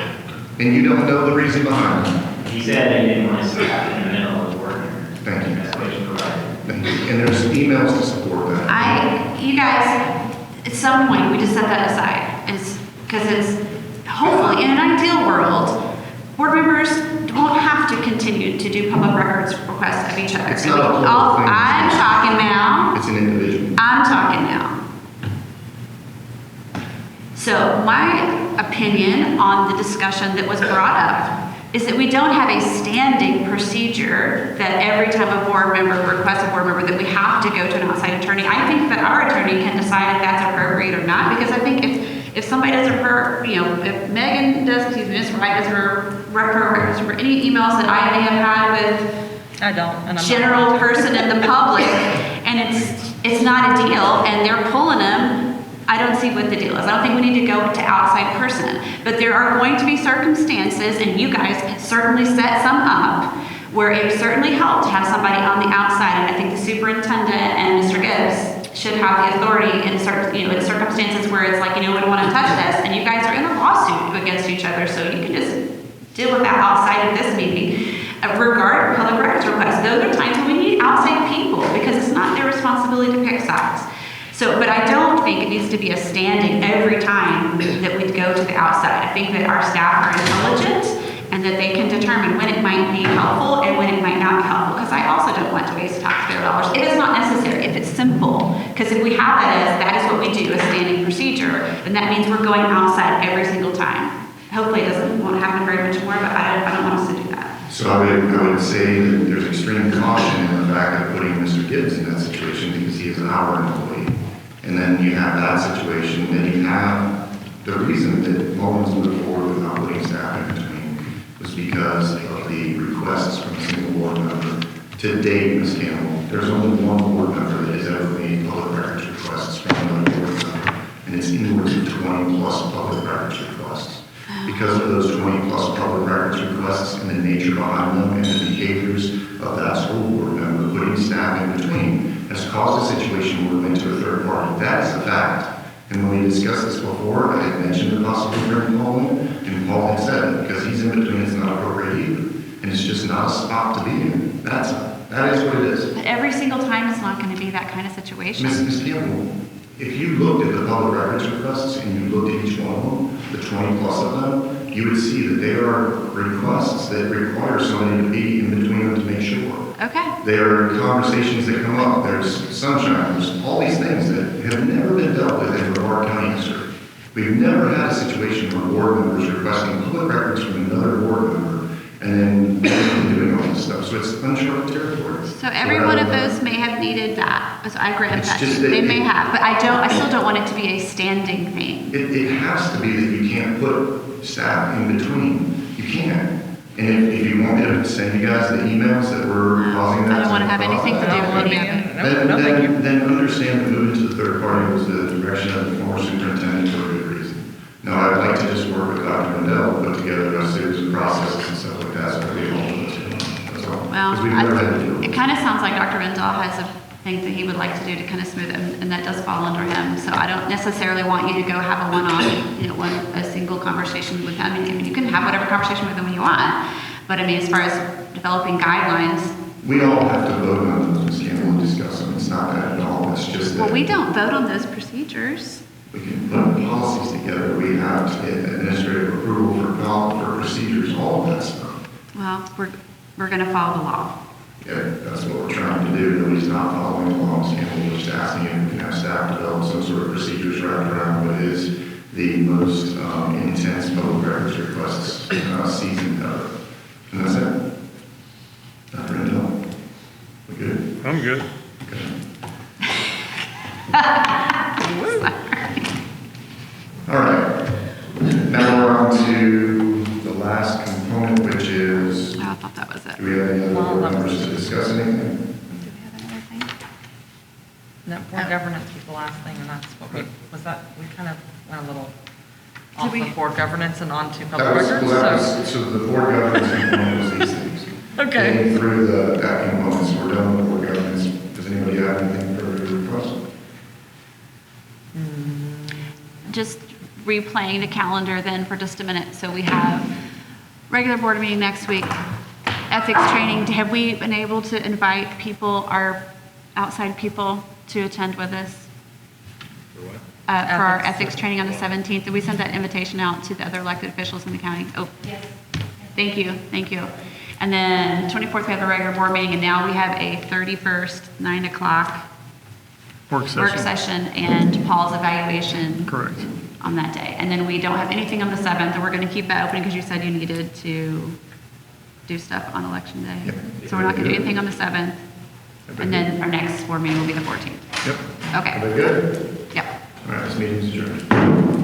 S1: And you don't know the reason behind it?
S2: He said he didn't want to staff in the middle of the board.
S1: Thank you.
S2: That's what he provided.
S1: Thank you. And there's emails to support that.
S7: You guys, at some point, we just set that aside. Because it's, hopefully, in an ideal world, board members won't have to continue to do public records requests of each other.
S1: It's not a political thing.
S7: I'm talking now.
S1: It's an individual.
S7: I'm talking now. So my opinion on the discussion that was brought up is that we don't have a standing procedure that every time a board member requests a board member that we have to go to an outside attorney. I think that our attorney can decide if that's appropriate or not, because I think if somebody does if Megan does, Ms. Wright does her records, any emails that I may have had with
S3: I don't. And I'm not
S7: general
S3: going to.
S7: person in the public, and it's not a deal, and they're pulling them, I don't see what the deal is. I don't think we need to go to outside person. But there are going to be circumstances, and you guys certainly set some up, where it certainly helped to have somebody on the outside, and I think the superintendent and Mr. Gibbs should have the authority in certain, in circumstances where it's like, we don't want to touch this, and you guys are in a lawsuit against each other, so you can just deal with that outside of this meeting. Regarding public records requests, those are times when we need outside people, because it's not their responsibility to pick sides. So, but I don't think it needs to be a standing every time that we go to the outside. I think that our staff are intelligent and that they can determine when it might be helpful and when it might not be helpful, because I also don't want to waste taxpayer dollars. It is not necessary if it's simple, because if we have that is what we do, a standing procedure, then that means we're going outside every single time. Hopefully it won't happen very much more, but I don't want us to do that.
S11: So I would say that there's extreme caution in the fact of putting Mr. Gibbs in that situation because he is our employee. And then you have that situation, then you have the reason that Mullins moved forward without putting staff in between was because of the requests from a single board member. To date, Ms. Campbell, there's only one board member that has ever made public records requests from another board member, and it's inwards of 20 plus public records requests. Because of those 20 plus public records requests and the nature behind them and the behaviors of that school board member putting staff in between has caused a situation where we went to a third party. That is a fact. And when we discussed this before, I had mentioned it possibly bring Paul in, and Paul had said, because he's in between, it's not appropriate either. And it's just not a spot to be in. That is what it is.
S7: But every single time, it's not going to be that kind of situation.
S11: Ms. Campbell, if you looked at the public records requests and you looked at each one of them, the 20 plus of them, you would see that they are requests that require somebody to be in between them to make sure.
S7: Okay.
S11: There are conversations that come up, there's sunshine, there's all these things that have never been dealt with in Brevard County history. We've never had a situation where board members requesting public records from another board member and then doing all this stuff. So it's uncharted territory.
S7: So every one of those may have needed that. So I grant
S11: It's
S7: that.
S11: just
S7: They
S11: that-
S7: may have, but I still don't want it to be a standing thing.
S11: It has to be that you can't put staff in between. You can't. And if you want me to send you guys the emails that were causing that.
S7: I don't want to have anything to do with any of it.
S11: Then understand that moving to the third party was the direction of the former superintendent for a good reason. Now, I'd like to just work with Dr. Rendell, put together a series of processes and stuff like that, so we all do it. That's all.
S7: Well,
S11: Because we've never had to do
S7: it kind of sounds like Dr. Rendell has a thing that he would like to do to kind of smooth it, and that does fall under him. So I don't necessarily want you to go have a one-off, a single conversation with him. I mean, you can have whatever conversation with him you want, but I mean, as far as developing guidelines,
S11: We all have to vote on those, Ms. Campbell, and discuss them. It's not that at all. It's just that.
S7: well, we don't vote on those procedures.
S11: We can put policies together. We have to get administrative approval for procedures, all of that stuff.
S7: Well, we're going to follow the law.
S11: Yeah, that's what we're trying to do. Nobody's not following the laws. And we're just asking if we can have staff develop some sort of procedures wrapped around what is the most intense public records requests season ever. And that's it. Dr. Rendell, we good?
S4: I'm good.
S11: All right. Now we're on to the last component, which is,
S7: Oh, I thought that was it.
S11: do we have any other
S3: Well,
S11: board
S3: that was-
S11: members to discuss anything?
S7: Do we have another thing?
S3: No, board governance was the last thing, and that's what we kind of went a little off
S7: we-
S3: the board governance and on to
S11: That
S3: public
S11: was,
S3: records,
S11: well, that
S3: so.
S11: was, so the board governance component was these things.
S3: Okay.
S11: Getting through that component, so we're done with board governance. Does anybody have anything further to request?
S7: Just replaying the calendar then for just a minute. So we have regular board meeting next week, ethics training. Have we been able to invite people, our outside people, to attend with us?
S6: For what?
S7: For our
S3: Ethics.
S7: ethics training on the 17th? Did we send that invitation out to the other elected officials in the county? Oh,
S10: Yes.
S7: thank you, thank you. And then 24th, we have the regular board meeting, and now we have a 31st, 9 o'clock
S4: Work
S7: work session and Paul's evaluation.
S4: Correct.
S7: On that day. And then we don't have anything on the 7th, and we're going to keep that open because you said you needed to do stuff on election day.
S11: Yep.
S7: So we're not going to do anything on the 7th. And then our next board meeting will be the 14th.
S11: Yep.
S7: Okay.
S11: Everybody good?
S7: Yep.
S11: All right, this meeting's adjourned.